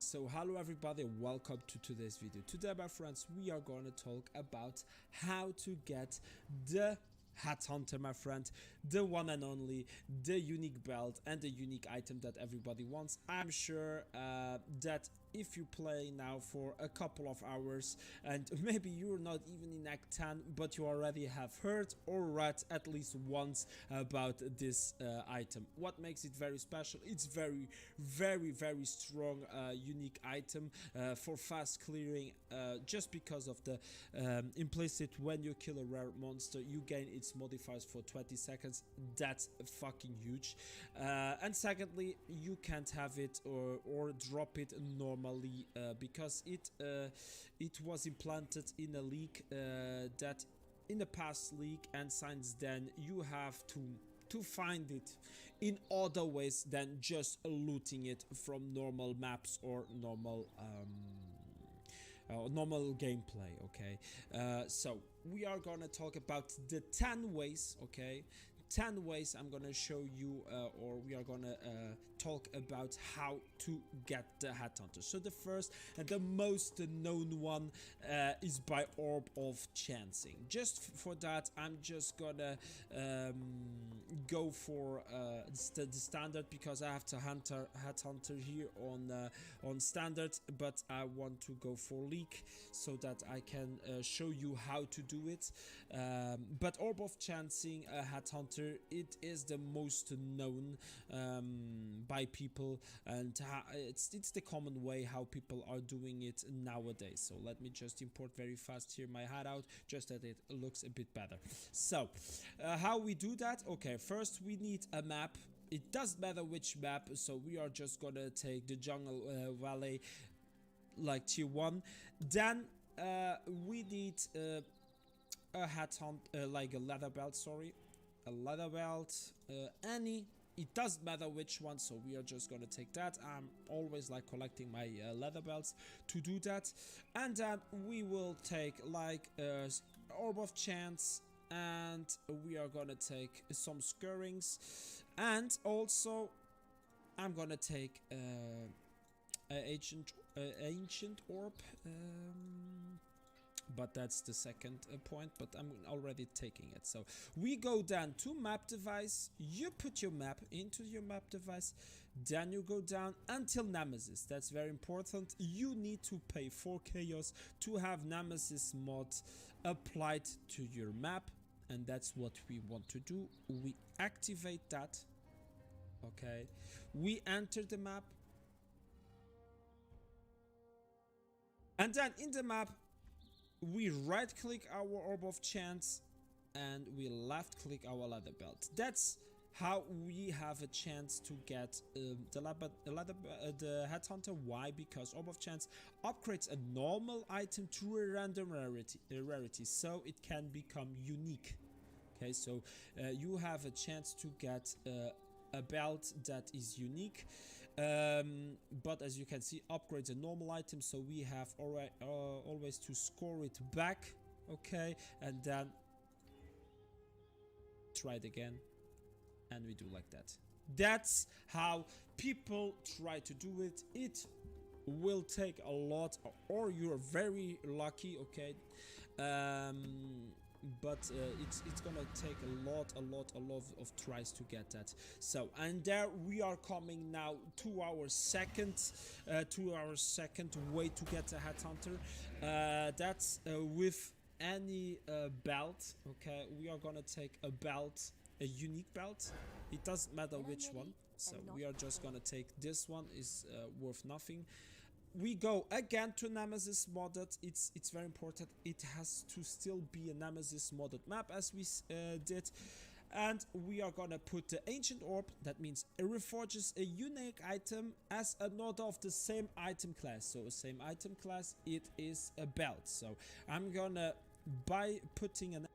So hello everybody, welcome to today's video. Today my friends, we are gonna talk about how to get the Headhunter, my friend, the one and only, the unique belt and the unique item that everybody wants. I'm sure that if you play now for a couple of hours and maybe you're not even in Act 10, but you already have heard or read at least once about this item. What makes it very special? It's very strong, unique item for fast clearing, just because of the implicit when you kill a rare monster you gain its modifiers for 20 seconds. That's fucking huge. And secondly, you can't have it or drop it normally because it was implanted in a leak that in the past leak, and since then you have to find it in other ways than just looting it from normal maps or normal gameplay. Okay, so we are gonna talk about the 10 ways. Okay, 10 ways I'm gonna show you, or we are gonna talk about how to get the Headhunter. So the first and the most known one is by Orb of Chancing. Just for that, I'm just gonna go for the standard, because I have to Headhunter here on standard, but I want to go for leak so that I can show you how to do it. But Orb of Chancing Headhunter, it is the most known by people, and it's the common way how people are doing it nowadays. So let me just import very fast here my hideout, just that it looks a bit better. So how we do that? Okay, first we need a map. It doesn't matter which map, so we are just gonna take the Jungle Valley, like tier 1. Then we need a Headhunt, like a leather belt, sorry. A leather belt, any, it doesn't matter which one, so we are just gonna take that. I'm always like collecting my leather belts to do that. And then we will take like Orb of Chance, and we are gonna take some skirrings, and also I'm gonna take ancient orb, but that's the second point, but I'm already taking it. So we go down to map device, you put your map into your map device, then you go down until Nemesis. That's very important. You need to pay 4 chaos to have Nemesis mod applied to your map, and that's what we want to do. We activate that. Okay, we enter the map, and then in the map we right click our Orb of Chance and we left click our leather belt. That's how we have a chance to get the Headhunter. Why? Because Orb of Chance upgrades a normal item to a random rarity, so it can become unique. Okay, so you have a chance to get a belt that is unique, but as you can see, upgrades a normal item, so we have always to score it back. Okay, and then try it again, and we do like that. That's how people try to do it. It will take a lot, or you're very lucky. Okay, but it's gonna take a lot of tries to get that. So, and there we are coming now to our second way to get a Headhunter. That's with any belt. Okay, we are gonna take a belt, a unique belt. It doesn't matter which one, so we are just gonna take this one. Is worth nothing. We go again to Nemesis modded. It's very important. It has to still be a Nemesis modded map, as we did. And we are gonna put the Ancient Orb. That means it reforges a unique item as another of the same item class. So the same item class, it is a belt. So I'm gonna, by putting an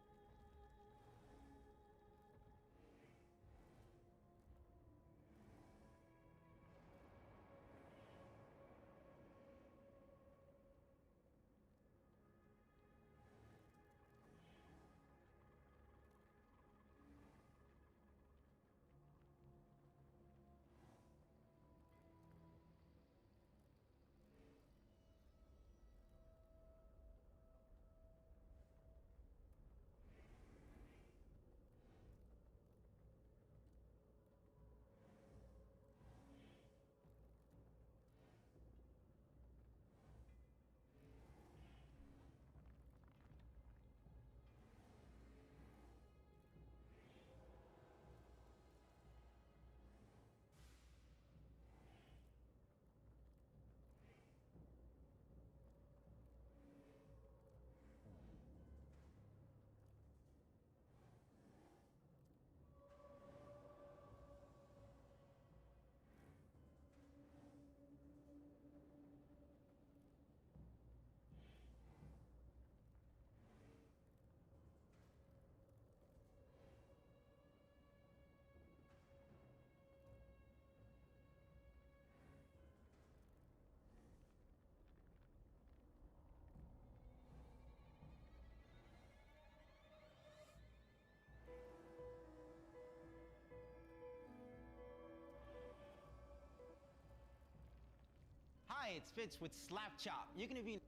highlights fits with slap chop. You're gonna be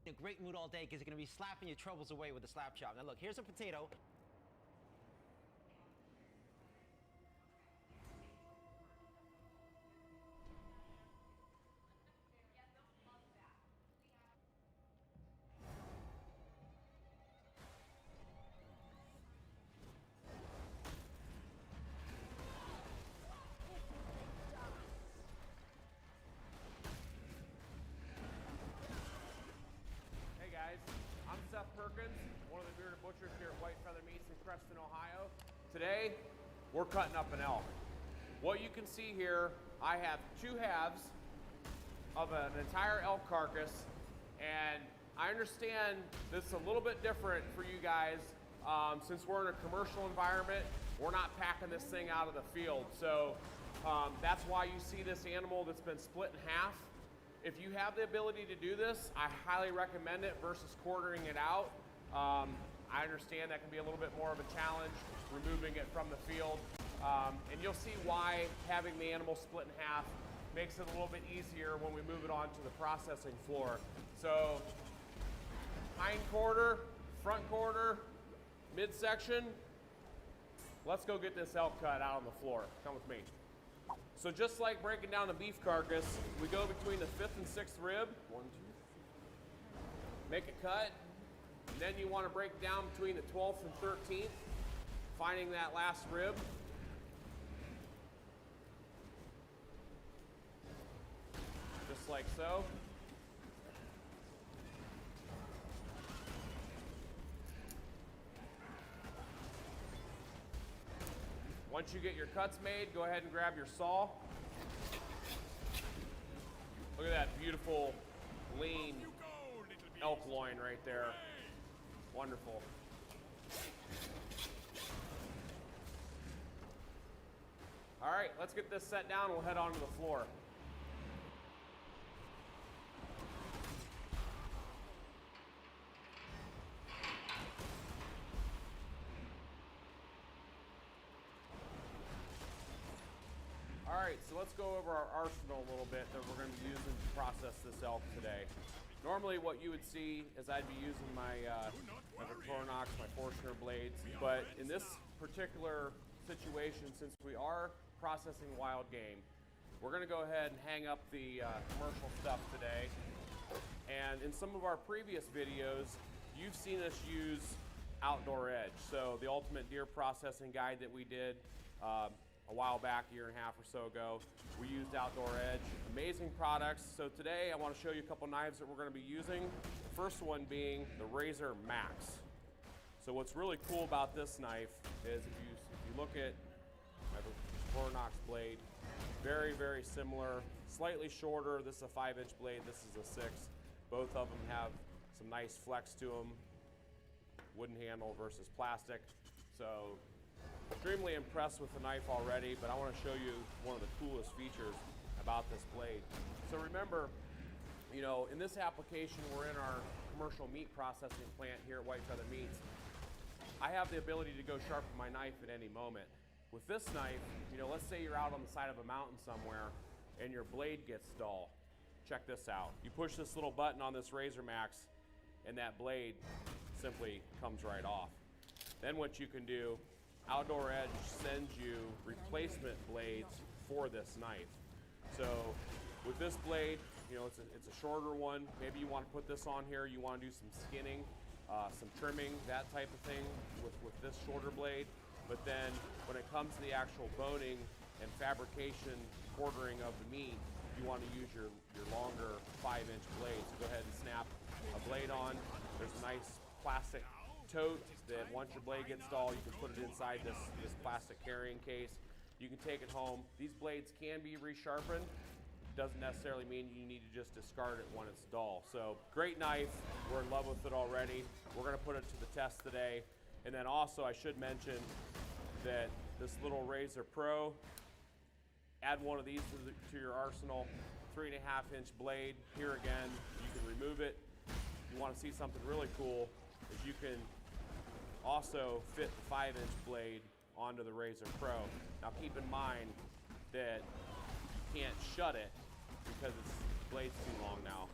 in a great mood all day because you're gonna be slapping your troubles away with the slap chop. Now look, here's a potato. I'm Seth Perkins, one of the bearded butchers here at White Feather Meats in Creston, Ohio. Today, we're cutting up an elk. What you can see here, I have 2 halves of an entire elk carcass, and I understand this is a little bit different for you guys. Since we're in a commercial environment, we're not packing this thing out of the field. So that's why you see this animal that's been split in half. If you have the ability to do this, I highly recommend it versus quartering it out. I understand that can be a little bit more of a challenge, removing it from the field. And you'll see why having the animal split in half makes it a little bit easier when we move it on to the processing floor. So hind quarter, front quarter, midsection. Let's go get this elk cut out on the floor. Come with me. So just like breaking down a beef carcass, we go between the 5th and 6th rib. 1, 2. Make it cut. And then you want to break down between the 12th and 13th, finding that last rib. Just like so. Once you get your cuts made, go ahead and grab your saw. Look at that beautiful, lean elk loin right there. Wonderful. All right, let's get this set down. We'll head onto the floor. All right, so let's go over our arsenal a little bit that we're going to be using to process this elk today. Normally what you would see is I'd be using my Victorinox, my Forstner blades, but in this particular situation, since we are processing wild game, we're going to go ahead and hang up the commercial stuff today. And in some of our previous videos, you've seen us use Outdoor Edge. So the ultimate deer processing guide that we did a while back, a year and a half or so ago, we used Outdoor Edge. Amazing products. So today I want to show you a couple knives that we're going to be using. The first one being the Razor Max. So what's really cool about this knife is if you look at my Victorinox blade, very, very similar, slightly shorter. This is a 5-inch blade, this is a 6. Both of them have some nice flex to them, wooden handle versus plastic. So extremely impressed with the knife already, but I want to show you one of the coolest features about this blade. So remember, you know, in this application, we're in our commercial meat processing plant here at White Feather Meats. I have the ability to go sharpen my knife at any moment. With this knife, you know, let's say you're out on the side of a mountain somewhere and your blade gets dull. Check this out. You push this little button on this Razor Max and that blade simply comes right off. Then what you can do, Outdoor Edge sends you replacement blades for this knife. So with this blade, you know, it's a shorter one. Maybe you want to put this on here, you want to do some skinning, some trimming, that type of thing with this shorter blade. But then when it comes to the actual boning and fabrication, quartering of the meat, you want to use your longer 5-inch blade. So go ahead and snap a blade on. There's a nice plastic tote that once your blade gets dull, you can put it inside this plastic carrying case. You can take it home. These blades can be resharpened. Doesn't necessarily mean you need to just discard it when it's dull. So great knife, we're in love with it already. We're gonna put it to the test today. And then also I should mention that this little Razor Pro, add one of these to your arsenal, 3.5-inch blade. Here again, you can remove it. If you wanna see something really cool, is you can also fit the 5-inch blade onto the Razor Pro. Now keep in mind that you can't shut it because the blade's too long now.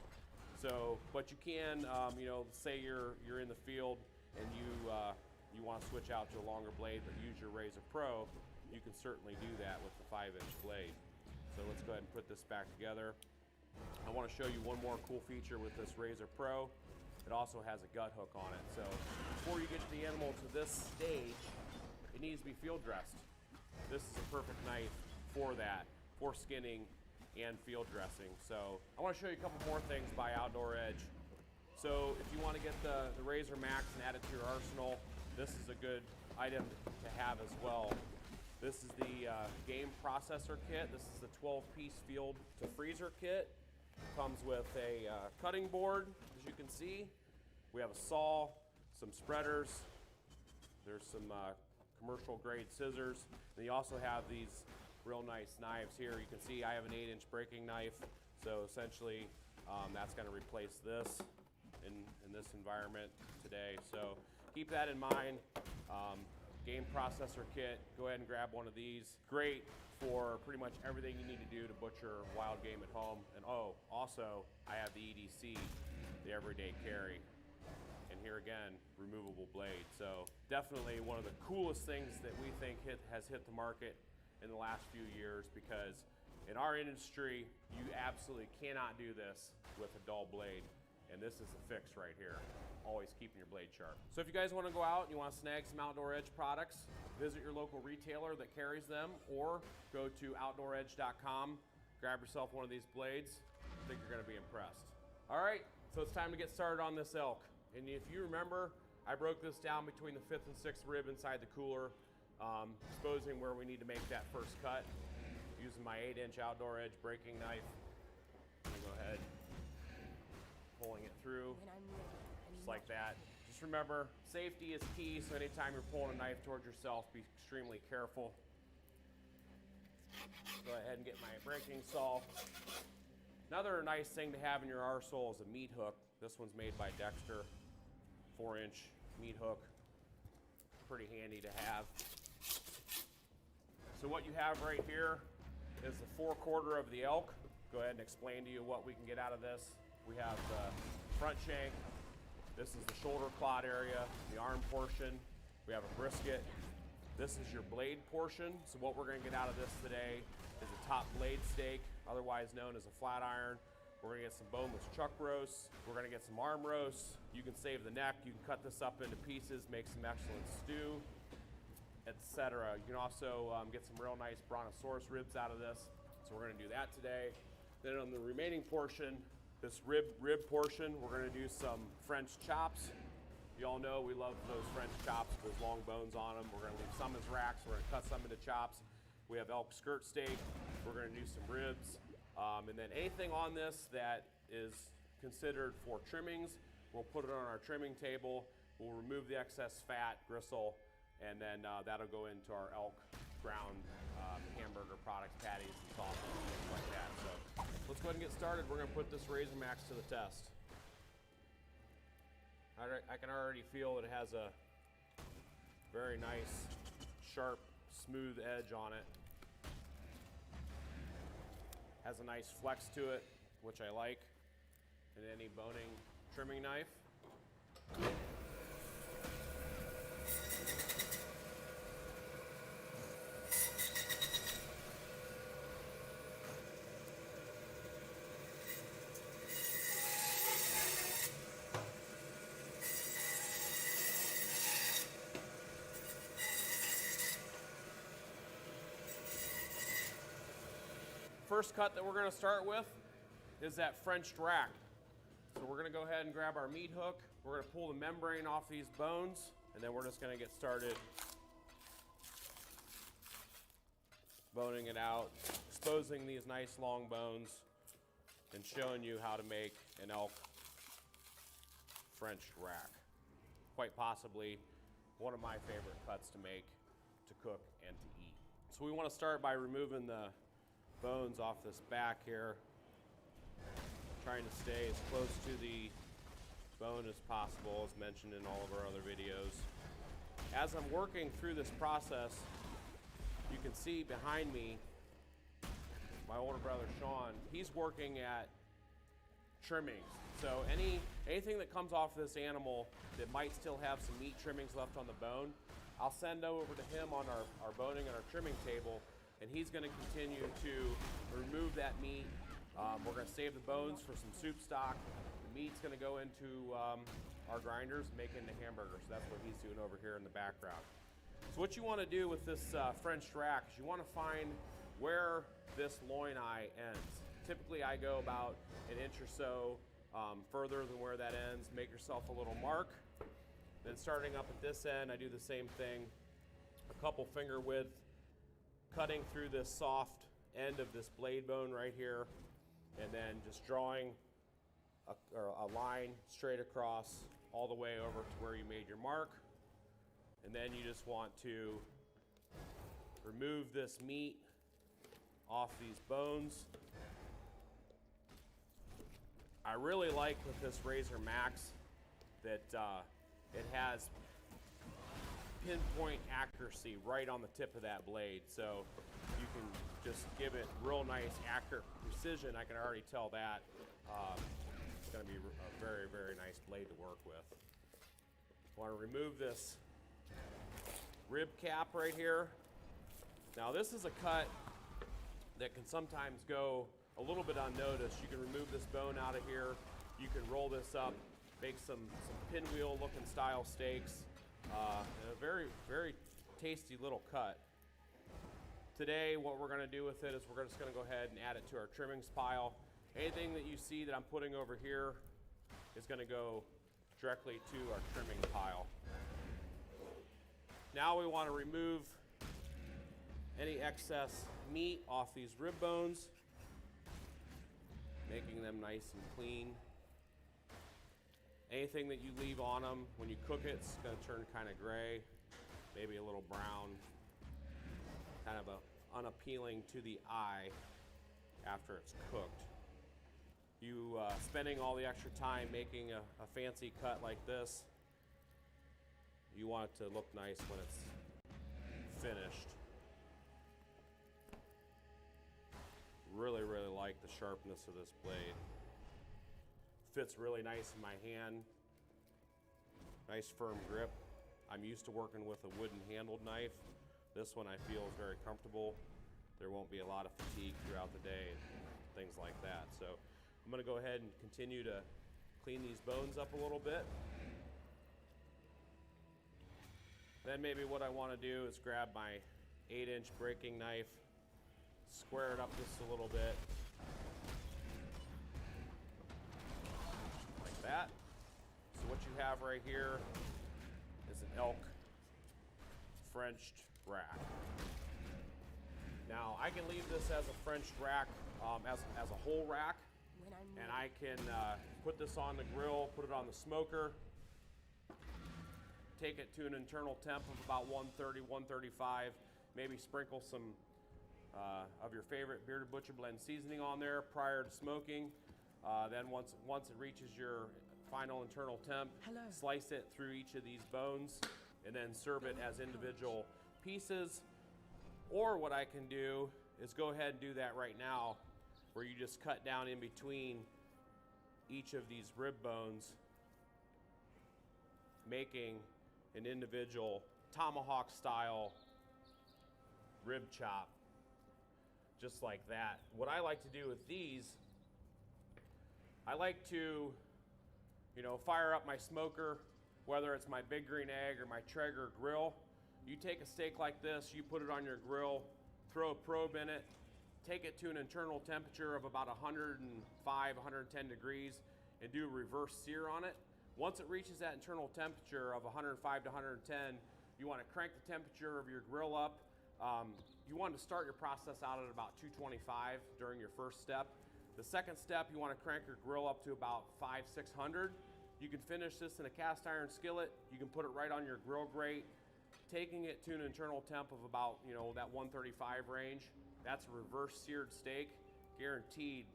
So, but you can, you know, say you're in the field and you want to switch out to a longer blade but use your Razor Pro, you can certainly do that with the 5-inch blade. So let's go ahead and put this back together. I want to show you one more cool feature with this Razor Pro. It also has a gut hook on it. So before you get the animal to this stage, it needs to be field dressed. This is a perfect knife for that, for skinning and field dressing. So I want to show you a couple more things by Outdoor Edge. So if you want to get the Razor Max and add it to your arsenal, this is a good item to have as well. This is the game processor kit. This is the 12-piece field to freezer kit. Comes with a cutting board, as you can see. We have a saw, some spreaders. There's some commercial grade scissors. And you also have these real nice knives here. You can see I have an 8-inch breaking knife. So essentially that's gonna replace this in this environment today. So keep that in mind. Game processor kit, go ahead and grab one of these. Great for pretty much everything you need to do to butcher wild game at home. And oh, also I have the EDC, the everyday carry. And here again, removable blade. So definitely one of the coolest things that we think has hit the market in the last few years, because in our industry, you absolutely cannot do this with a dull blade. And this is the fix right here. Always keeping your blade sharp. So if you guys want to go out and you want to snag some Outdoor Edge products, visit your local retailer that carries them, or go to outdooredge.com, grab yourself one of these blades. I think you're going to be impressed. All right, so it's time to get started on this elk. And if you remember, I broke this down between the 5th and 6th rib inside the cooler, exposing where we need to make that first cut, using my 8-inch Outdoor Edge breaking knife. I'm going to go ahead, pulling it through. Like that. Just remember, safety is key, so anytime you're pulling a knife towards yourself, be extremely careful. Go ahead and get my breaking saw. Another nice thing to have in your arsenal is a meat hook. This one's made by Dexter, 4-inch meat hook. Pretty handy to have. So what you have right here is the 4/4 of the elk. Go ahead and explain to you what we can get out of this. We have the front shank. This is the shoulder clod area, the arm portion. We have a brisket. This is your blade portion. So what we're gonna get out of this today is a top blade steak, otherwise known as a flat iron. We're gonna get some boneless chuck roasts. We're gonna get some arm roasts. You can save the neck. You can cut this up into pieces, make some excellent stew, etc. You can also get some real nice brontosaurus ribs out of this. So we're gonna do that today. Then on the remaining portion, this rib portion, we're gonna do some French chops. You all know we love those French chops with those long bones on them. We're gonna leave some as racks. We're gonna cut some into chops. We have elk skirt steak. We're gonna do some ribs. And then anything on this that is considered for trimmings, we'll put it on our trimming table. We'll remove the excess fat, gristle, and then that'll go into our elk ground hamburger products, patties, and sauces, and things like that. So let's go ahead and get started. We're gonna put this Razor Max to the test. I can already feel that it has a very nice, sharp, smooth edge on it. Has a nice flex to it, which I like in any boning trimming knife. First cut that we're going to start with is that French rack. So we're going to go ahead and grab our meat hook. We're going to pull the membrane off these bones, and then we're just going to get started boning it out, exposing these nice long bones, and showing you how to make an elk French rack. Quite possibly one of my favorite cuts to make, to cook, and to eat. So we want to start by removing the bones off this back here, trying to stay as close to the bone as possible, as mentioned in all of our other videos. As I'm working through this process, you can see behind me my older brother Sean, he's working at trimmings. So anything that comes off this animal that might still have some meat trimmings left on the bone, I'll send over to him on our boning and our trimming table, and he's gonna continue to remove that meat. We're gonna save the bones for some soup stock. The meat's gonna go into our grinders, make it into hamburgers. So that's what he's doing over here in the background. So what you wanna do with this French rack is you wanna find where this loin eye ends. Typically I go about an inch or so further than where that ends. Make yourself a little mark. Then starting up at this end, I do the same thing. A couple finger width, cutting through this soft end of this blade bone right here, and then just drawing a line straight across all the way over to where you made your mark. And then you just want to remove this meat off these bones. I really like with this Razor Max that it has pinpoint accuracy right on the tip of that blade. So you can just give it real nice, accurate precision. I can already tell that it's gonna be a very, very nice blade to work with. Want to remove this rib cap right here. Now this is a cut that can sometimes go a little bit unnoticed. You can remove this bone out of here. You can roll this up, make some pinwheel looking style steaks. A very, very tasty little cut. Today, what we're gonna do with it is we're just gonna go ahead and add it to our trimmings pile. Anything that you see that I'm putting over here is gonna go directly to our trimming pile. Now we wanna remove any excess meat off these rib bones, making them nice and clean. Anything that you leave on them, when you cook it, it's gonna turn kind of gray, maybe a little brown, kind of unappealing to the eye after it's cooked. You spending all the extra time making a fancy cut like this, you want it to look nice when it's finished. Really, really like the sharpness of this blade. Fits really nice in my hand. Nice firm grip. I'm used to working with a wooden handled knife. This one I feel is very comfortable. There won't be a lot of fatigue throughout the day and things like that. So I'm gonna go ahead and continue to clean these bones up a little bit. Then maybe what I wanna do is grab my 8-inch breaking knife, square it up just a little bit. Like that. So what you have right here is an elk Frenched rack. Now I can leave this as a Frenched rack, as a whole rack, and I can put this on the grill, put it on the smoker, take it to an internal temp of about 130, 135, maybe sprinkle some of your favorite Bearded Butcher Blend seasoning on there prior to smoking. Then once it reaches your final internal temp, slice it through each of these bones and then serve it as individual pieces. Or what I can do is go ahead and do that right now, where you just cut down in between each of these rib bones, making an individual tomahawk style rib chop, just like that. What I like to do with these, I like to, fire up my smoker, whether it's my Big Green Egg or my Traeger grill. You take a steak like this, you put it on your grill, throw a probe in it, take it to an internal temperature of about 105, 110 degrees, and do a reverse sear on it. Once it reaches that internal temperature of 105 to 110, you want to crank the temperature of your grill up. You want to start your process out at about 225 during your first step. The second step, you want to crank your grill up to about 500, 600. You can finish this in a cast iron skillet. You can put it right on your grill grate, taking it to an internal temp of about, that 135 range. That's a reverse seared steak, guaranteed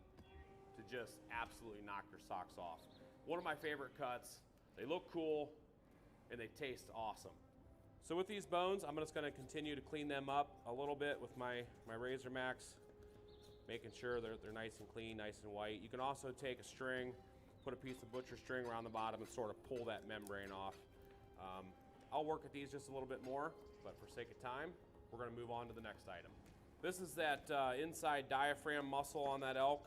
to just absolutely knock your socks off. One of my favorite cuts. They look cool and they taste awesome. So with these bones, I'm just gonna continue to clean them up a little bit with my Razor Max making sure they're nice and clean, nice and white. You can also take a string, put a piece of butcher string around the bottom and sort of pull that membrane off. I'll work at these just a little bit more, but for sake of time, we're gonna move on to the next item. This is that inside diaphragm muscle on that elk,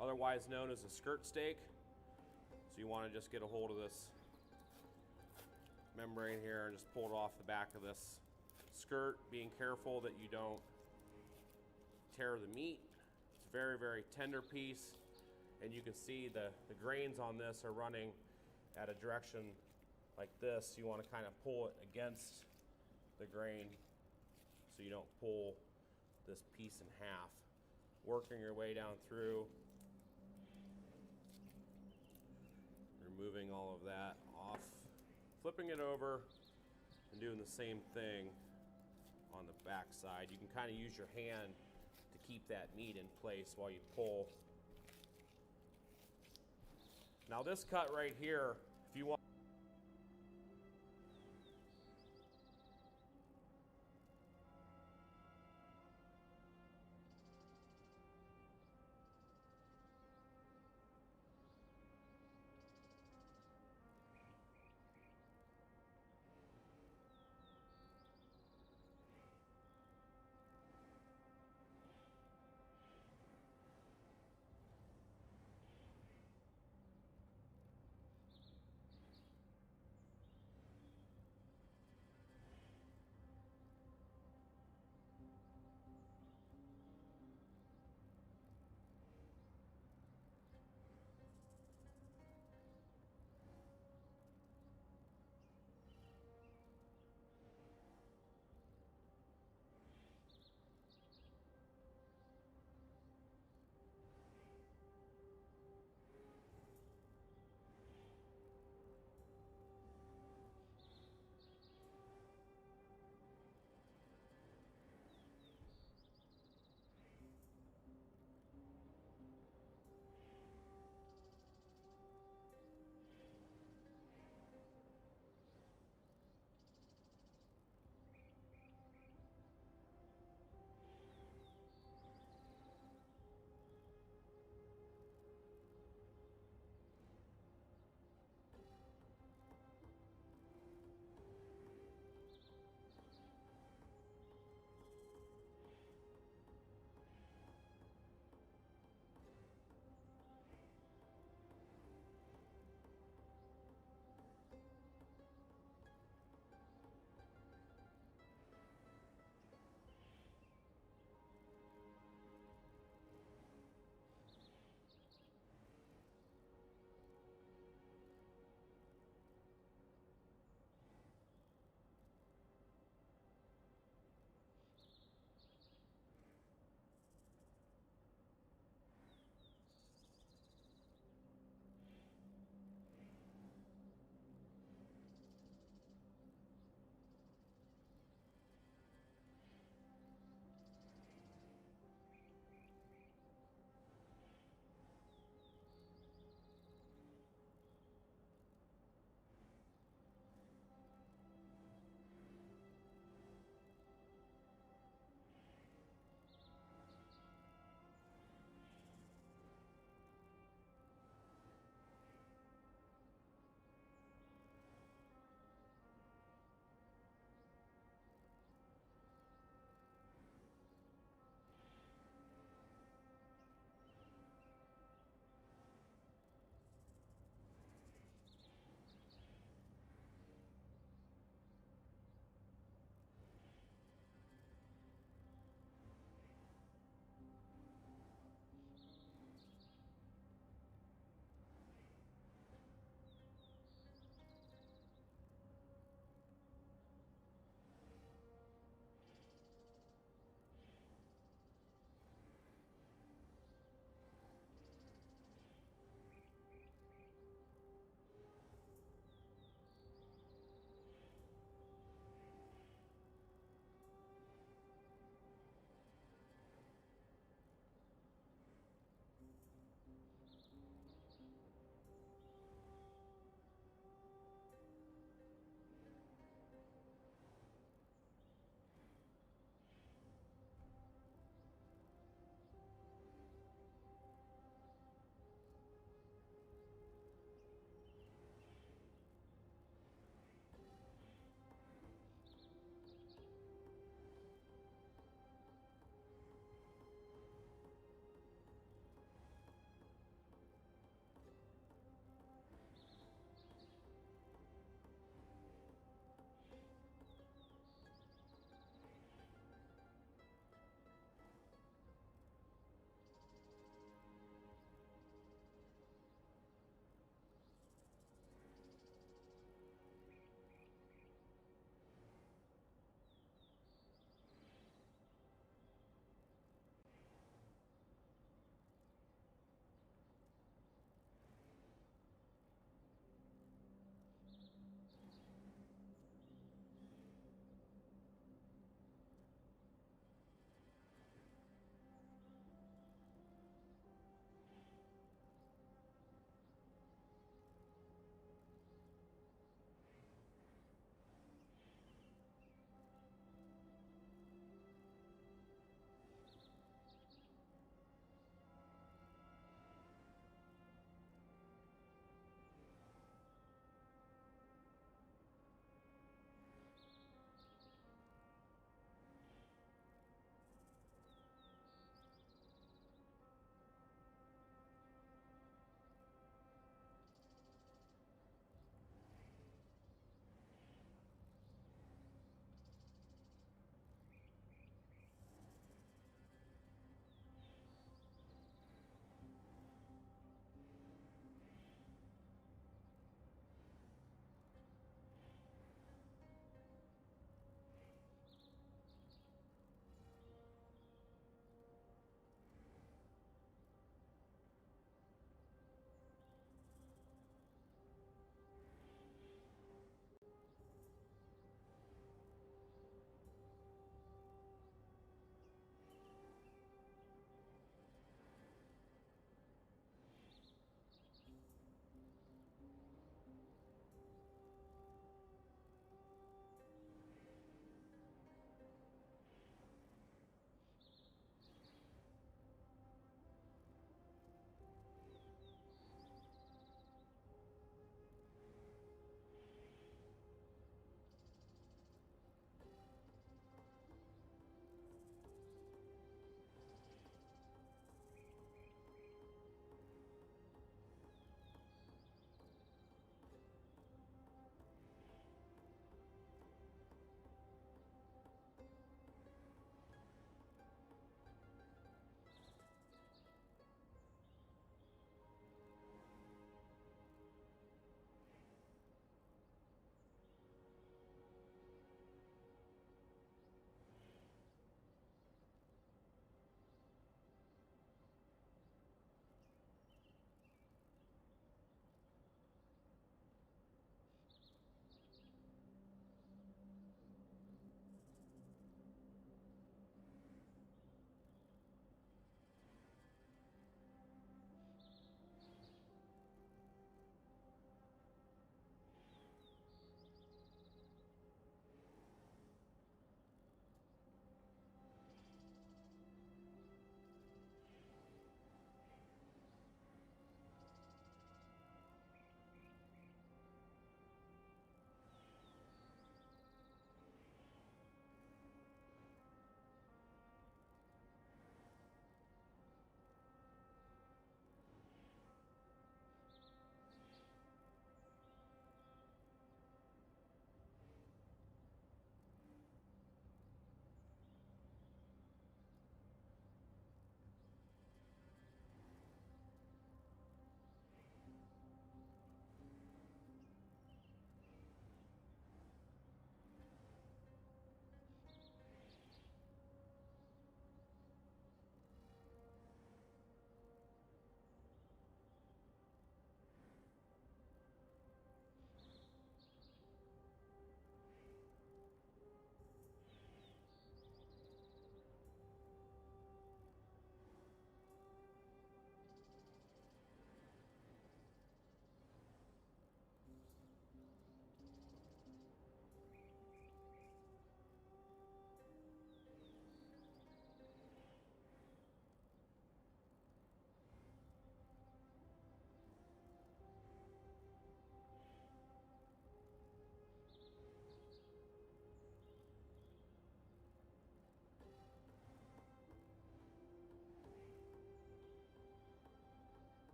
otherwise known as a skirt stake. So you wanna just get a hold of this membrane here and just pull it off the back of this skirt, being careful that you don't tear the meat. It's a very, very tender piece, and you can see the grains on this are running at a direction like this. You want to kind of pull it against the grain so you don't pull this piece in half. Working your way down through, removing all of that off, flipping it over, and doing the same thing on the back side. You can kind of use your hand to keep that meat in place while you pull. Now this cut right here, if you want,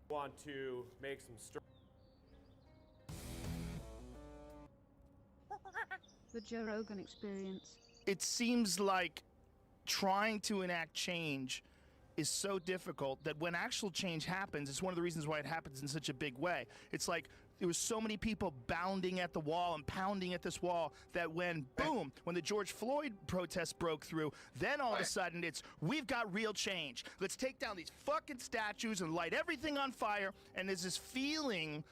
want to make some The Joe Rogan Experience. It seems like trying to enact change is so difficult that when actual change happens, it's one of the reasons why it happens in such a big way. It's like there was so many people bounding at the wall and pounding at this wall that when, boom, when the George Floyd protests broke through, then all of a sudden it's, we've got real change. Let's take down these fucking statues and light everything on fire. And there's this feeling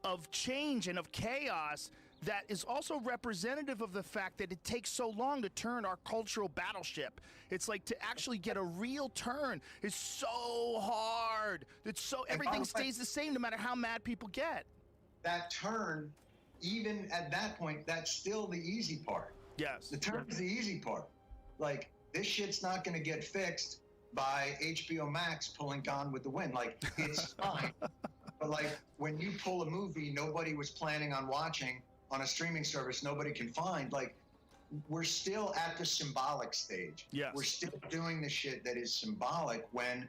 of change and of chaos that is also representative of the fact that it takes so long to turn our cultural battleship. It's like to actually get a real turn is so hard. It's so, everything stays the same no matter how mad people get. That turn, even at that point, that's still the easy part. Yes. The turn is the easy part. Like, this shit's not gonna get fixed by HBO Max pulling Gone with the Wind. Like, it's fine. But like, when you pull a movie nobody was planning on watching, on a streaming service nobody can find, like, we're still at the symbolic stage. Yes. We're still doing the shit that is symbolic when,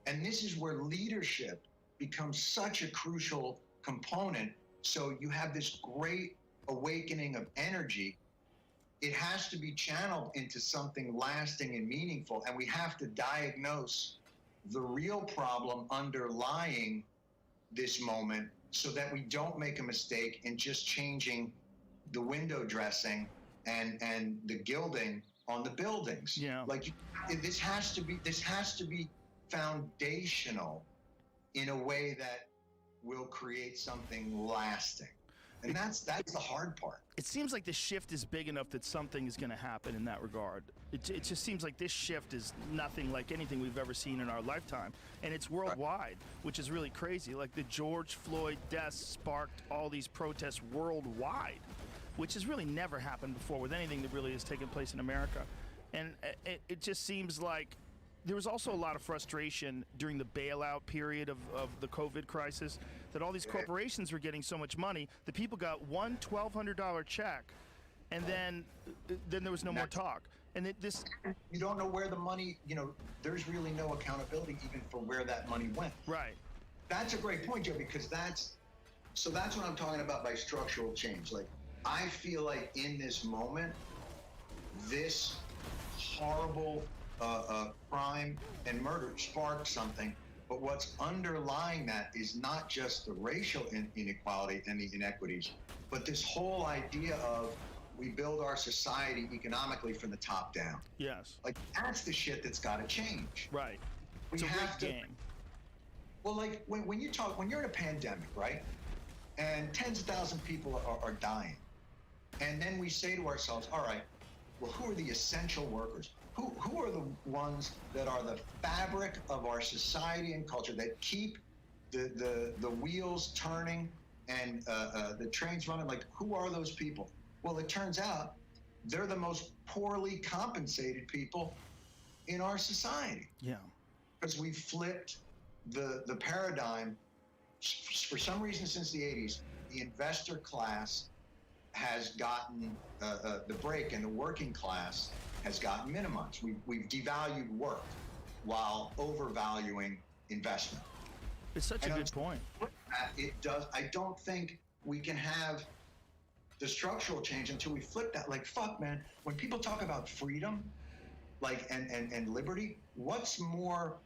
and this is where leadership becomes such a crucial component. So you have this great awakening of energy. It has to be channeled into something lasting and meaningful, and we have to diagnose the real problem underlying this moment so that we don't make a mistake in just changing the window dressing and the gilding on the buildings. Yeah. Like, this has to be foundational in a way that will create something lasting. And that's the hard part. It seems like the shift is big enough that something is going to happen in that regard. It just seems like this shift is nothing like anything we've ever seen in our lifetime. And it's worldwide, which is really crazy. Like the George Floyd deaths sparked all these protests worldwide, which has really never happened before with anything that really has taken place in America. And it just seems like there was also a lot of frustration during the bailout period of the COVID crisis that all these corporations were getting so much money. The people got one $1,200 check, and then there was no more talk. And you don't know where the money, there's really no accountability even for where that money went. Right. That's a great point, Joe, because that's what I'm talking about by structural change. Like, I feel like in this moment, this horrible crime and murder sparked something, but what's underlying that is not just the racial inequality and the inequities, but this whole idea of we build our society economically from the top down. Yes. Like, that's the shit that's got to change. Right. We it's a have great to. game. Well, like when you're in a pandemic, right, and tens of thousands of people are dying, and then we say to ourselves, all right, well, who are the essential workers? Who are the ones that are the fabric of our society and culture that keep the wheels turning and the trains running? Like, who are those people? Well, it turns out they're the most poorly compensated people in our society. Yeah. Because we flipped the paradigm. For some reason, since the 80s, the investor class has gotten the break, and the working class has gotten minimums. We've devalued work while overvaluing investment. It's such a good point. It does. I don't think we can have the structural change until we flip that. Like, fuck, man, when people talk about freedom, like, and liberty, what's more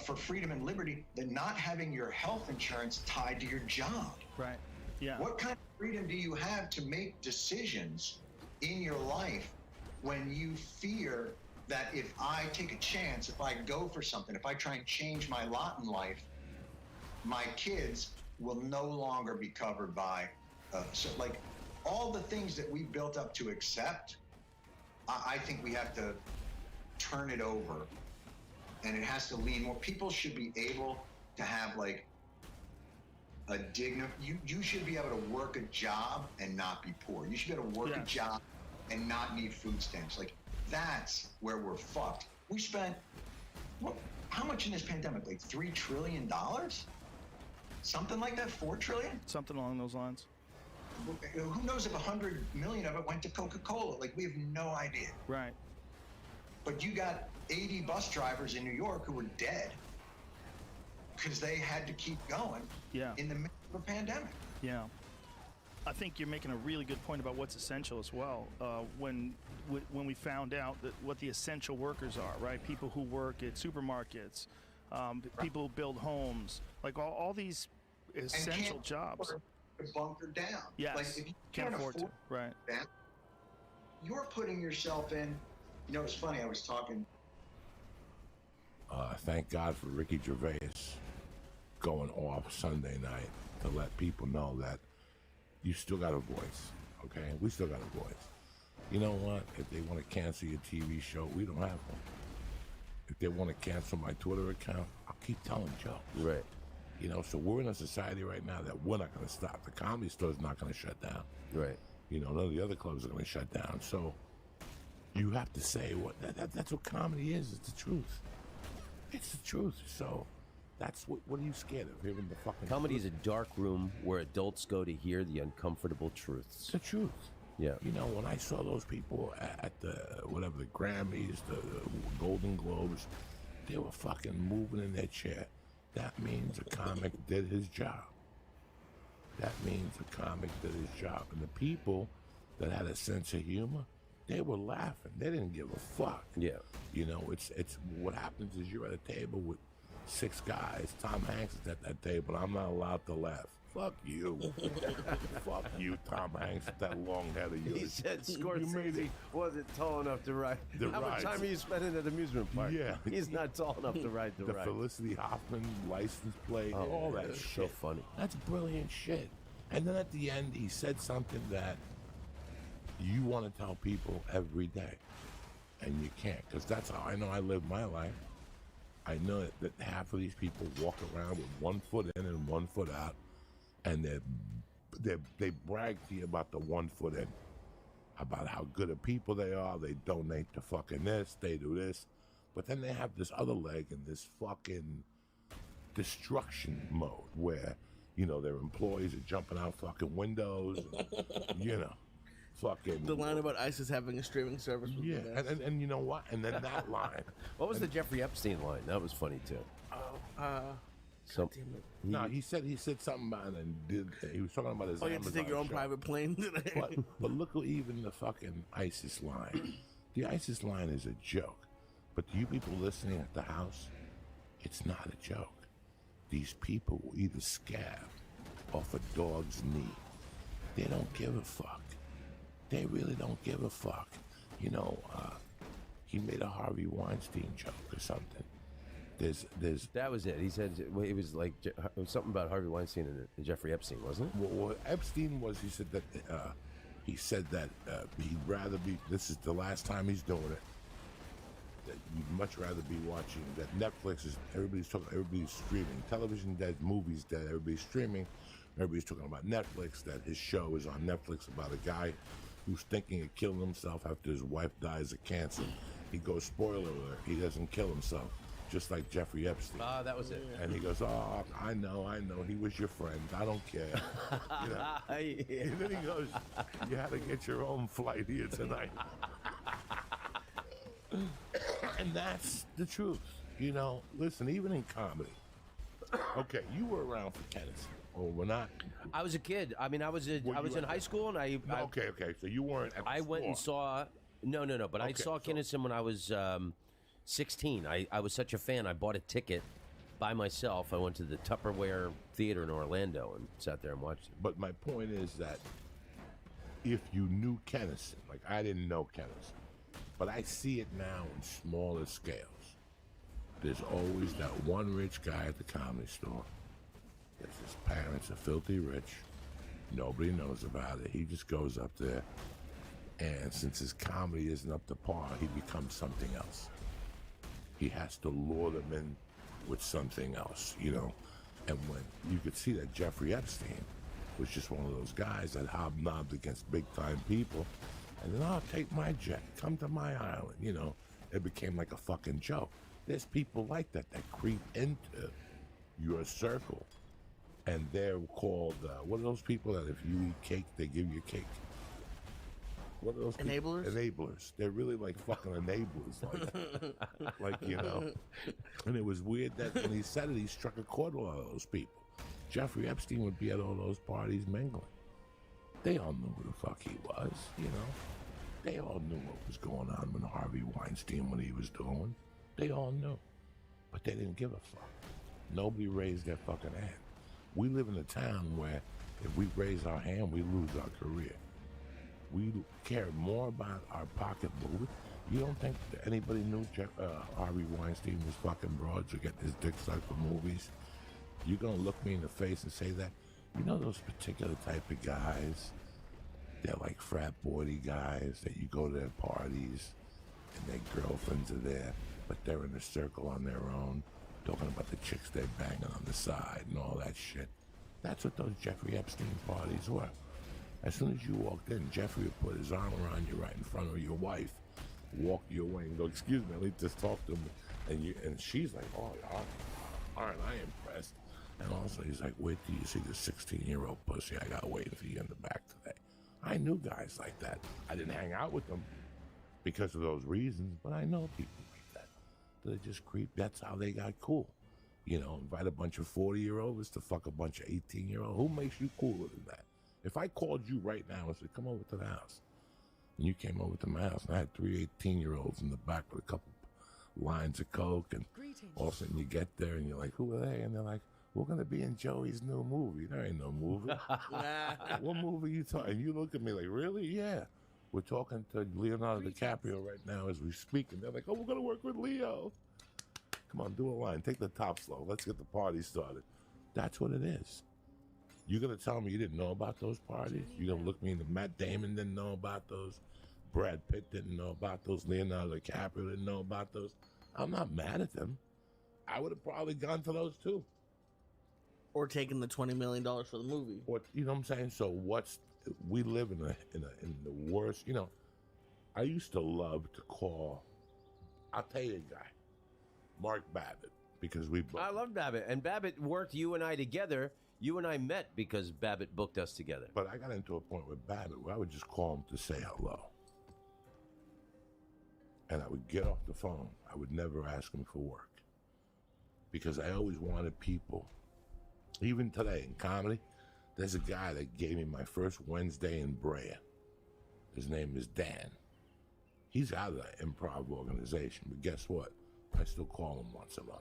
for freedom and liberty than not having your health insurance tied to your job? Right. Yeah. What kind of freedom do you have to make decisions in your life when you fear that if I take a chance, if I go for something, if I try and change my lot in life, my kids will no longer be covered by, so like, all the things that we built up to accept, I think we have to turn it over, and it has to lean more. People should be able to have like a you should be able to work a job and not be poor. You should be able to work a job and not need food stamps. Like, that's where we're fucked. We spent, how much in this pandemic? Like $3 trillion? Something like that? 4 trillion? Something along those lines. Who knows if 100 million of it went to Coca-Cola? Like, we have no idea. Right. But you got 80 bus drivers in New York who were dead. because they had to keep going in the midst of a pandemic. Yeah. I think you're making a really good point about what's essential as well. When we found out that what the essential workers are, right? People who work at supermarkets, people who build homes, like all these essential jobs. Bunker down. Yes. Like if you can't afford to. Right. That, you're putting yourself in. You know, it's funny. I was talking. Thank God for Ricky Gervais going off Sunday night to let people know that you still got a voice, okay? We still got a voice. You know what? If they want to cancel your TV show, we don't have one. If they want to cancel my Twitter account, I'll keep telling jokes. Right. You know, so we're in a society right now that we're not going to stop. The Comedy Store's not going to shut down. Right. You know, none of the other clubs are going to shut down. So you have to say that's what comedy is. It's the truth. It's the truth. So that's what are you scared of? Hearing the fucking Comedy is truth? a dark room where adults go to hear the uncomfortable truths. It's the truth. Yeah. You know, when I saw those people at the whatever, the Grammys, the Golden Globes, they were fucking moving in their chair. That means a comic did his job. That means a comic did his job. And the people that had a sense of humor, they were laughing. They didn't give a fuck. Yeah. You know, it's what happens is you're at a table with 6 guys. Tom Hanks is at that table. I'm not allowed to laugh. Fuck you. Fuck you, Tom Hanks, with that long head of yours. He said You Scorsese made it. wasn't tall enough to ride. The How much rides. time are you spending at the amusement park? Yeah. He's not tall enough to ride the The ride. Felicity Hoffman license plate, Oh, all yeah, that it's shit. so funny. That's brilliant shit. And then at the end, he said something that you want to tell people every day, and you can't, because that's how I know I live my life. I know that half of these people walk around with 1 foot in and 1 foot out, and they brag to you about the 1 foot in, about how good of people they are. They donate to fucking this, they do this, but then they have this other leg in this fucking destruction mode where, you know, their employees are jumping out fucking windows, and, you know, fucking. The line about ISIS having a streaming service. Was Yeah, the best. and you know what? And then that line. What was the Jeffrey Epstein line? That was funny too. Some, No, he said something about it and he was talking about his. Oh, you have to take your own private plane. But look at even the fucking ISIS line. The ISIS line is a joke, but to you people listening at the house, it's not a joke. These people will either scab off a dog's knee. They don't give a fuck. They really don't give a fuck. You know, he made a Harvey Weinstein joke or something. There's that was it. He said it was like it was something about Harvey Weinstein and Jeffrey Epstein, wasn't it? Well, Epstein was. He said that he'd rather be. This is the last time he's doing it. That you'd much rather be watching. That Netflix is. Everybody's talking. Everybody's streaming. Television dead. Movies dead. Everybody's streaming. Everybody's talking about Netflix. That his show is on Netflix about a guy who's thinking of killing himself after his wife dies of cancer. He goes, spoiler alert. He doesn't kill himself. Just like Jeffrey Epstein. Ah, that was it. And he goes, oh, I know, he was your friend. I don't care. You know? Yeah. And then he goes, you had to get your own flight here tonight. And that's the truth. You know, listen, even in comedy. Okay, you were around for Kennison. Or we're not. I was a kid. I mean, I was in high school, and I okay. So you weren't at the I went and saw. No. But I saw Kennison when I was 16. I was such a fan. I bought a ticket by myself. I went to the Tupperware Theater in Orlando and sat there and watched it. But my point is that if you knew Kennison, like I didn't know Kennison, but I see it now in smaller scales. There's always that one rich guy at the Comedy Store. His parents are filthy rich. Nobody knows about it. He just goes up there, and since his comedy isn't up to par, he becomes something else. He has to lure them in with something else, you know. And when you could see that Jeffrey Epstein was just one of those guys that hobnobbed against big-time people, and then I'll take my jet, come to my island, you know. It became like a fucking joke. There's people like that creep into your circle. And they're called, what are those people that if you eat cake, they give you cake? what are those people? Enablers? Enablers. They're really like fucking enablers, like you know. And it was weird that when he said it, he struck a chord with all those people. Jeffrey Epstein would be at all those parties mingling. They all knew who the fuck he was, you know. They all knew what was going on with Harvey Weinstein, what he was doing. They all knew. But they didn't give a fuck. Nobody raised their fucking hand. We live in a town where if we raise our hand, we lose our career. We care more about our pocketbook. You don't think that anybody knew Harvey Weinstein was fucking broads or getting his dick sucked for movies? You're gonna look me in the face and say that? You know those particular type of guys? They're like frat boy guys that you go to their parties and their girlfriends are there, but they're in a circle on their own, talking about the chicks they're banging on the side and all that shit. That's what those Jeffrey Epstein parties were. As soon as you walked in, Jeffrey would put his arm around you right in front of your wife, walk you away and go, excuse me, let me just talk to him. And she's like, oh, aren't I impressed? And also he's like, wait till you see the 16-year-old pussy I got waiting for you in the back today. I knew guys like that. I didn't hang out with them because of those reasons, but I know people like that. They just creep. That's how they got cool. You know, invite a bunch of 40-year-olds to fuck a bunch of 18-year-olds. Who makes you cooler than that? If I called you right now and said, come over to the house, and you came over to my house, and I had 3 18-year-olds in the back with a couple lines of coke, and all of a sudden you get there, and you're like, who are they? And they're like, we're going to be in Joey's new movie. There ain't no movie. What movie you talking? And you look at me like, really? Yeah. We're talking to Leonardo DiCaprio right now as we speak, and they're like, oh, we're going to work with Leo. Come on, do a line. Take the top slow. Let's get the party started. That's what it is. You're going to tell me you didn't know about those parties? You're going to look me in the Matt Damon didn't know about those? Brad Pitt didn't know about those? Leonardo DiCaprio didn't know about those? I'm not mad at them. I would have probably gone to those too. Or taking the $20 million for the movie. What, you know what I'm saying? So we live in the worst, you know, I used to love to call, I'll tell you a guy, Mark Babbitt, because we both. I love Babbitt. And Babbitt worked you and I together. You and I met because Babbitt booked us together. But I got into a point with Babbitt where I would just call him to say hello. And I would get off the phone. I would never ask him for work. Because I always wanted people. Even today in comedy, there's a guy that gave me my first Wednesday in Brea. His name is Dan. He's out of the improv organization, but guess what? I still call him once a month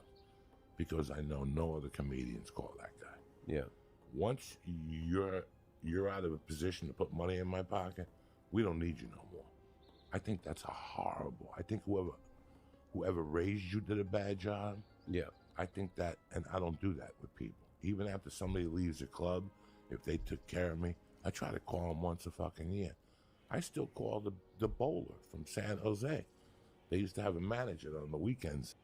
because I know no other comedians call that guy. Yeah. Once you're out of a position to put money in my pocket, we don't need you no more. I think that's a horrible. I think whoever raised you did a bad job. Yeah. I think that, and I don't do that with people. Even after somebody leaves the club, if they took care of me, I try to call them once a fucking year. I still call the bowler from San Jose. They used to have a manager on the weekends.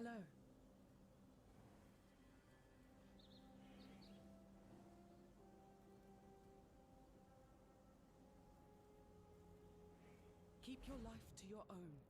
Hello. Keep your life to your own.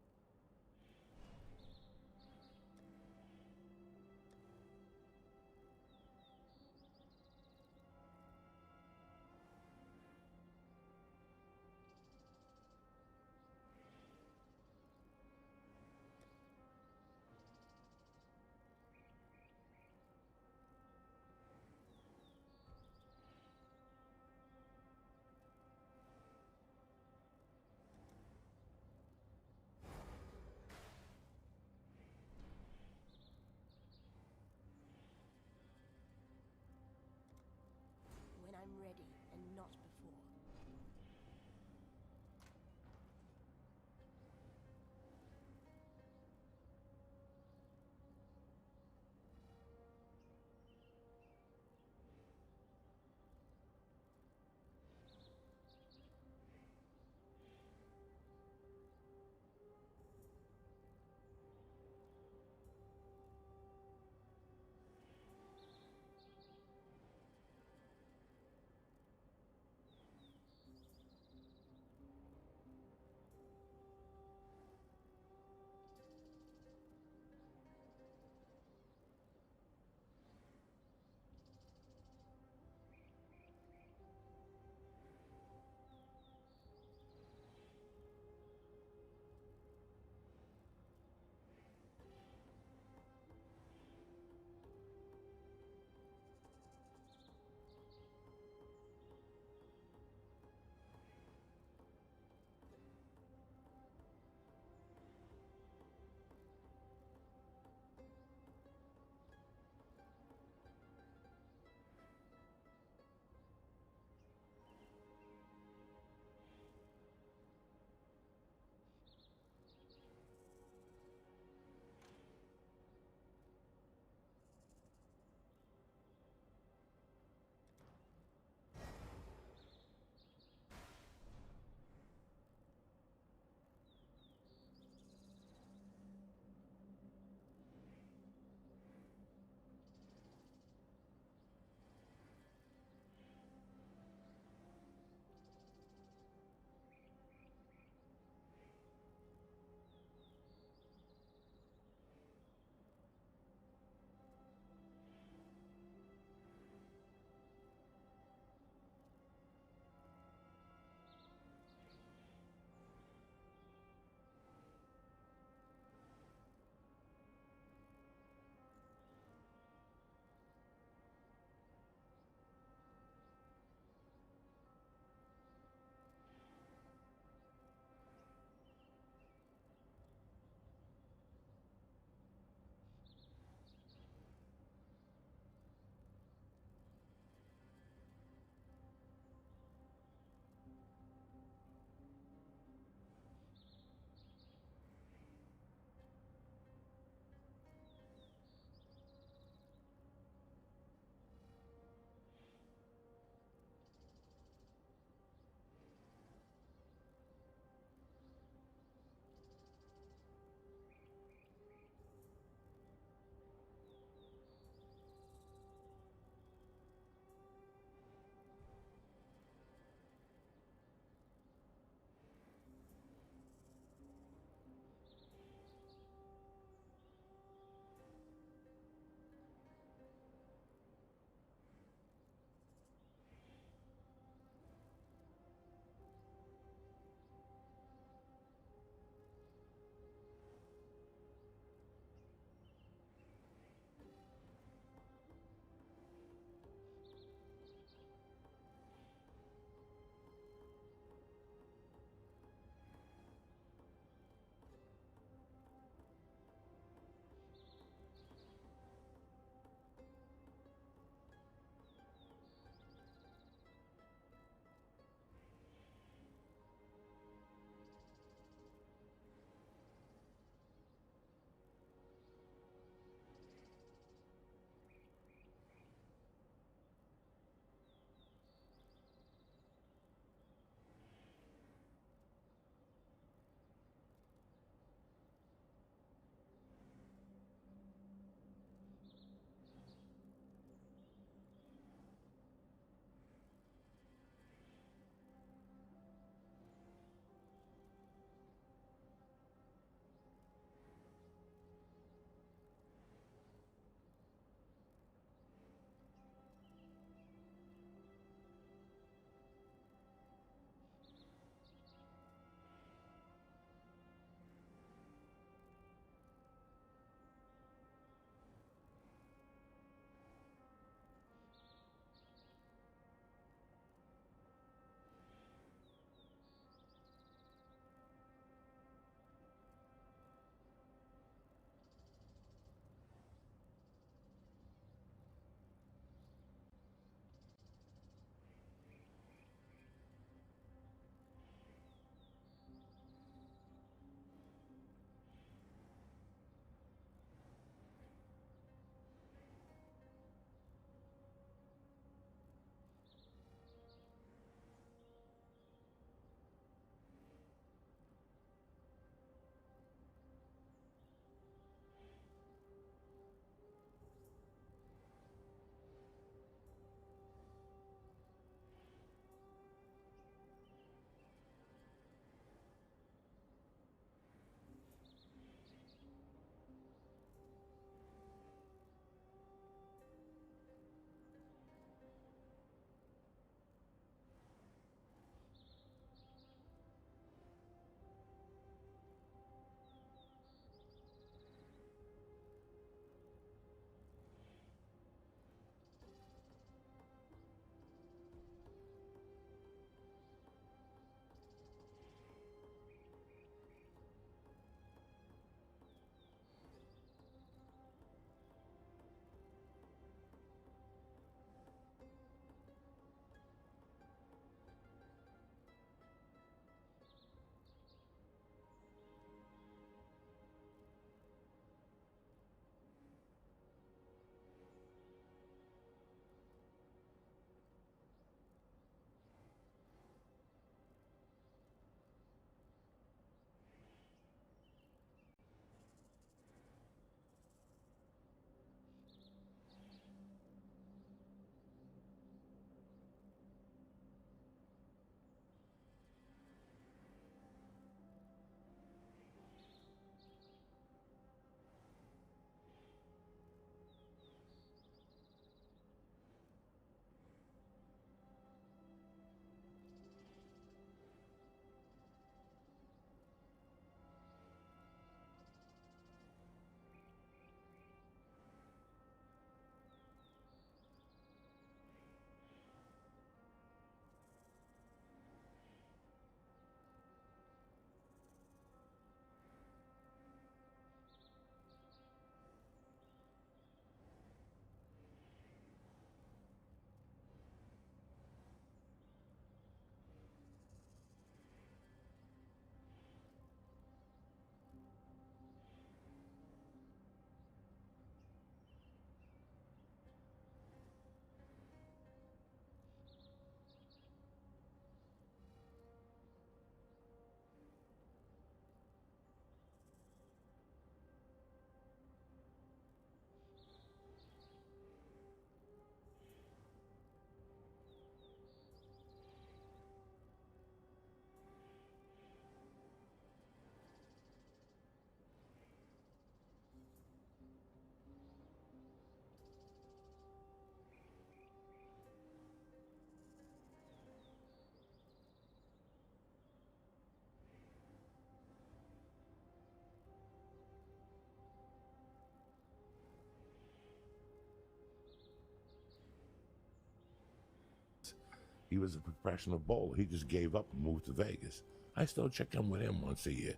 He was a professional bowler. He just gave up and moved to Vegas. I still check in with him once a year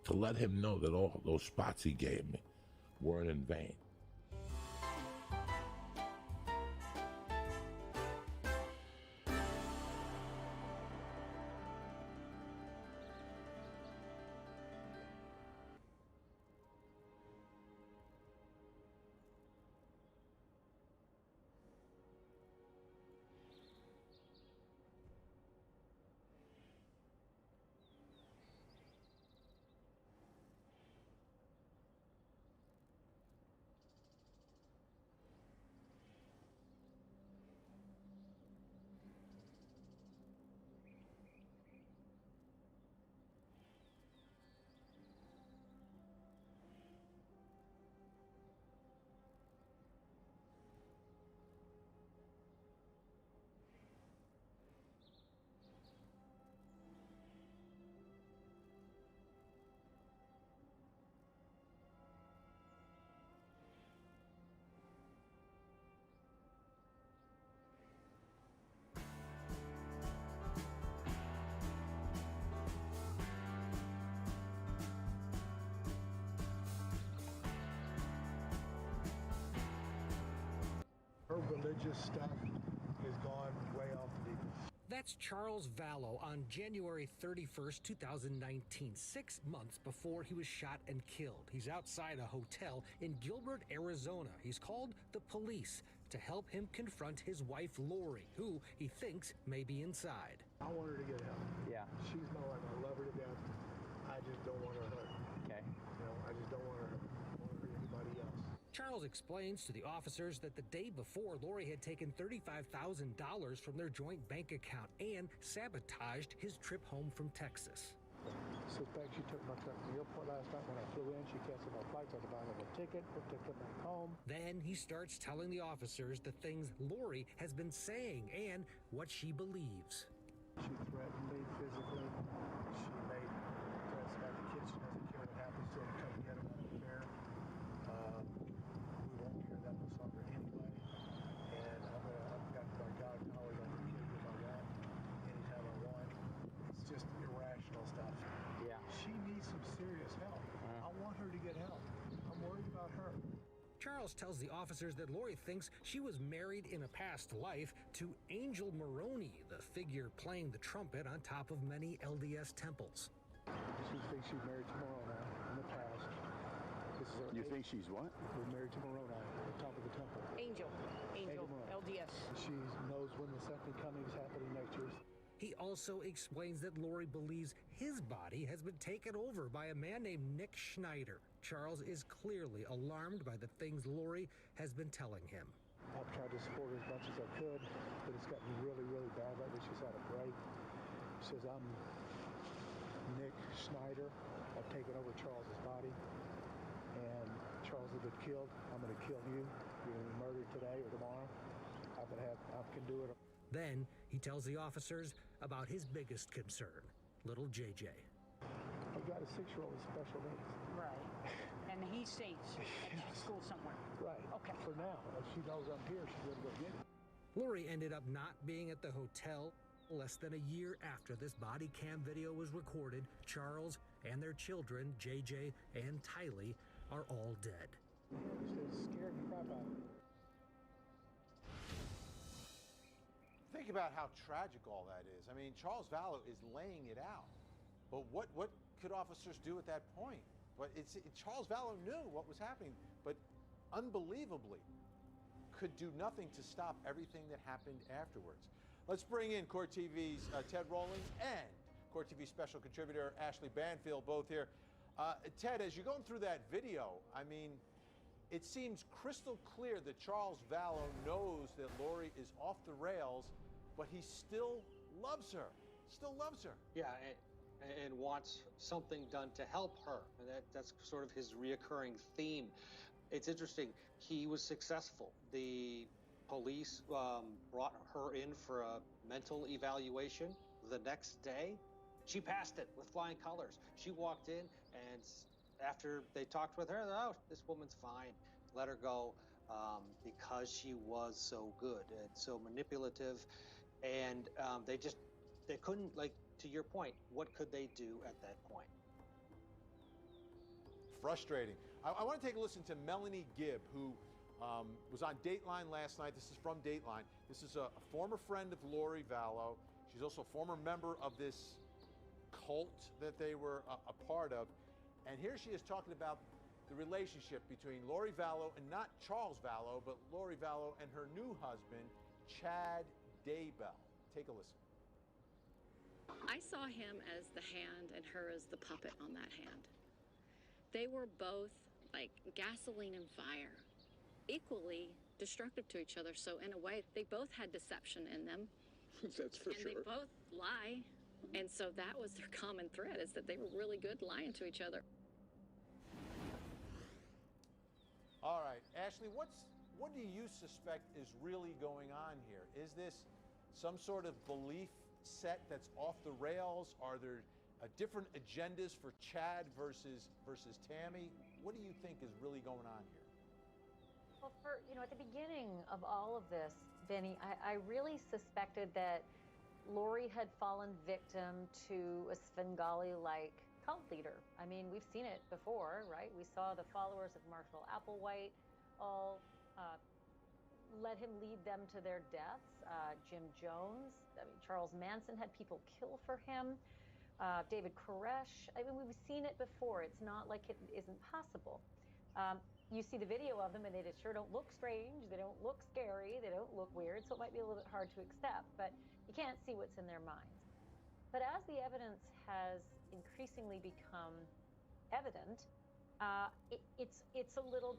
to let him know that all those spots he gave me weren't in vain. Her religious stuff has gone way off the deep end. That's Charles Vallow on January 31st, 2019, 6 months before he was shot and killed. He's outside a hotel in Gilbert, Arizona. He's called the police to help him confront his wife, Lori, who he thinks may be inside. I want her to get help. Yeah. She's my wife. I love her to death. I just don't want her hurt. Okay. You know, I just don't want her hurt. I don't want her hurt anybody else. Charles explains to the officers that the day before, Lori had taken $35,000 from their joint bank account and sabotaged his trip home from Texas. Suspect she took my truck from the airport last night when I flew in. She canceled my flight. I had to buy another ticket, booked a trip back home. Then he starts telling the officers the things Lori has been saying and what she believes. She threatened me physically. She made threats about the kids. She doesn't care what happens to them. Come get them. I don't care. We won't hear that much longer anyway. And I've got my God knowledge. I can kill you if I want, anytime I want. It's just irrational stuff. Yeah. She needs some serious help. I want her to get help. I'm worried about her. Charles tells the officers that Lori thinks she was married in a past life to Angel Maroney, the figure playing the trumpet on top of many LDS temples. She thinks she's married to Moroni in the past. This is her You think she's what? We're married to Moroni at the top of the temple. Angel Moroni. LDS. She knows when the second coming is happening next year. He also explains that Lori believes his body has been taken over by a man named Nick Schneider. Charles is clearly alarmed by the things Lori has been telling him. I've tried to support her as much as I could, but it's gotten really, really bad lately. She's had a break. She says, I'm Nick Schneider. I've taken over Charles's body, and Charles has been killed. I'm going to kill you. You're going to be murdered today or tomorrow. I can do it. Then he tells the officers about his biggest concern, little JJ. I've got a 6-year-old with special needs. Right. And he stays at school somewhere. Right. Okay. For now. If she knows I'm here, she's going to go get it. Lori ended up not being at the hotel. Less than a year after this body cam video was recorded, Charles and their children, JJ and Tylee, are all dead. It scared the crap out of me. Think about how tragic all that is. I mean, Charles Vallow is laying it out. But what could officers do at that point? But Charles Vallow knew what was happening, but unbelievably could do nothing to stop everything that happened afterwards. Let's bring in Court TV's Ted Rawlings and Court TV special contributor Ashley Banfield, both here. Ted, as you're going through that video, I mean, it seems crystal clear that Charles Vallow knows that Lori is off the rails, but he still loves her. Still loves her. Yeah, and wants something done to help her. And that's sort of his reoccurring theme. It's interesting. He was successful. The police brought her in for a mental evaluation the next day. She passed it with flying colors. She walked in, and after they talked with her, oh, this woman's fine. Let her go, because she was so good and so manipulative. and they couldn't, like, to your point, what could they do at that point? Frustrating. I want to take a listen to Melanie Gibb, who was on Dateline last night. This is from Dateline. This is a former friend of Lori Vallow. She's also a former member of this cult that they were a part of. And here she is talking about the relationship between Lori Vallow and not Charles Vallow, but Lori Vallow and her new husband, Chad Daybell. Take a listen. I saw him as the hand and her as the puppet on that hand. They were both like gasoline and fire, equally destructive to each other. So in a way, they both had deception in them. That's for sure. And they both lie. And so that was their common thread, is that they were really good lying to each other. All right, Ashley, what do you suspect is really going on here? Is this some sort of belief set that's off the rails? Are there different agendas for Chad versus Tammy? What do you think is really going on here? Well, at the beginning of all of this, Benny, I really suspected that Lori had fallen victim to a Svengali-like cult leader. I mean, we've seen it before, right? We saw the followers of Marshall Applewhite all let him lead them to their deaths. Jim Jones, I mean, Charles Manson had people kill for him. David Koresh, I mean, we've seen it before. It's not like it isn't possible. You see the video of them and they just sure don't look strange. They don't look scary. They don't look weird. So it might be a little bit hard to accept, but you can't see what's in their minds. But as the evidence has increasingly become evident, it's a little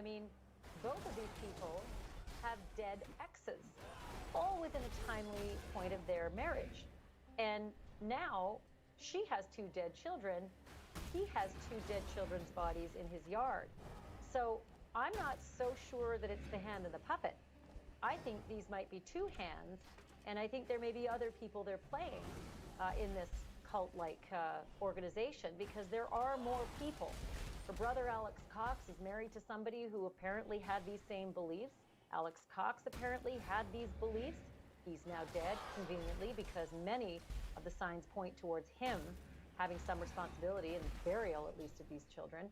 I mean, both of these people have dead exes, all within a timely point of their marriage. And now she has 2 dead children. He has 2 dead children's bodies in his yard. So I'm not so sure that it's the hand and the puppet. I think these might be 2 hands, and I think there may be other people they're playing in this cult-like organization, because there are more people. Her brother, Alex Cox, is married to somebody who apparently had these same beliefs. Alex Cox apparently had these beliefs. He's now dead, conveniently, because many of the signs point towards him having some responsibility in the burial, at least, of these children.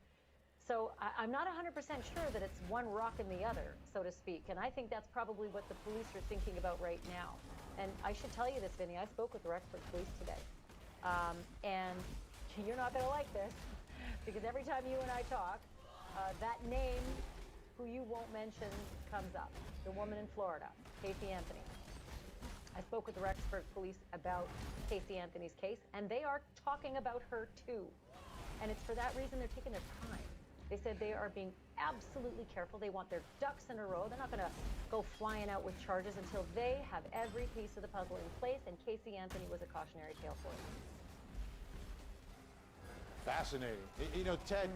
So I'm not 100% sure that it's one rock in the other, so to speak. And I think that's probably what the police are thinking about right now. And I should tell you this, Vinny, I spoke with the Rexford police today. And you're not going to like this, because every time you and I talk, that name, who you won't mention, comes up. The woman in Florida, Casey Anthony. I spoke with the Rexford police about Casey Anthony's case, and they are talking about her too. And it's for that reason they're taking their time. They said they are being absolutely careful. They want their ducks in a row. They're not going to go flying out with charges until they have every piece of the puzzle in place, and Casey Anthony was a cautionary tale for them. Fascinating. You know, Ted,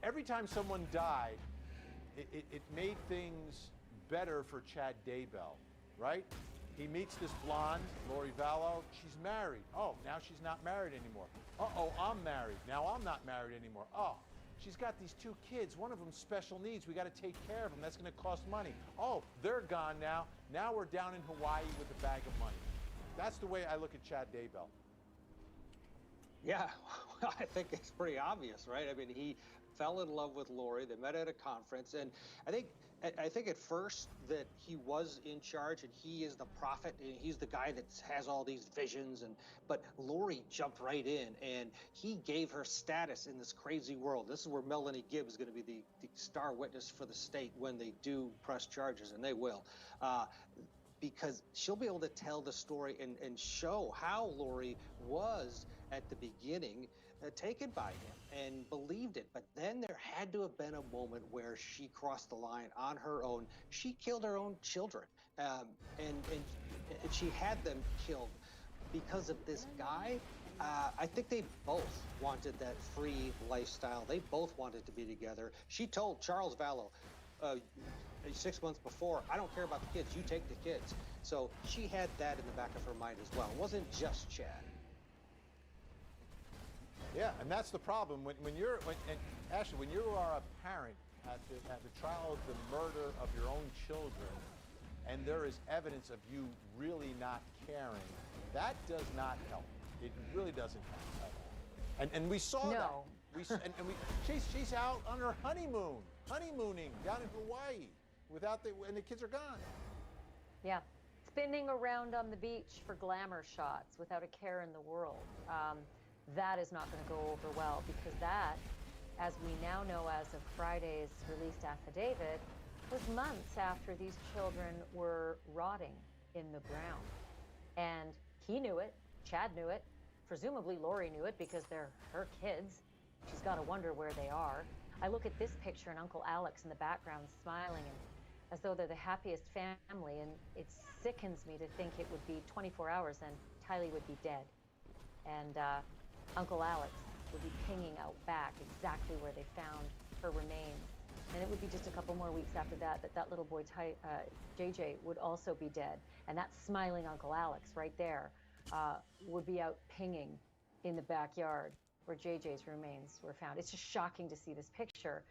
every time someone died, it made things better for Chad Daybell, right? He meets this blonde, Lori Vallow. She's married. Oh, now she's not married anymore. Uh-oh, I'm married. Now I'm not married anymore. Oh, she's got these 2 kids. One of them's special needs. We got to take care of them. That's going to cost money. Oh, they're gone now. Now we're down in Hawaii with a bag of money. That's the way I look at Chad Daybell. Yeah, I think it's pretty obvious, right? I mean, he fell in love with Lori. They met at a conference, and I think at first that he was in charge, and he is the prophet, and he's the guy that has all these visions. But Lori jumped right in, and he gave her status in this crazy world. This is where Melanie Gibbs is going to be the star witness for the state when they do press charges, and they will. Because she'll be able to tell the story and show how Lori was at the beginning taken by him and believed it. But then there had to have been a moment where she crossed the line on her own. She killed her own children, and she had them killed because of this guy. I think they both wanted that free lifestyle. They both wanted to be together. She told Charles Vallow 6 months before, I don't care about the kids, you take the kids. So she had that in the back of her mind as well. It wasn't just Chad. Yeah, and that's the problem. Ashley, when you are a parent at the trial of the murder of your own children, and there is evidence of you really not caring, that does not help. It really doesn't help. And we saw that. She's out on her honeymooning down in Hawaii and the kids are gone. Yeah, spinning around on the beach for glamour shots without a care in the world. That is not going to go over well, because that, as we now know as of Friday's released affidavit, was months after these children were rotting in the ground. And he knew it, Chad knew it, presumably Lori knew it, because they're her kids. She's got to wonder where they are. I look at this picture and Uncle Alex in the background smiling, and as though they're the happiest family, and it sickens me to think it would be 24 hours and Tylee would be dead. And Uncle Alex would be pinging out back exactly where they found her remains. And it would be just a couple more weeks after that that little boy, JJ, would also be dead. And that smiling Uncle Alex right there would be out pinging in the backyard where JJ's remains were found. It's just shocking to see this picture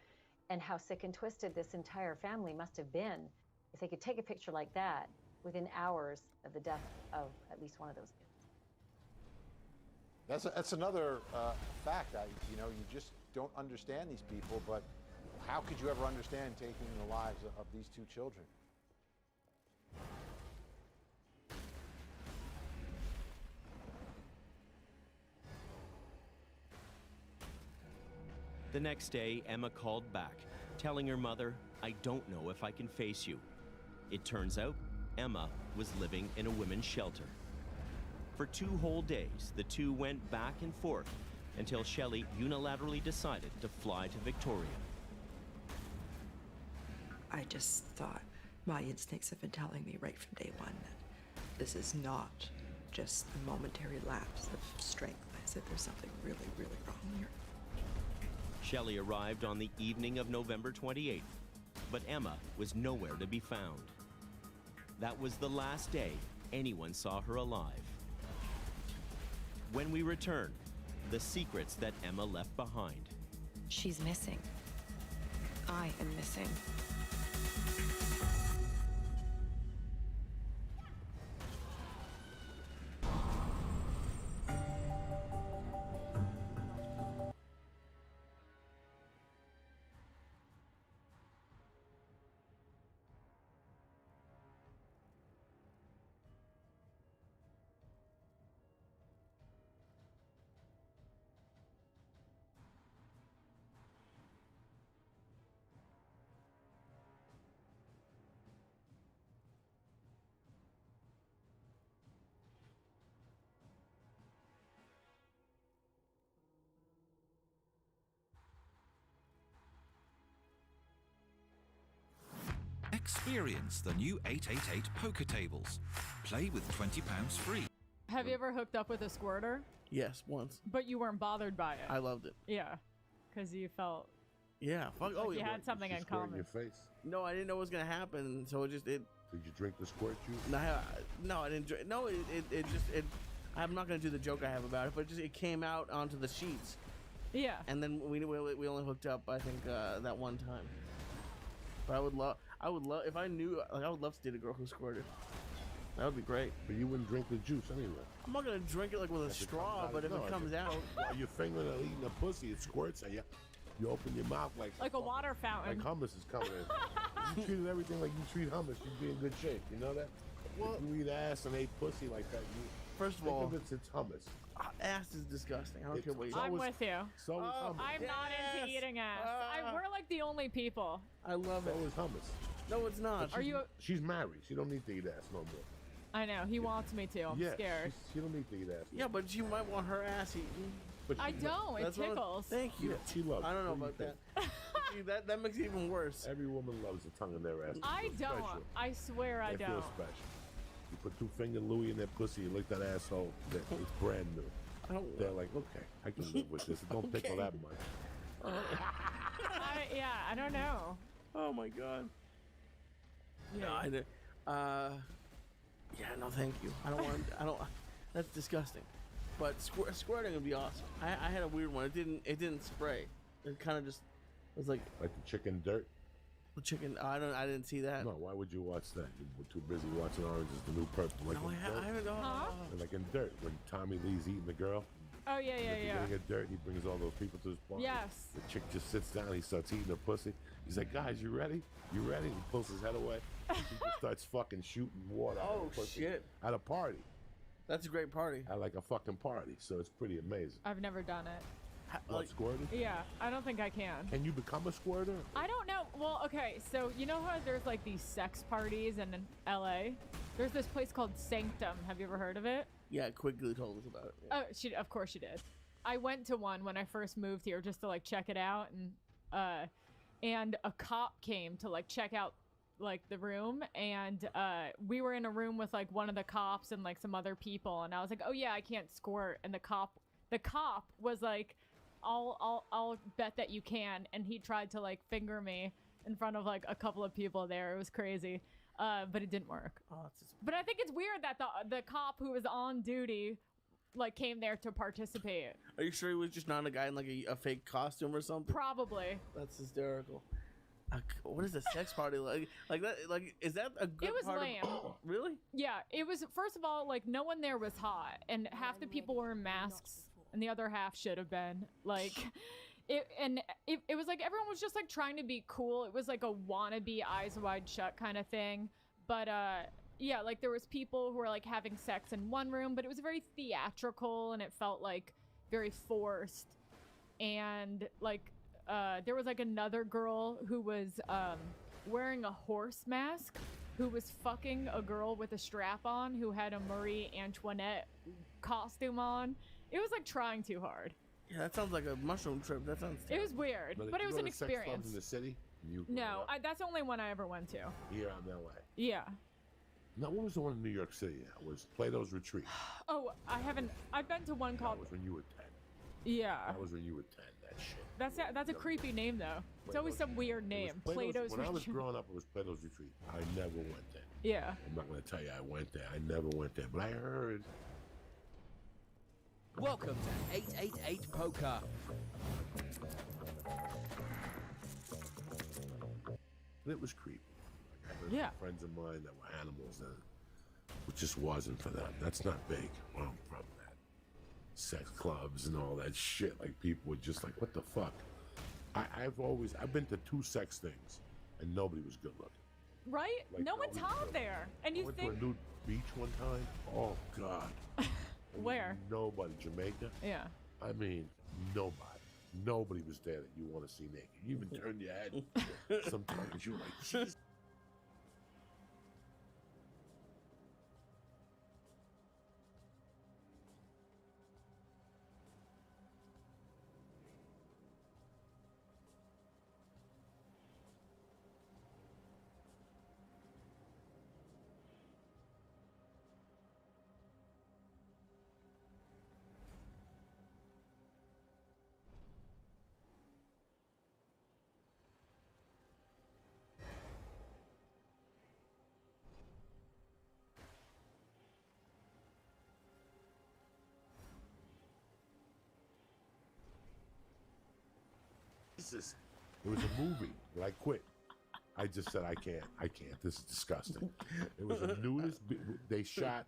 and how sick and twisted this entire family must have been if they could take a picture like that within hours of the death of at least one of those kids. That's another fact. You just don't understand these people, but how could you ever understand taking the lives of these 2 children? The next day, Emma called back, telling her mother, "I don't know if I can face you." It turns out Emma was living in a women's shelter. For 2 whole days, the two went back and forth until Shelley unilaterally decided to fly to Victoria. I just thought my instincts have been telling me right from day one that this is not just a momentary lapse of strength. I said there's something really, really wrong here. Shelley arrived on the evening of November 28th, but Emma was nowhere to be found. That was the last day anyone saw her alive. When we return, the secrets that Emma left behind. She's missing. I am missing. Experience the new 888 poker tables. Play with £20 free. Have you ever hooked up with a squirter? Yes, once. But you weren't bothered by it. I loved it. Yeah, because you felt. Yeah, fuck. Like Oh, you yeah. had something in Squirt in common. your face. No, I didn't know what was gonna happen, so it. Did you drink the squirt juice? No, I didn't. No, it. I'm not gonna do the joke I have about it, but it came out onto the sheets. Yeah. And then we only hooked up, I think, that one time. But I would love if I knew. Like, I would love to date a girl who squirted. That would be great. But you wouldn't drink the juice anyway. I'm not gonna drink it like with a straw, but if it comes out, while you're fingering or eating a pussy, it squirts, and you open your mouth like a water fountain. Like hummus is coming in. You treated everything like you treat hummus, you'd be in good shape. You know that? Well, if you eat ass and ate pussy like that, first of all, it's hummus. Ass is disgusting. I don't care what you say. I'm with you. So is hummus. I'm not into eating ass. We're like the only people. I love it. So is hummus. No, it's not. Are you? She's married. She don't need to eat ass no more. I know. He wants me to. I'm scared. She don't need to eat ass. Yeah, but she might want her ass eaten. But I don't. It tickles. Thank you. Yeah, she loves. I don't know What about do you that. that makes it even worse. Every woman loves a tongue in their ass. I don't. Special. I swear I They don't. feel special. You put two-finger Louis in their pussy, you lick that asshole. It's brand new. They're like, okay, I can live with this. It don't tickle that much. Yeah, I don't know. Oh my god. Yeah. No, yeah, no, thank you. I don't want. I don't. That's disgusting. But squirting would be awesome. I had a weird one. It didn't spray. It kind of just was like the chicken dirt. The chicken. I didn't see that. No, why would you watch that? You were too busy watching Orange Is the New Purple. Like No, I haven't. And like in Dirt, when Tommy Lee's eating the girl. Oh yeah, yeah, yeah. Beginning of Dirt, he brings all those people to his party. Yes. The chick just sits down. He starts eating her pussy. He's like, guys, you ready? You ready? He pulls his head away. She just starts fucking shooting water. out of her pussy shit! At a party. That's a great party. At like a fucking party. So it's pretty amazing. I've never done it. What, squirting? Yeah, I don't think I can. Can you become a squirter? I don't know. Well, okay, so you know how there's like these sex parties in LA? There's this place called Sanctum. Have you ever heard of it? Yeah, Quigley told us about it. Yeah. Oh, of course she did. I went to one when I first moved here just to like check it out, and a cop came to like check out like the room, and we were in a room with like one of the cops and like some other people, and I was like, oh yeah, I can't squirt, and the cop was like, I'll bet that you can, and he tried to like finger me in front of like a couple of people there. It was crazy, but it didn't work. But I think it's weird that the cop who was on duty like came there to participate. Are you sure he was just not a guy in like a fake costume or something? Probably. That's hysterical. What is a sex party like? Like that? Like is that a good? It was part lame. Really? Yeah, it was. First of all, like no one there was hot, and half the people were in masks, and the other half should have been like. It was like everyone was just like trying to be cool. It was like a wannabe Eyes Wide Shut kind of thing, but yeah, like there was people who were like having sex in one room, but it was very theatrical and it felt like very forced. And like there was like another girl who was wearing a horse mask who was fucking a girl with a strap on who had a Marie Antoinette costume on. It was like trying too hard. Yeah, that sounds like a mushroom trip. That sounds. It was weird, but it was an Sex clubs experience. in the city, When you No, that's the only one I ever went to. here out in L.A. Yeah. No, what was the one in New York City? It was Plato's Retreat. Oh, I've been to one called. That was when you were 10. Yeah. That was when you were 10. That shit. That's a creepy name though. It's always some weird name. Plato's When I was Retreat. growing up, it was Plato's Retreat. I never went there. Yeah. I'm not going to tell you I went there. I never went there, but I heard. Welcome to 888 Poker. It was creepy. Like, I heard Yeah. friends of mine that were animals that it just wasn't for them. That's not big where I'm from. That sex clubs and all that shit. Like people were just like, what the fuck? I've been to 2 sex things and nobody was good looking. Right? Like, no one's hot there, and I you went think. to a nude beach one time. Oh God. Where? Nobody. Jamaica. Yeah. I mean, nobody. Nobody was there that you want to see naked. You even turned your head sometimes. You were like, Jesus. It was a movie, but I quit. I just said, I can't. This is disgusting. It was a nudist. They shot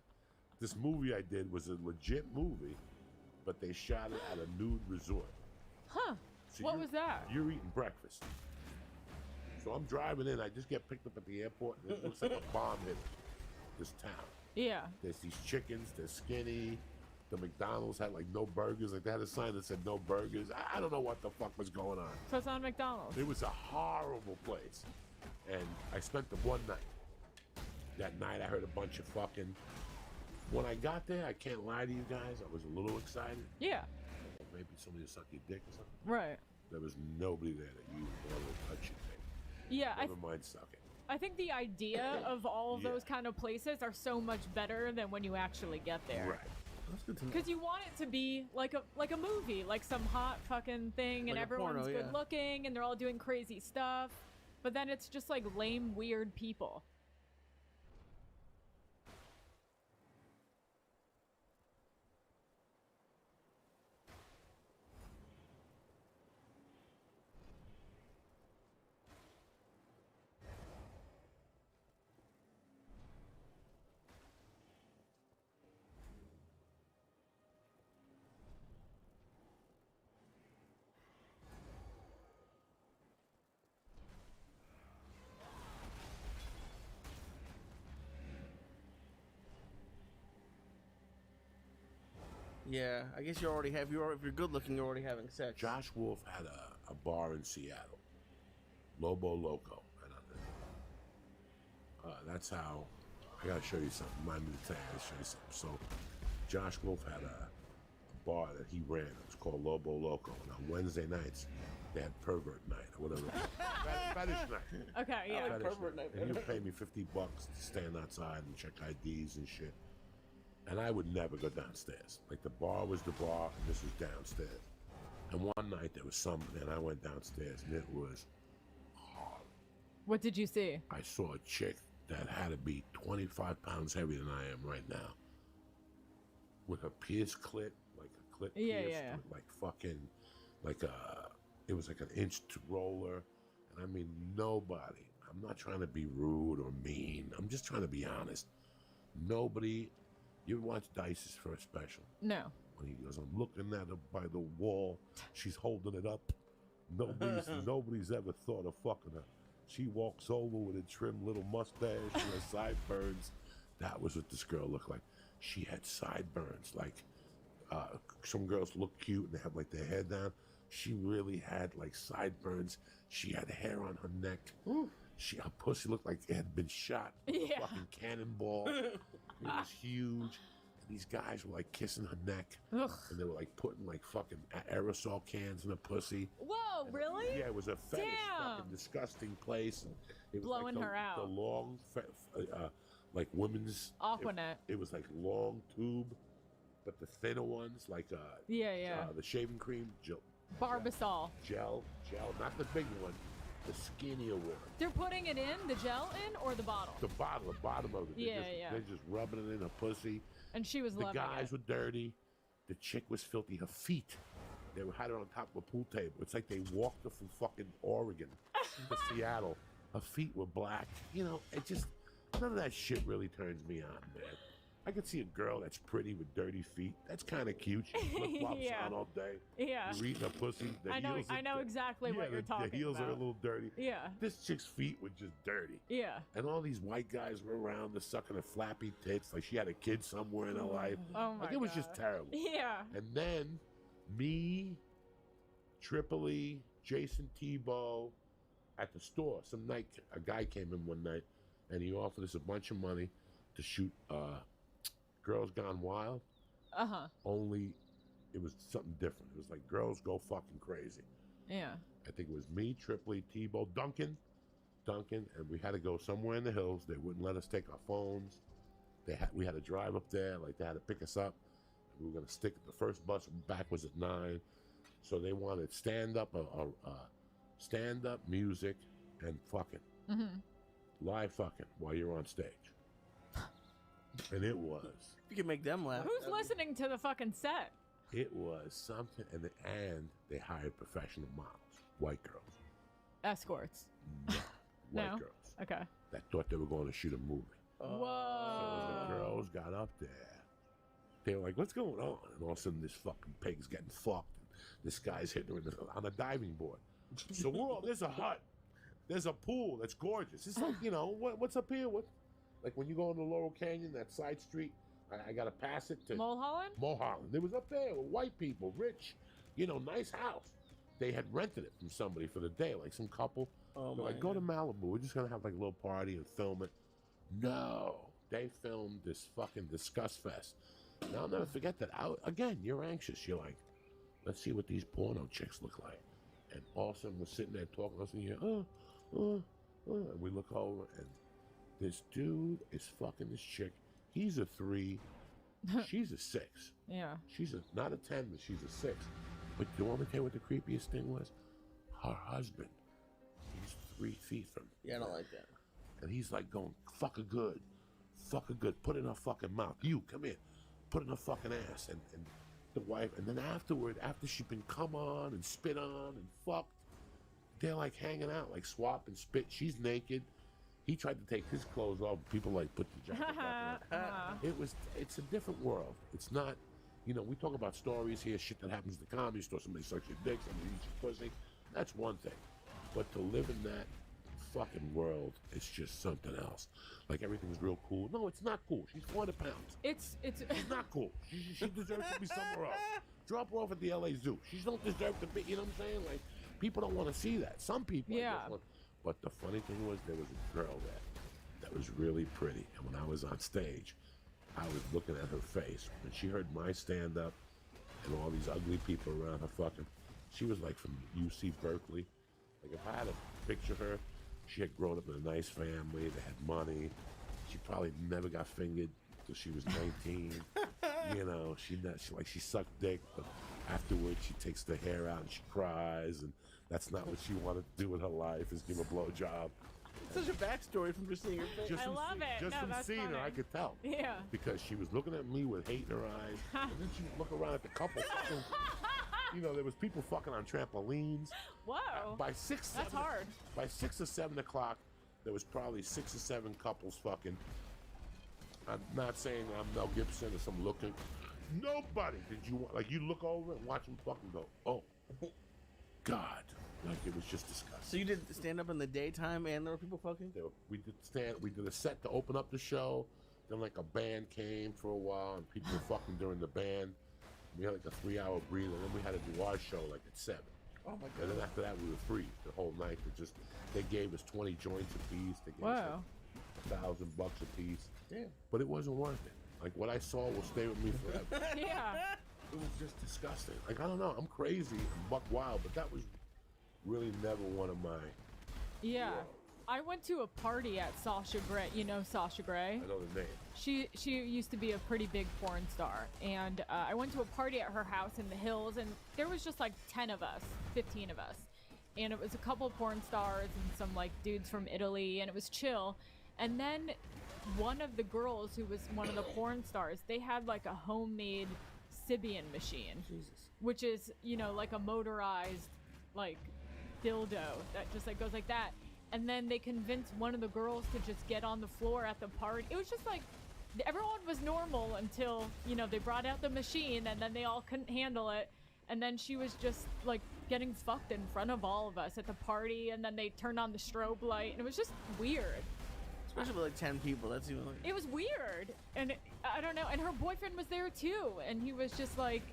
this movie I did was a legit movie, but they shot it at a nude resort. Huh? So What was that? You're eating breakfast. So I'm driving in. I just get picked up at the airport, and it looks like a bomb hit this town. Yeah. There's these chickens. They're skinny. The McDonald's had like no burgers. Like they had a sign that said no burgers. I don't know what the fuck was going on. So it's on McDonald's. It was a horrible place. And I spent the one night. That night I heard a bunch of fucking. When I got there, I can't lie to you guys, I was a little excited. Yeah. Maybe somebody would suck your dick or something. Right. There was nobody there that you wanted to touch your dick. Yeah. Never mind sucking. I think the idea of all of those kind of places are so much better than when you actually get there. Right. That's good to know. Because you want it to be like a movie, like some hot fucking thing, and Like a everyone's porno, good yeah. looking, and they're all doing crazy stuff. But then it's just like lame, weird people. Yeah, I guess you already have. If you're good looking, you're already having sex. Josh Wolf had a bar in Seattle, Lobo Loco. That's how. I gotta show you something. Mind me to tell you, I gotta show you something. So, Josh Wolf had a bar that he ran. It was called Lobo Loco. And on Wednesday nights, they had pervert night or whatever. Fetish night. Okay, yeah. Fetish pervert night. And he would pay me $50 to stand outside and check IDs and shit. And I would never go downstairs. Like the bar was the bar, and this was downstairs. And one night there was something, and I went downstairs, and it was hard. What did you see? I saw a chick that had to be 25 pounds heavier than I am right now, with a pierced clit, like a clit Yeah, pierced, yeah. with like fucking, like it was like an inch roller. And I mean, nobody. I'm not trying to be rude or mean. I'm just trying to be honest. Nobody. You ever watch Dice's first special? No. When he goes, I'm looking at her by the wall. She's holding it up. Nobody's ever thought of fucking her. She walks over with a trim little mustache and her sideburns. That was what this girl looked like. She had sideburns. Like, some girls look cute and they have like their head down. She really had like sideburns. She had hair on her neck. Her pussy looked like it had been shot with a fucking cannonball. It was huge. And these guys were like kissing her neck. Ugh. And they were like putting like fucking aerosol cans in her pussy. Whoa! Oh, really? Yeah, it was a fetish, Damn. fucking disgusting place. And it was Blowing like her out. The long, like women's. Aquanet. It was like long tube, but the thinner ones, like yeah. the shaving cream gel. Barbasol. Gel, not the big one, the skinnier one. They're putting it in, the gel in, or the bottle? The bottom of it. Yeah. They're just rubbing it in her pussy. And she was loving it. The guys were dirty. The chick was filthy. Her feet, they had her on top of a pool table. It's like they walked her from fucking Oregon to Seattle. Her feet were black. You know, it just, none of that shit really turns me on, man. I could see a girl that's pretty with dirty feet. That's kind of cute. She flip-flops Yeah. on all day. Yeah. You're eating her pussy. The I know heels exactly what you're talking about. The heels are a little dirty. Yeah. This chick's feet were just dirty. Yeah. And all these white guys were around her sucking her flappy tits like she had a kid somewhere in her life. Oh my Like it was just terrible. Yeah. And then me, Tripoli, Jason Tebow at the store. Some night, a guy came in one night and he offered us a bunch of money to shoot Girls Gone Wild. Only it was something different. It was like Girls Go Fucking Crazy. Yeah. I think it was me, Tripoli, Tebow, Duncan, and we had to go somewhere in the hills. They wouldn't let us take our phones. We had to drive up there, like they had to pick us up. We were gonna stick. The first bus back was at 9, so they wanted stand up music and fucking live fucking while you're on stage. And it was. You can make them laugh. Who's listening to the fucking set? It was something, and they hired professional models, white girls. Escorts. White No? girls Okay. that thought they were going to shoot a movie. Whoa. So when the girls got up there, they were like, "What's going on?" And all of a sudden, this fucking pig's getting fucked. And this guy's hitting her on a diving board. So there's a hut, there's a pool that's gorgeous. It's like, you know, what's up here? Like when you go into Laurel Canyon, that side street, I got to pass it to Mulholland. Mulholland. It was up there with white people, rich, you know, nice house. They had rented it from somebody for the day, like some couple. They're like, go to Malibu. We're just gonna have like a little party and film it. No, they filmed this fucking disgust fest. Now I'll never forget that. Again, you're anxious. You're like, let's see what these porno chicks look like. And all of a sudden we're sitting there talking. I was thinking, and we look over and this dude is fucking this chick. He's a 3. She's a 6. Yeah. She's not a 10, but she's a 6. But do you want me to tell you what the creepiest thing was? Her husband. He's 3 feet from me. Yeah, I don't like that. And he's like going, fuck her good. Put it in her fucking mouth. You, come here. Put it in her fucking ass. And the wife, and then afterward, after she's been come on and spit on and fucked, they're like hanging out, like swap and spit. She's naked. He tried to take his clothes off. People like put the jacket back on. It's a different world. It's not, you know, we talk about stories here, shit that happens at the comedy store. Somebody sucks your dick, somebody eats your pussy. That's one thing. But to live in that fucking world, it's just something else. Like everything's real cool. No, it's not cool. She's 400 pounds. It's She's not cool. She deserves to be somewhere else. Drop her off at the LA Zoo. She don't deserve to be, you know what I'm saying? Like, people don't want to see that. Some people, I guess, want. But the funny thing was, there was a girl that was really pretty. And when I was on stage, I was looking at her face. When she heard my stand-up and all these ugly people around her fucking, she was like from UC Berkeley. Like if I had to picture her, she had grown up in a nice family. They had money. She probably never got fingered until she was 19. You know, she sucked dick, but afterwards she takes the hair out and she cries, and that's not what she wanted to do with her life, is give a blowjob. Such a backstory from just seeing her face. I love it. Just from seeing her, I could tell. Yeah. Because she was looking at me with hate in her eyes, and then she would look around at the couple. You know, there was people fucking on trampolines. Whoa. By 6 or 7 o'clock, there was probably 6 or 7 couples fucking. I'm not saying I'm Mel Gibson or some looking. Nobody did you want, like, you look over and watch them fucking go, oh, God. Like, it was just disgusting. So you did stand up in the daytime and there were people fucking? We did a set to open up the show. Then, like, a band came for a while and people were fucking during the band. We had like a 3-hour breather, and then we had to do our show like at 7. Oh my God. And then after that, we were free the whole night. They gave us 20 joints a piece. They gave us like $1,000 a piece. Damn. But it wasn't worth it. Like, what I saw will stay with me forever. Yeah. It was just disgusting. Like, I don't know. I'm crazy. I'm buck wild, but that was really never one of my. Yeah. I went to a party at Sasha Grey. You know Sasha Grey? I know the name. She used to be a pretty big porn star, and I went to a party at her house in the hills, and there was just like 10 of us, 15 of us, and it was a couple porn stars and some like dudes from Italy, and it was chill. And then one of the girls who was one of the porn stars, they had like a homemade Sybian machine, which is, you know, like a motorized like dildo that just like goes like that. And then they convinced one of the girls to just get on the floor at the party. It was just like, everyone was normal until, you know, they brought out the machine and then they all couldn't handle it. And then she was just like getting fucked in front of all of us at the party. And then they turned on the strobe light and it was just weird. Especially with like 10 people, that's even like... It was weird. And I don't know. And her boyfriend was there too. And he was just like...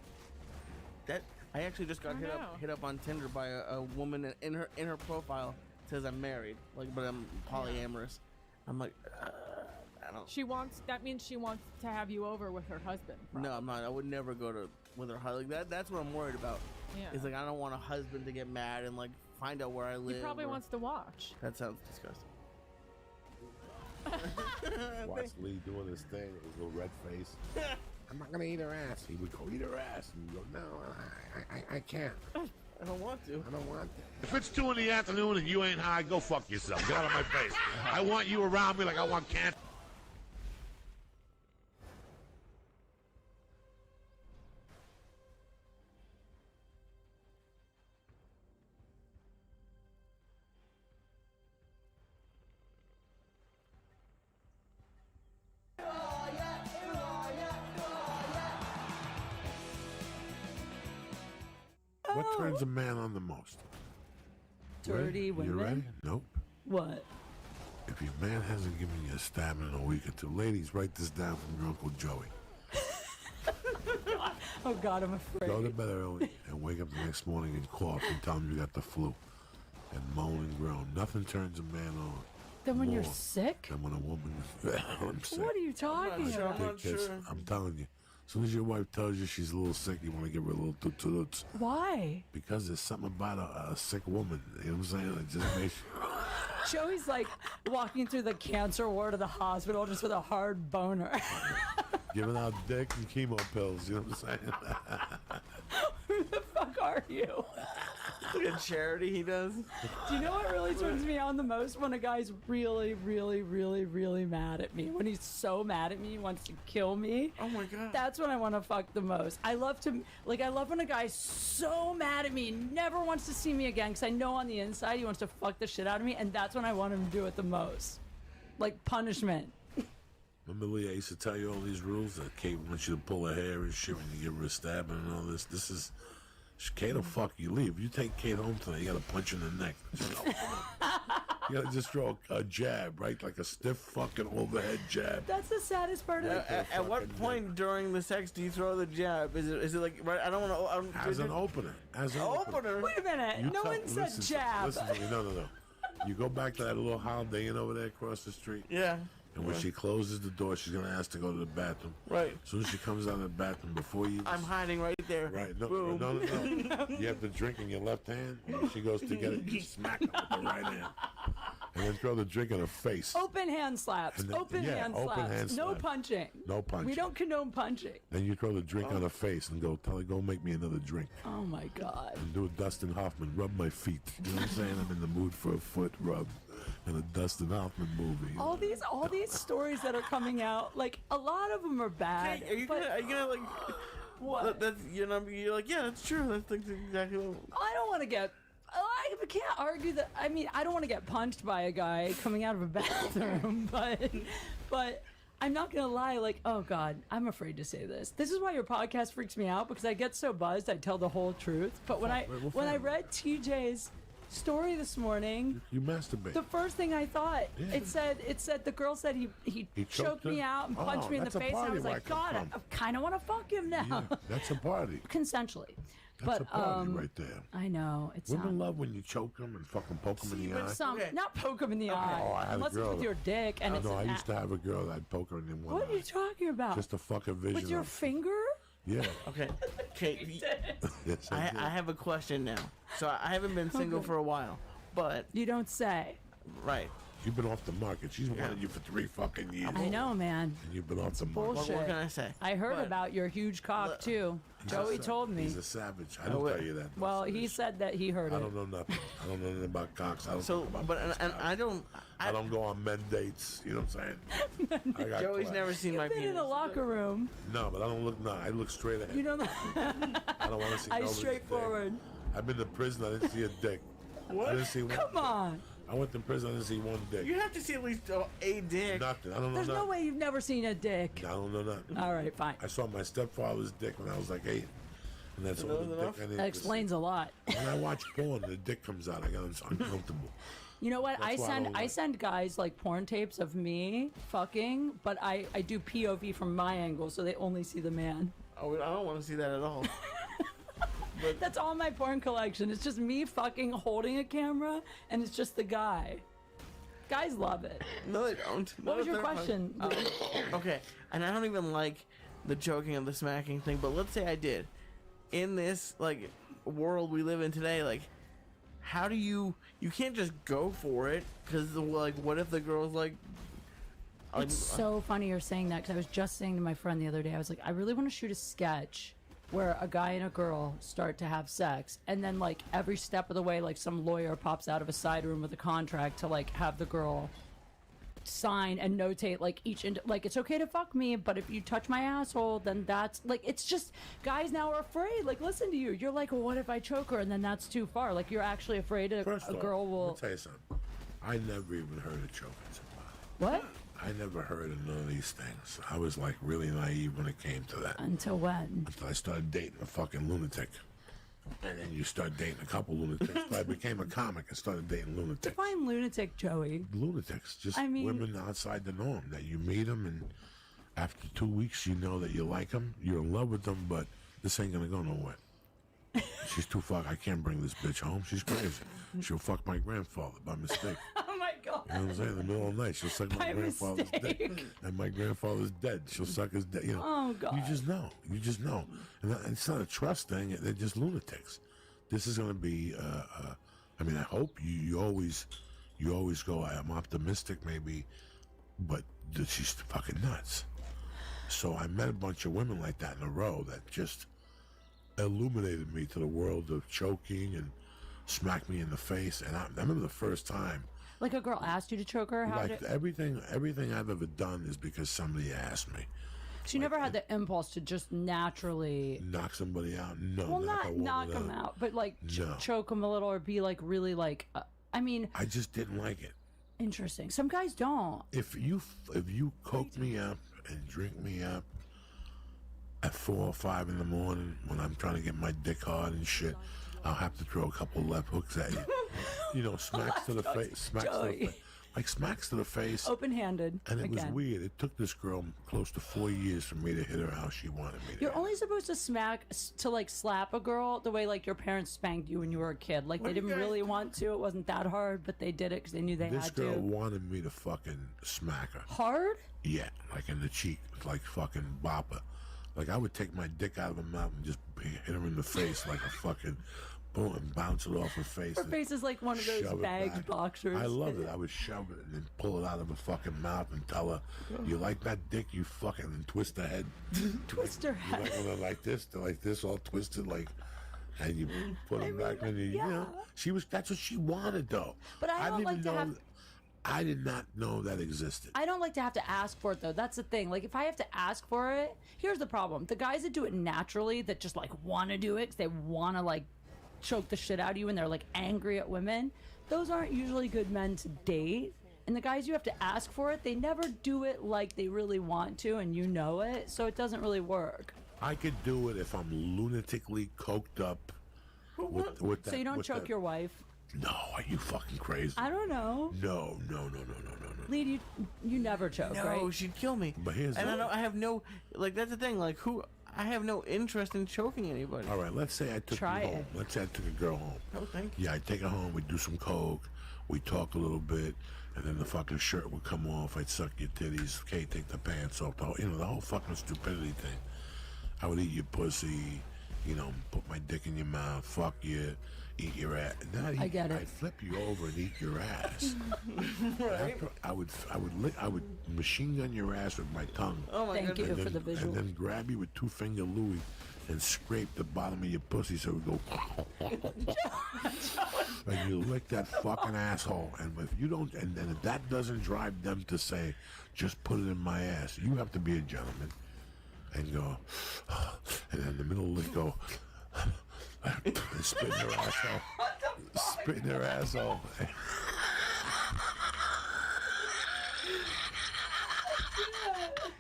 That I actually just got hit up on Tinder by a woman in her profile. Says I'm married, like, but I'm polyamorous. I'm like, I don't. That means she wants to have you over with her husband. No, I'm not. I would never go with her husband. Like that's what I'm worried about. Yeah. It's like I don't want a husband to get mad and like find out where I live. He probably wants to watch. That sounds disgusting. Watch Lee doing his thing with his little red face. I'm not gonna eat her ass. He would go eat her ass, and you go, no, I can't. I don't want to. I don't want to. If it's 2 in the afternoon and you ain't high, go fuck yourself. Get out of my face. I want you around me like I want cancer. What turns a man on the most? Dirty women. You ready? Nope. What? If your man hasn't given you a stabbing in a week or two, ladies, write this down from your Uncle Joey. Oh, God, I'm afraid. Go to bed early and wake up the next morning and cough and tell him you got the flu. And moan and groan. Nothing turns a man on. Then when you're sick? Than when a woman I'm sick. What are you talking about? I'm telling you. As soon as your wife tells you she's a little sick, you want to give her a little toots. Why? Because there's something about a sick woman. You know what I'm saying? It just makes you... Joey's like walking through the cancer ward of the hospital just with a hard boner. Giving out dick and chemo pills. You know what I'm saying? Who the fuck are you? Look at charity he does. Do you know what really turns me on the most? When a guy's really, really, really, really mad at me. When he's so mad at me, he wants to kill me. Oh my God. That's when I want to fuck the most. I love when a guy's so mad at me, never wants to see me again, because I know on the inside he wants to fuck the shit out of me, and that's when I want him to do it the most. Like punishment. Remember Lee, I used to tell you all these rules that Kate wants you to pull her hair and shit when you give her a stabbing and all this. This is... Kate will fuck you. Leave. If you take Kate home tonight, you gotta punch her in the neck. You gotta just throw a jab, right? Like a stiff fucking overhead jab. That's the saddest part of it. At what point during the sex do you throw the jab? Is it like right? I don't want to. As an opener. As an opener. Wait a minute. No one said jab. Listen to me. No. You go back to that little Holiday Inn over there across the street. Yeah. And when she closes the door, she's gonna ask to go to the bathroom. Right. As soon as she comes out of the bathroom, before you... I'm hiding right there. Right. No. Boom. You have the drink in your left hand. When she goes to get it, you smack her with the right hand. And then throw the drink in her face. Open hand slaps. Then, open hand slaps. No punching. No punching. We don't condone punching. Then you throw the drink on her face and go, tell her, go make me another drink. Oh, my God. And do a Dustin Hoffman, rub my feet. You know what I'm saying? I'm in the mood for a foot rub. And a Dustin Hoffman movie. All these stories that are coming out, like a lot of them are bad. Are you gonna like what? That's you're like yeah, that's true. That's exactly what. I don't want to get. I can't argue that. I mean, I don't want to get punched by a guy coming out of a bathroom, but I'm not gonna lie. Like, oh God, I'm afraid to say this. This is why your podcast freaks me out, because I get so buzzed. I tell the whole truth. But when I read TJ's story this morning, you masturbate. The first thing I thought, it said the girl said he choked me out and punched me in the face, and I was like, God, I kind of want to fuck him now. Yeah, that's a party. Consensually. That's a party right there. I know. Women love when you choke them and fucking poke them in the eye. Not poke them in the eye. Oh, I had unless a girl it's with your dick. And I used to have a girl that I'd poke her in one eye. What are you talking about? Just to fuck her visual. With your finger? Yeah. Okay. Okay. Yes, I did. have a question now. So I haven't been single for a while, but You don't say. right. You've been off the market. She's wanted you for 3 fucking years. I know, man. And you've been off the market. Bullshit. What can I say? I heard But- about your huge cock too. Joey told me. He's a savage. I don't tell you that. Well, he said that he heard I it. don't know nothing. I don't know nothing about cocks. I don't So, talk about but cocks. and I don't. I don't go on men dates. You know what I'm saying? I got Joey's class. never seen my Been in penis. the locker room. No, but I don't look. No, I look straight ahead. You know, I don't want to see I nobody's straightforward. dick. I've been to prison. I didn't see a dick. What? I didn't see one. Come on. I went to prison. I didn't see one dick. You have to see at least a dick. Nothing. I don't know There's no nothing. way you've never seen a dick. I don't know nothing. All right, fine. I saw my stepfather's dick when I was like 8. And that's all the dick I needed That to explains a lot. see. When I watch porn, the dick comes out. I get uncomfortable. You know what? That's why I don't I like- send guys like porn tapes of me fucking, but I do POV from my angle, so they only see the man. Oh, I don't want to see that at all. That's all my porn collection. It's just me fucking holding a camera, and it's just the guy. Guys love it. No, they don't. What Not was if your they're question? Okay, and I don't even like the joking and the smacking thing, but let's say I did. In this like world we live in today, like, how do you can't just go for it because like, what if the girl's like? It's so funny you're saying that because I was just saying to my friend the other day, I was like, I really want to shoot a sketch where a guy and a girl start to have sex, and then like every step of the way, like some lawyer pops out of a side room with a contract to like have the girl sign and notate like like it's okay to fuck me, but if you touch my asshole, then that's like, it's just guys now are afraid. Like, listen to you. You're like, well, what if I choke her and then that's too far? Like, you're actually afraid a First off, girl will. Let me tell you something. I never even heard of choking somebody. What? I never heard of none of these things. I was like really naive when it came to that. Until when? Until I started dating a fucking lunatic. And then you start dating a couple lunatics. So I became a comic and started dating lunatics. Define lunatic, Joey. Lunatics, just I mean- women outside the norm that you meet them and after 2 weeks you know that you like them, you're in love with them, but this ain't gonna go nowhere. She's too fuck. I can't bring this bitch home. She's crazy. She'll fuck my grandfather by mistake. Oh my god. You know what I'm saying? In the middle of the night, she'll suck my By grandfather's dick. mistake. And my grandfather's dead. She'll suck his dick. You know. Oh, God. You just know. You just know. And it's not a trust thing. They're just lunatics. This is going to be. I mean, I hope you always go. I'm optimistic, maybe, but she's fucking nuts. So I met a bunch of women like that in a row that just illuminated me to the world of choking and smack me in the face. And I remember the first time. Like a girl asked you to choke her? How Like did everything I've ever done is because somebody asked me. she never had the impulse to just naturally Knock somebody out? No. well, knock a not woman knock them out, but like No. choke them a little or be like really like I mean, I just didn't like it. interesting. Some guys don't. If you coke me up and drink me up at 4 or 5 in the morning when I'm trying to get my dick hard and shit, I'll have to throw a couple left hooks at you. You know, smacks to the face, smacks to the Joey. face, like smacks to the face. Open-handed. And it was again. weird. It took this girl close to 4 years for me to hit her how she wanted me to. You're only supposed to like slap a girl the way like your parents spanked you when you were a kid. Like What they do you didn't guys really want to. It wasn't that hard, but they did it because they knew they This had girl to. wanted me to fucking smack her. Hard? Yeah, like in the cheek, like fucking bop her. Like I would take my dick out of her mouth and just hit her in the face like a fucking boom and bounce it off her face. Her and face is like one of those shove it bagged back. boxers. I loved it. I would shove it and then pull it out of her fucking mouth and tell her, "You like that dick? You fucking," and twist her head. Twist her You like when they're like this, all twisted, like, and you put them back in. You know, that's what she wanted though. But I don't didn't like to know. have- I did not know that existed. I don't like to have to ask for it though. That's the thing. Like if I have to ask for it, here's the problem: the guys that do it naturally, that just like want to do it, 'cause they want to like choke the shit out of you, and they're like angry at women. Those aren't usually good men to date. And the guys you have to ask for it, they never do it like they really want to, and you know it, so it doesn't really work. I could do it if I'm lunatically coked up. With that, So you don't with choke that- your wife? No, are you fucking crazy? I don't know. No. Lead, you never choke, No, right? she'd kill me. But here's and the- I know I have no like. That's the thing. Like who? I have no interest in choking anybody. All right, let's say I took Try you it. home. Let's say I took a girl home. Oh, thank you. Yeah, I take her home. We do some coke. We talk a little bit, and then the fucking shirt would come off. I'd suck your titties. Okay, take the pants off. The whole fucking stupidity thing. I would eat your pussy, you know, put my dick in your mouth, fuck you, eat your ass. Now I get it. I'd flip you over and eat your ass. Right. After, I would machine gun your ass with my tongue. Oh my Thank you and for then, the visual. And then grab you with 2-finger Louis and scrape the bottom of your pussy so it would go. And you lick that fucking asshole. And if you don't, and then if that doesn't drive them to say, just put it in my ass, you have to be a gentleman and go, and in the middle of it go, and spit in their asshole. Spit in their asshole.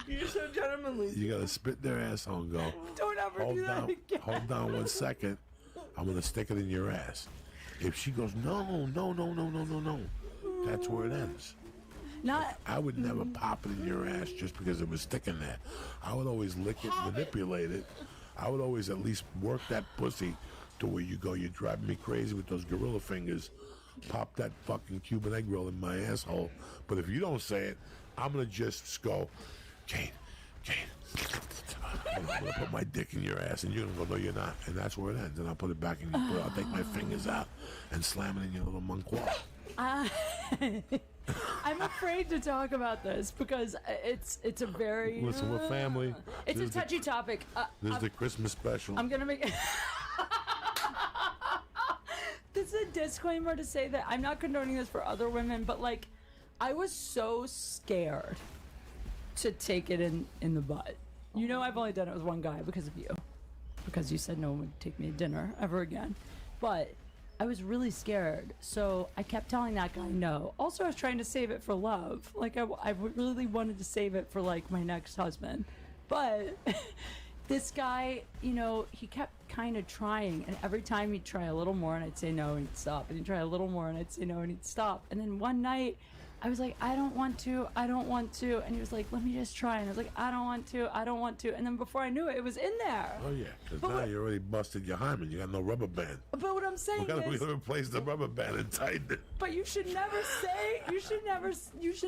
You're so gentlemanly. You gotta spit in their asshole and go, Don't ever hold do that down, again. hold down 1 second. I'm gonna stick it in your ass. If she goes, no, that's where it ends. Not. I would never pop it in your ass just because it was sticking there. I would always lick it, manipulate it. I would always at least work that pussy to where you go, you're driving me crazy with those gorilla fingers. Pop that fucking Cuban egg roll in my asshole. But if you don't say it, I'm gonna just go, Jane, I'm gonna put my dick in your ass, and you're gonna go, no, you're not. And that's where it ends. And I'll put it back in your I'll take my fingers out and slam it in your little monquois. I'm afraid to talk about this because it's a very. Listen, we're family. It's This a touchy topic. This is the Christmas special. I'm gonna make. This is a disclaimer to say that I'm not condoning this for other women, but like, I was so scared to take it in the butt. You know, I've only done it with one guy because of you, because you said no one would take me to dinner ever again. But I was really scared, so I kept telling that guy no. Also, I was trying to save it for love. Like, I really wanted to save it for like my next husband, but. This guy, you know, he kept kind of trying, and every time he'd try a little more, and I'd say no, and he'd stop, and he'd try a little more, and I'd say no, and he'd stop. And then one night, I was like, I don't want to, and he was like, let me just try, and I was like, I don't want to, and then before I knew it, it was in there. Oh yeah, because now you already busted your hymen. You got no rubber band. But what I'm saying We gotta is, replace the rubber band and tighten it. but you should never say, you should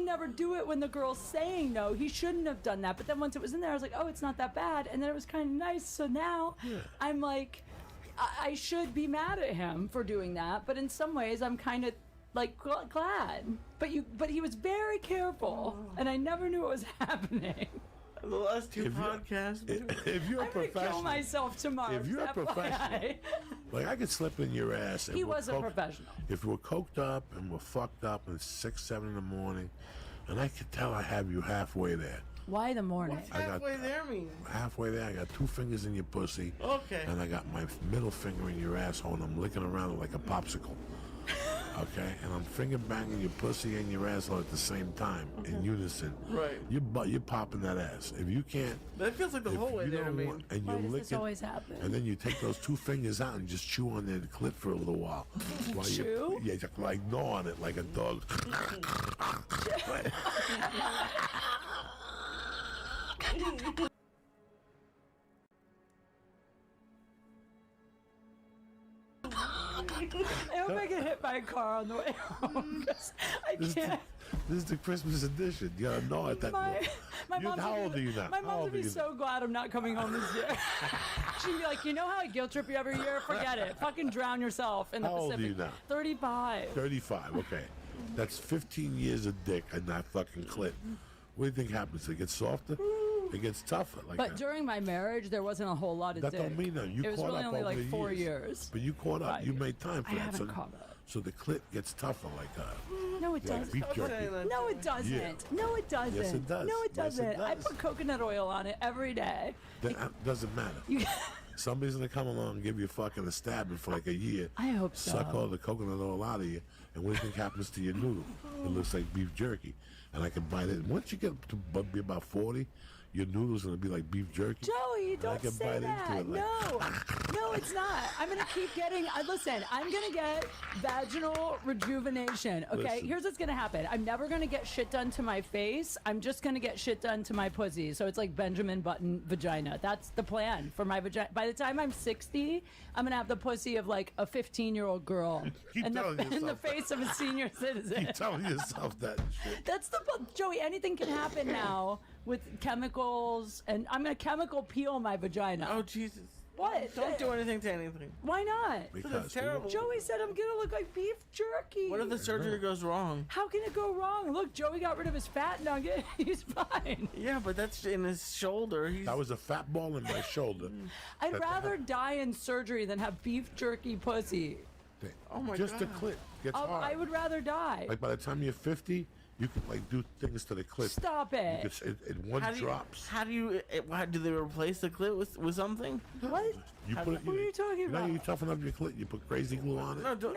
never do it when the girl's saying no. He shouldn't have done that. But then once it was in there, I was like, oh, it's not that bad, and then it was kind of nice. So now, I'm like, I should be mad at him for doing that, but in some ways, I'm kind of like glad. But he was very careful, and I never knew what was happening. The last two podcasts. If you're a I'm gonna professional, kill myself tomorrow. if you're a FYI. professional, like I could slip in your ass. And He we're was a professional. If we're coked up and we're fucked up and it's 6, 7 in the morning, and I could tell I have you halfway there. Why the morning? What's halfway there mean? Halfway there, I got 2 fingers in your pussy. Okay. And I got my middle finger in your asshole, and I'm licking around it like a popsicle. Okay, and I'm finger banging your pussy and your asshole at the same time in unison. Right. You're popping that ass. If you can't, That feels like the whole way there to me. and Why you does lick this it, always happen? and then you take those 2 fingers out and just chew on their clit for a little while. While Chew? Yeah, just like gnaw on it like a dog. I hope I get hit by a car on the way home. 'Cause I can't. This is the Christmas edition. You gotta gnaw at that. My mom's How gonna old be- are you now? My How mom's old gonna are be you so glad I'm not coming home this year. She'd be like, you know how I guilt trip you every year? Forget it. Fucking drown yourself in the How old are Pacific. you now? 35. 35, okay. That's 15 years of dick and that fucking clit. What do you think happens? It gets softer? It gets tougher like But that. during my marriage, there wasn't a whole lot of That dick. don't mean nothing. You it was caught really up only over like the 4 years. But you caught up. 5 You years. made time for I that. haven't caught up. So the clit gets tougher like that. No, it Like doesn't. beef jerky. No, it doesn't. Yeah. No, it doesn't. Yes, it does. No, it Yes, it doesn't. I does. put coconut oil on it every day. That doesn't matter. Somebody's gonna come along and give you fucking a stabbing for like a year. I hope so. Suck all the coconut oil out of you, and what do you think happens to your noodle? It looks like beef jerky, and I can bite it. Once you get to be about 40, your noodle's gonna be like beef jerky. Joey, and I don't can say bite that. into it like, No, it's not. I'm gonna keep getting. Listen, I'm gonna get vaginal rejuvenation. Okay, Listen. here's what's gonna happen. I'm never gonna get shit done to my face. I'm just gonna get shit done to my pussy. So it's like Benjamin Button vagina. That's the plan for my vagina. By the time I'm 60, I'm gonna have the pussy of like a 15-year-old girl Keep and telling the yourself that. face of a senior citizen. Keep telling yourself that shit. That's the Joey. Anything can happen now with chemicals, and I'm gonna chemical peel my vagina. Oh Jesus! What? Don't do anything to anything. Why not? Because it's terrible. Joey said I'm gonna look like beef jerky. What if the surgery goes wrong? How can it go wrong? Look, Joey got rid of his fat nugget. He's fine. Yeah, but that's in his shoulder. That was a fat ball in my shoulder. I'd rather die in surgery than have beef jerky pussy. Oh my Just God. the clit gets hard. I would rather die. Like by the time you're 50, you can like do things to the clit. Stop it. You can, it one drops. How do you? Do they replace the clit with something? What? You put it. What are you talking You know, about? you toughen up your clit. You put crazy glue on it. No, don't.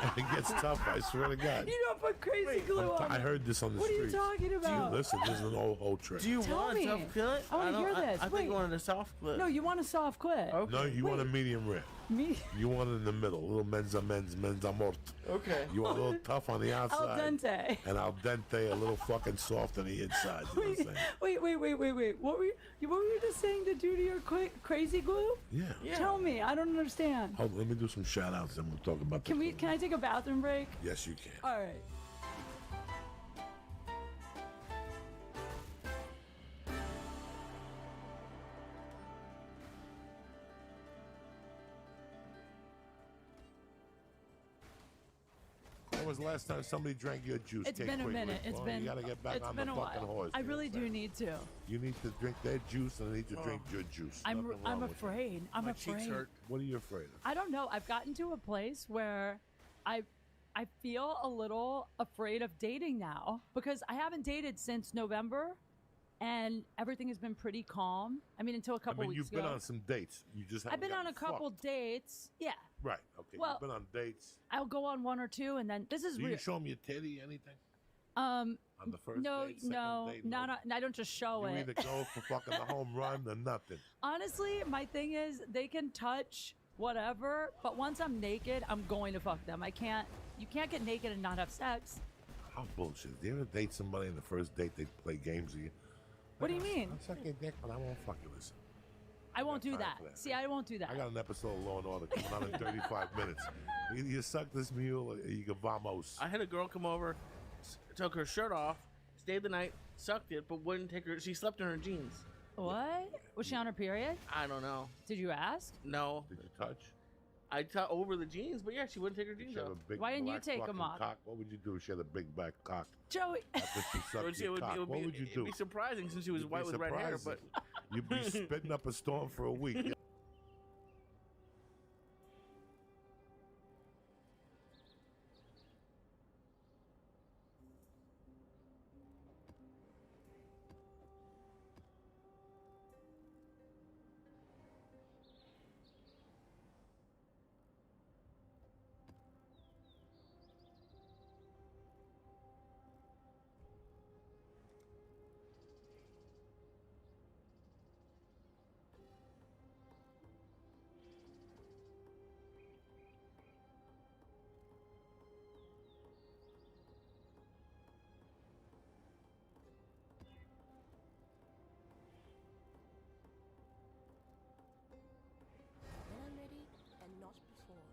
And it gets tough. I swear to God. You don't put crazy glue on I it. heard this on the What streets. are you talking about? Listen, this is an old whole trick. Do you Tell want me. a soft clit? I wanna don't- hear this. I think Wait. you wanted a soft clit. No, you want a soft clit. Okay. No, you want a medium rare. Me? You want it in the middle. A little menza mort. Okay. You want a little tough on the outside. Al dente. And al dente, a little fucking soft on the inside. You know what I'm saying? Wait. What were you just saying to do to your crazy glue? Yeah. Tell me. I don't understand. Hold on, let me do some shout outs and we'll talk about Can I take a bathroom break? Yes, you can. All right. When was the last time somebody drank your juice? It's Cake been a quickly? minute. It's Well, been. You gotta get back it's on been the a fucking while. horse. I you know really what I'm do saying? need to. You need to drink their juice and I need to drink your juice. I'm Nothing wrong with afraid. I'm My cheeks afraid. hurt. What are you afraid of? I don't know. I've gotten to a place where I feel a little afraid of dating now because I haven't dated since November, and everything has been pretty calm. I mean, until a couple weeks you've ago. been on some dates. You just haven't I've been on a gotten couple fucked. dates. Yeah. Right. Okay. Well, you've been on dates. I'll go on one or two, and then this is Do you real. show them your titty? Anything? On the first no, date, second no, date, not. I don't just show You it. either go for fucking the home run or nothing. Honestly, my thing is they can touch whatever, but once I'm naked, I'm going to fuck them. You can't get naked and not have sex. How bullshit. Do you ever date somebody in the first date they play games with you? What do you mean? I'll suck your dick, but I won't fuck you. Listen. I won't do time that. for that. See, I won't do that. I got an episode of Law and Order coming out in 35 minutes. Either you suck this mule or you can vamos. I had a girl come over, took her shirt off, stayed the night, sucked it, but wouldn't take her. She slept in her jeans. What? Was she on her period? I don't know. Did you ask? No. Did you touch? I over the jeans, but yeah, she wouldn't take her jeans She had off. a big Why didn't you black take 'em fucking off? Cock. What would you do if she had a big black cock? Joey. After she sucked your cock, what would you do? It'd be surprising since she was You'd be white with red hair, but surprised. You'd be spitting up a storm for a week. When I'm ready and not before.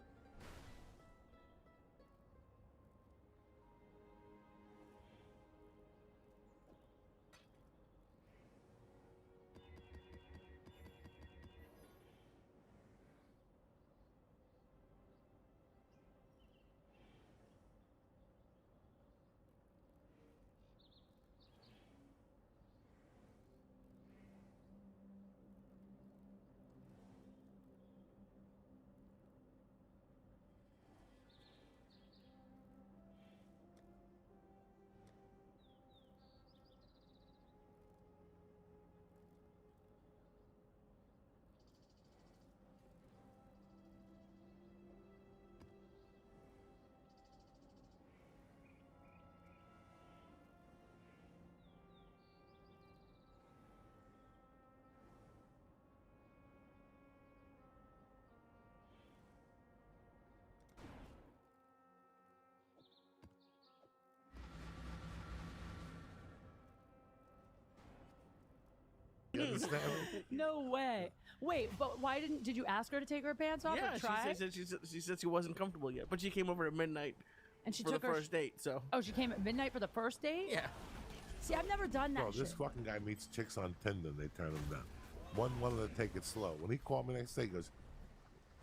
You understand? No way. Wait, but why did you ask her to take her pants off yeah, or try? she said she wasn't comfortable yet, but she came over at midnight And she for took the her first date. So Oh, she came at midnight for the first date? yeah. See, I've never done that Bro, this shit. fucking guy meets chicks on Tinder and they turn him down. One wanted to take it slow. When he called me next day, he goes,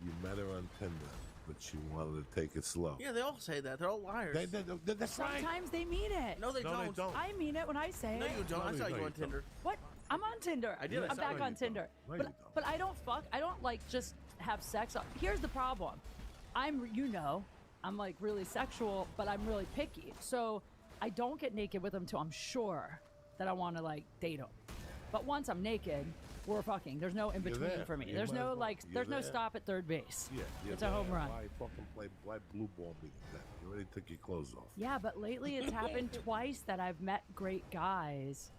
"You met her on Tinder, but she wanted to take it slow." Yeah, they all say that. They're all liars. That's right. Sometimes they mean it. No, they don't. I mean it when I say No, it. you don't. I saw you on Tinder. What? I'm on Tinder. I did, I I'm saw back you. on Tinder. No, you but don't. but I don't fuck. I don't like just have sex. Here's the problem. I'm like really sexual, but I'm really picky. So I don't get naked with them till I'm sure that I want to like date them. But once I'm naked, we're fucking. There's no in You're between there. for me. You There's might no as well. like. You're There's no there. stop at third base. Yeah, it's a home run. Why fucking play blue ball me? You already took your clothes off. Yeah, but lately it's happened twice that I've met great guys,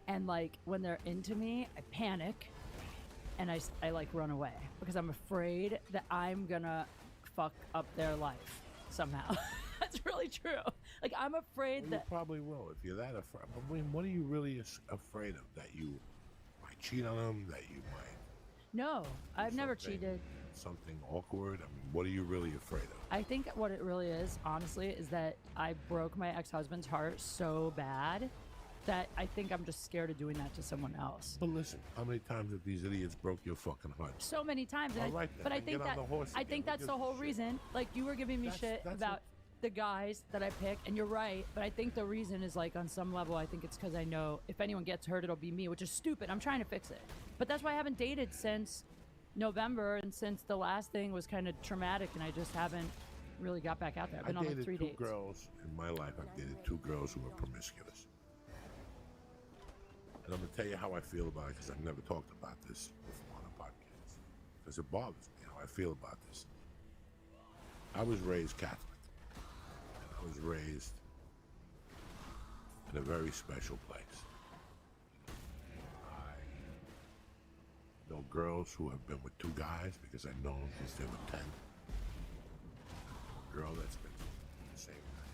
and like when they're into me, I panic, and I like run away because I'm afraid that I'm gonna fuck up their life somehow. That's really true. Like I'm afraid Well, that you probably will if you're that afraid. I mean, what are you really afraid of? That you might cheat on them? That you might no, I've never something- cheated. something awkward? I mean, what are you really afraid of? I think what it really is, honestly, is that I broke my ex-husband's heart so bad that I think I'm just scared of doing that to someone else. But listen, how many times have these idiots broke your fucking heart? So many times. And All right, then, but I then think get on that the horse I again. think Who that's gives the a whole shit? reason. Like you were giving me shit that's about the guys that I pick, and you're right. But I think the reason is like on some level, I think it's because I know if anyone gets hurt, it'll be me, which is stupid. I'm trying to fix it. But that's why I haven't dated since November, and since the last thing was kind of traumatic, and I just haven't really got back out there. I've been I on dated like 3 two dates. girls in my life. I've dated two girls who were promiscuous. And I'm going to tell you how I feel about it because I've never talked about this before on a podcast. Because it bothers me how I feel about this. I was raised Catholic. And I was raised in a very special place. I know girls who have been with two guys because I've known them since they were 10. A girl that's been the same guy.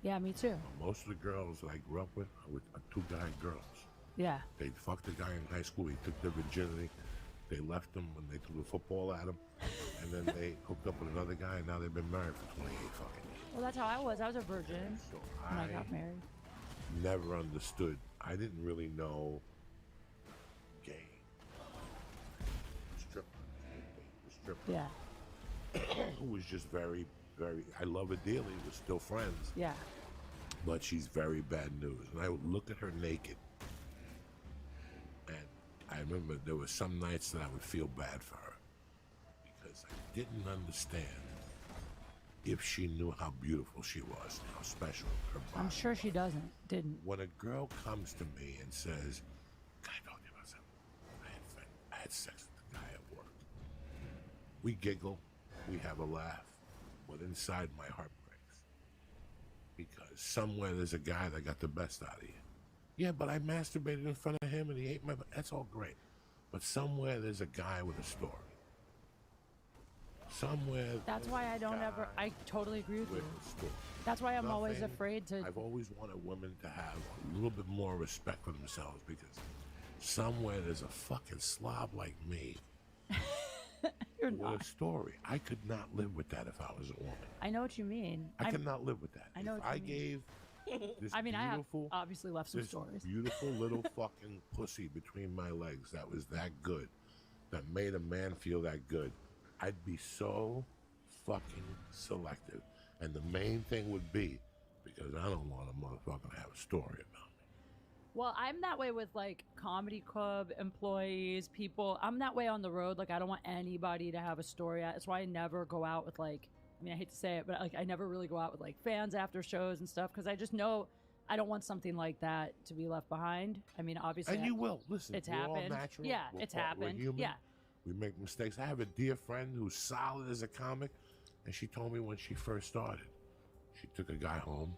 Yeah, me too. Most of the girls that I grew up with are two-guy girls. Yeah. They fucked the guy in high school. He took their virginity. They left him when they threw the football at him. And then they hooked up with another guy, and now they've been married for 28 fucking years. Well, that's how I was. I was a virgin when I got married. Never understood. I didn't really know gay. Stripper. Yeah. Who was just very, very, I love her dearly. We're still friends. Yeah. But she's very bad news. And I would look at her naked. And I remember there were some nights that I would feel bad for her. Because I didn't understand if she knew how beautiful she was, how special her body. I'm sure she didn't. When a girl comes to me and says, "Can I talk to you about something? I had sex with the guy at work." We giggle, we have a laugh, but inside my heart breaks. Because somewhere there's a guy that got the best out of you. Yeah, but I masturbated in front of him and he ate my... That's all great. But somewhere there's a guy with a story. Somewhere... That's why I don't ever... I totally agree with you. That's why I'm always Nothing. afraid to... I've always wanted women to have a little bit more respect for themselves because somewhere there's a fucking slob like me with a story. I could not live with that if I was a woman. I know what you mean. I could not live with that. I know If what I you mean. gave this I mean, I have beautiful, obviously left some this stories. beautiful little fucking pussy between my legs that was that good, that made a man feel that good, I'd be so fucking selective. And the main thing would be because I don't want a motherfucker to have a story about me. Well, I'm that way with like comedy club employees, people. I'm that way on the road. Like I don't want anybody to have a story. That's why I never go out with like, I mean, I hate to say it, but like I never really go out with like fans after shows and stuff because I just know I don't want something like that to be left behind. I mean, obviously, And you will. Listen, it's we're all happened. natural. Yeah, We're it's we're happened. human. Yeah. We make mistakes. I have a dear friend who's solid as a comic, and she told me when she first started, she took a guy home,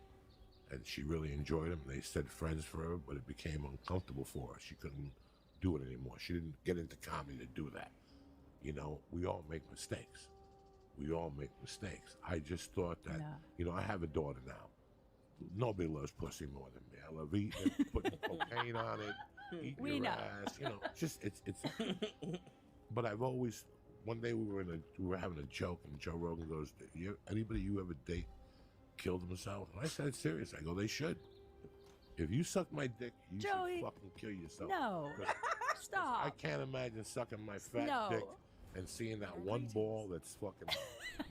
and she really enjoyed him. They said friends for her, but it became uncomfortable for her. She couldn't do it anymore. She didn't get into comedy to do that. You know, we all make mistakes. We all make mistakes. I just thought that, you know, I have a daughter now. Nobody loves pussy more than me. I love eating it, putting cocaine on it, eating We your know. ass. You know, just it's. But I've always. One day we were having a joke, and Joe Rogan goes, "Anybody you ever date killed themselves?" And I said, "Serious." I go, "They should." If you suck my dick, you Joey, should fucking kill yourself. No. 'Cause Stop. I can't imagine sucking my fat No. dick and seeing that one ball that's fucking.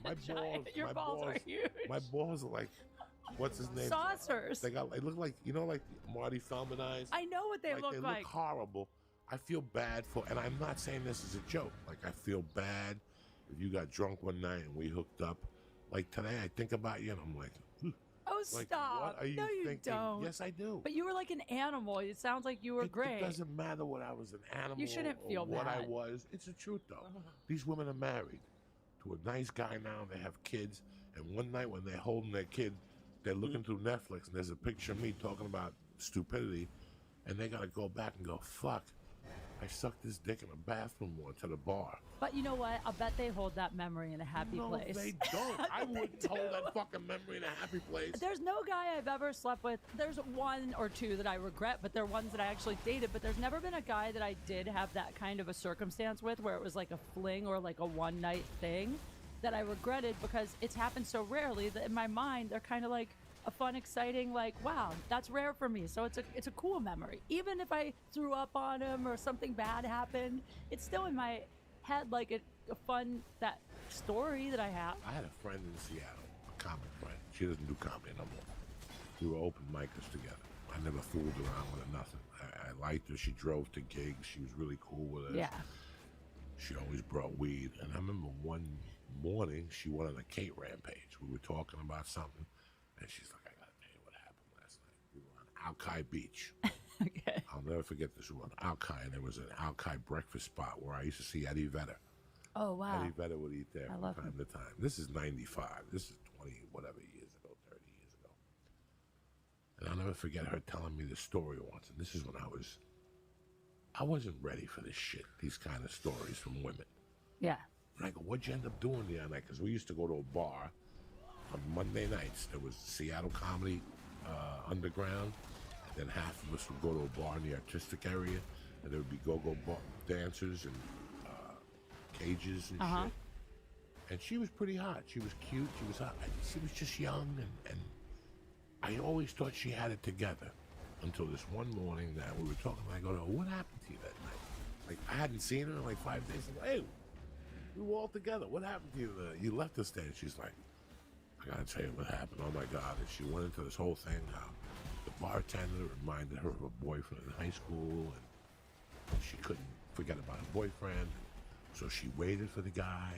My balls. Your my balls are huge. My balls are like, what's his name? Saucers. They look like like Marty Feldman eyes. I know what they look They like. look horrible. I feel bad for, and I'm not saying this as a joke. Like I feel bad if you got drunk one night and we hooked up. Like today, I think about you and I'm like, Oh, like, stop. what are you no, you thinking? don't. Yes, I do. But you were like an animal. It sounds like you were great. It doesn't matter what I was an animal. You shouldn't or feel what I bad. was. It's the truth, though. These women are married to a nice guy now. They have kids. And one night when they're holding their kid, they're looking through Netflix, and there's a picture of me talking about stupidity. And they got to go back and go, fuck, I sucked this dick in a bathroom once at a bar. But you know what? I bet they hold that memory in a happy place. No, they don't. I wouldn't hold that fucking memory in a happy place. There's no guy I've ever slept with. There's one or two that I regret, but they're ones that I actually dated. But there's never been a guy that I did have that kind of a circumstance with where it was like a fling or like a one night thing that I regretted because it's happened so rarely that in my mind they're kind of like a fun, exciting, like, wow, that's rare for me. So it's a cool memory. Even if I threw up on him or something bad happened, it's still in my head like a fun that story that I have. I had a friend in Seattle, a comic friend. She doesn't do comedy no more. We were open micers together. I never fooled around with her, nothing. I liked her. She drove to gigs. She was really cool with us. Yeah. She always brought weed. And I remember one morning, she went on a Kate rampage. We were talking about something, and she's like, I gotta tell you what happened last night. We were on Alki Beach. Okay. I'll never forget this. We were on Alki, and there was an Alki breakfast spot where I used to see Eddie Vedder. Oh, wow. Eddie Vedder would eat there I from love time to time. This is 95. This is 20, whatever years ago, 30 years ago. And I'll never forget her telling me the story once. And this is when I wasn't ready for this shit, these kind of stories from women. Yeah. And I go, what'd you end up doing the other night? Because we used to go to a bar on Monday nights. There was Seattle Comedy Underground. And then half of us would go to a bar in the artistic area. And there would be go-go dancers and cages and shit. And she was pretty hot. She was cute. She was hot. She was just young. And I always thought she had it together until this one morning that we were talking. And I go to her, what happened to you that night? Like, I hadn't seen her in like 5 days. I go, hey, we were all together. What happened to you? You left us there. And she's like, I gotta tell you what happened. Oh my God. And she went into this whole thing how the bartender reminded her of her boyfriend in high school. And she couldn't forget about her boyfriend. So she waited for the guy,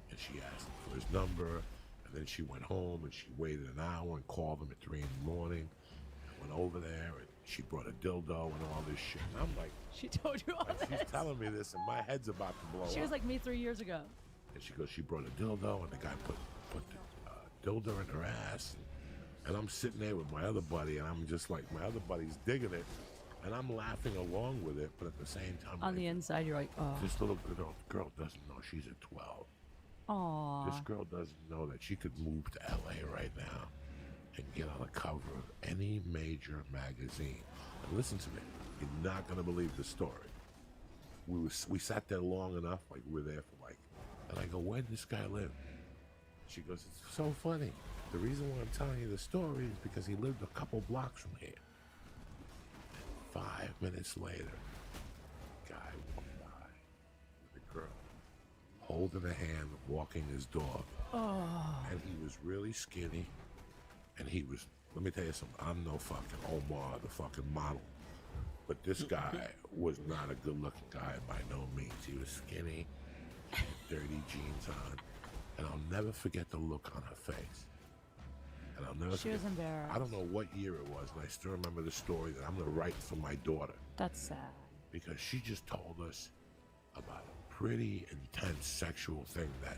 and she asked him for his number, and then she went home, and she waited an hour and called him at 3 in the morning, and went over there, and she brought a dildo and all this shit. And I'm like... She told you all this? She's telling me this, and my head's about to blow up. She was like me 3 years ago. And she goes, she brought a dildo, and the guy put the dildo in her ass, and I'm sitting there with my other buddy, and I'm just like, my other buddy's digging it, and I'm laughing along with it, but at the same time... On the inside, you're like, oh. This little girl doesn't know she's at 12. Aww. This girl doesn't know that she could move to LA right now and get on the cover of any major magazine. And listen to me, you're not gonna believe the story. We sat there long enough, like we were there for like, and I go, where did this guy live? She goes, it's so funny. The reason why I'm telling you the story is because he lived a couple blocks from here. 5 minutes later, guy walked by with a girl holding a hand, walking his dog. Oh. And he was really skinny. And he was, let me tell you something, I'm no fucking Omar, the fucking model. But this guy was not a good looking guy by no means. He was skinny, had dirty jeans on. And I'll never forget the look on her face. And I'll never She was forget, embarrassed. I don't know what year it was, and I still remember the story that I'm going to write for my daughter. That's sad. Because she just told us about a pretty intense sexual thing that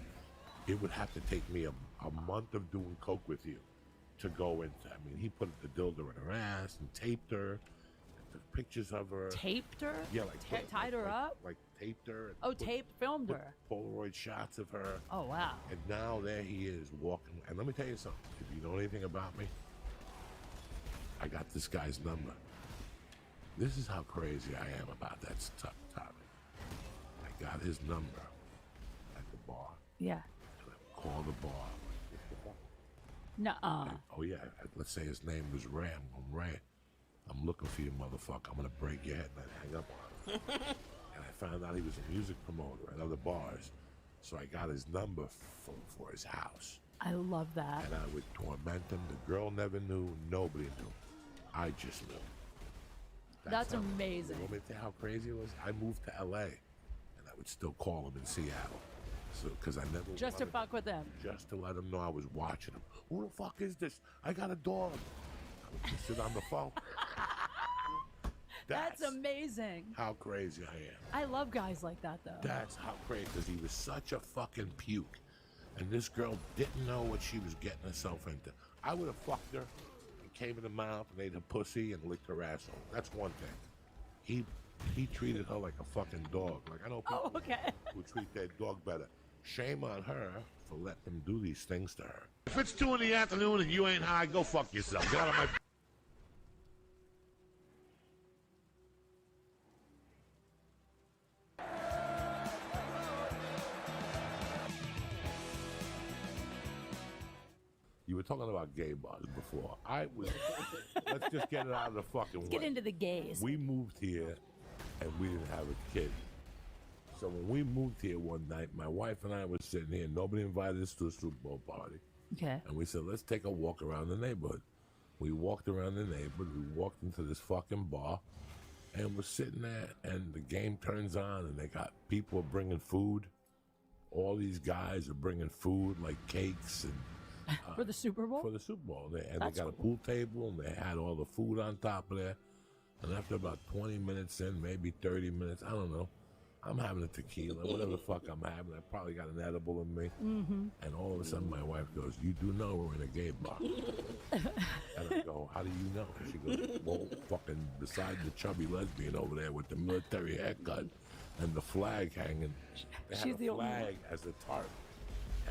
it would have to take me a month of doing coke with you to go into. I mean, he put the dildo in her ass and taped her, and took pictures of her. Taped her? Yeah, like tied her up? Like taped her. And Oh, filmed put her. Polaroid shots of her. Oh, wow. And now there he is walking. And let me tell you something. If you know anything about me, I got this guy's number. This is how crazy I am about that topic. I got his number at the bar. Yeah. And I called the bar. Nuh-uh. Oh yeah, let's say his name was Ray. I'm going, Ray, I'm looking for you, motherfucker. I'm gonna break your head. And I'd hang up on him. And I found out he was a music promoter at other bars. So I got his number for his house. I love that. And I would torment him. The girl never knew. Nobody knew. I just knew. That's how- amazing. You want me to tell you how crazy it was? I moved to LA, and I would still call him in Seattle. So, because I never Just to wanted- fuck with them. just to let him know I was watching him. Who the fuck is this? I got a dog. I would just sit on the phone. That's amazing. How crazy I am. I love guys like that, though. That's how crazy, because he was such a fucking puke. And this girl didn't know what she was getting herself into. I would have fucked her and came in the mouth and ate her pussy and licked her asshole. That's one thing. He treated her like a fucking dog. Like, I know people who treat their dog better. Shame on her for letting him do these things to her. If it's 2 in the afternoon and you ain't high, go fuck yourself. Get out of my... You were talking about gay bars before. Let's just get it out of the fucking way. Let's get into the gays. We moved here, and we didn't have a kid. So when we moved here one night, my wife and I were sitting here. Nobody invited us to a Super Bowl party. Okay. And we said, let's take a walk around the neighborhood. We walked around the neighborhood. We walked into this fucking bar, and we're sitting there, and the game turns on, and they got people bringing food. All these guys are bringing food, like cakes and... For the Super Bowl? For the Super Bowl. They That's got a pool table, and they had all the food on top of there. And after about 20 minutes in, maybe 30 minutes, I don't know, I'm having a tequila, whatever the fuck I'm having. I probably got an edible in me. Mm-hmm. And all of a sudden, my wife goes, you do know we're in a gay bar. And I go, how do you know? She goes, well, fucking beside the chubby lesbian over there with the military haircut and the flag hanging, they had She's a the only flag as a tarp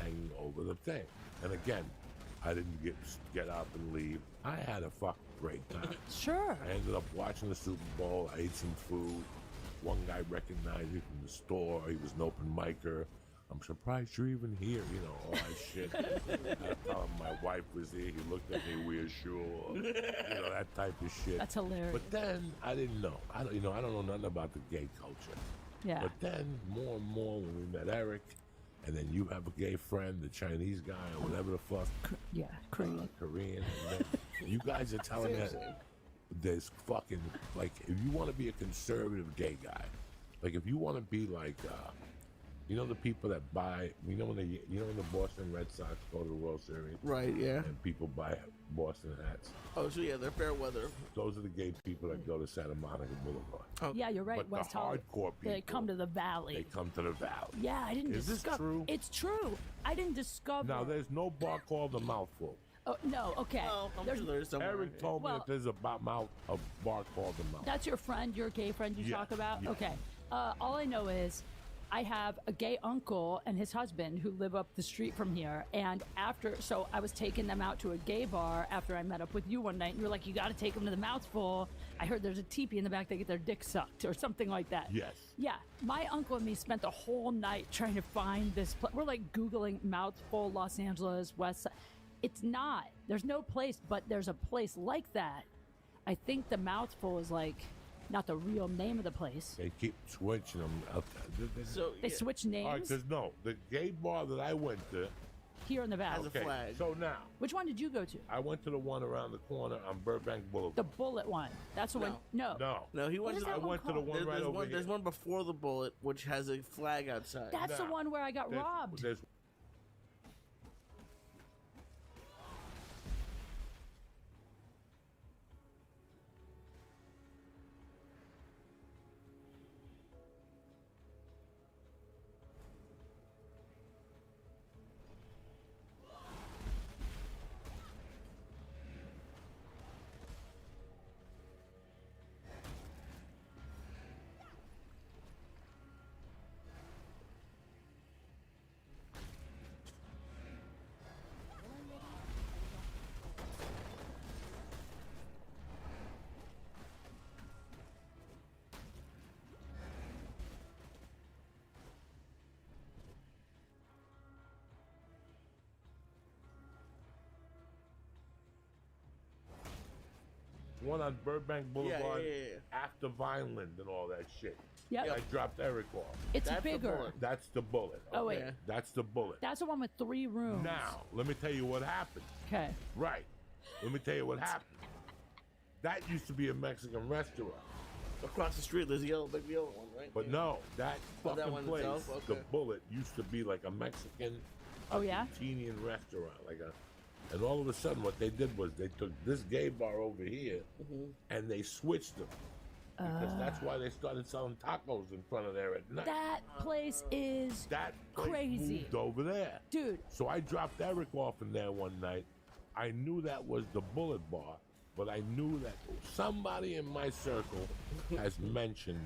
hanging over the thing. And again, I didn't get up and leave. I had a fucking great time. Sure. I ended up watching the Super Bowl. I ate some food. One guy recognized me from the store. He was an open micer. I'm surprised you're even here. You know, all that shit. I told him my wife was here. He looked at me weird, sure. You know, that type of shit. That's hilarious. But then I didn't know. I don't know nothing about the gay culture. Yeah. But then more and more when we met Eric, and then you have a gay friend, the Chinese guy or whatever the fuck. Yeah, Korean. Korean. And then you guys are telling me that there's fucking, like, if you want to be a conservative gay guy, like if you want to be like, you know the people that buy, when the Boston Red Sox go to the World Series? Right, yeah. And people buy Boston hats. Oh, so yeah, they're fair weather. Those are the gay people that go to Santa Monica Boulevard. Oh. Yeah, you're right. But West the Hollywood. hardcore people, They come to the valley. they come to the valley. Yeah, I didn't Is this discover. true? It's true. I didn't discover. Now, there's no bar called The Mouthful. Oh, no, okay. I'm sure there's somewhere. Eric told me Well- that there's a bar called The Mouth. That's your friend, your gay friend you Yeah, talk about? yeah. Okay. All I know is I have a gay uncle and his husband who live up the street from here. And so I was taking them out to a gay bar after I met up with you one night. And you were like, you got to take them to the Mouthful. I heard there's a teepee in the back. They get their dick sucked or something like that. Yes. Yeah. My uncle and me spent the whole night trying to find this place. We're like Googling Mouthful, Los Angeles, West Side. It's not. There's no place, but there's a place like that. I think the Mouthful is like not the real name of the place. They keep switching them out there. So They switch names All right, the gay bar that I went to. here in the valley. Has a flag. So now, Which one did you go to? I went to the one around the corner on Burbank Boulevard. The Bullet one. That's the one. No. No. He What went is to that I one went to the called? one right over here. There's one before the Bullet, which has a flag outside. That's the Now, one where I got robbed. There's one on Burbank Boulevard yeah. after Vineland and all that shit. Yep. I dropped Eric off. It's bigger. That's the bullet. Oh, wait. That's the bullet. That's the one with 3 rooms. Now, let me tell you what happened. Okay. Right. Let me tell you what happened. That used to be a Mexican restaurant. Across the street, there's the big yellow one, right? But no, that Oh, that fucking one place, itself? the Okay. Bullet, used to be like a Mexican Oh, yeah? Argentinian restaurant. And all of a sudden what they did was they took this gay bar over here and they switched them. Because that's why they started selling tacos in front of there at night. That place is That place crazy. moved over there. Dude. So I dropped Eric off in there one night. I knew that was the Bullet Bar, but I knew that somebody in my circle has mentioned,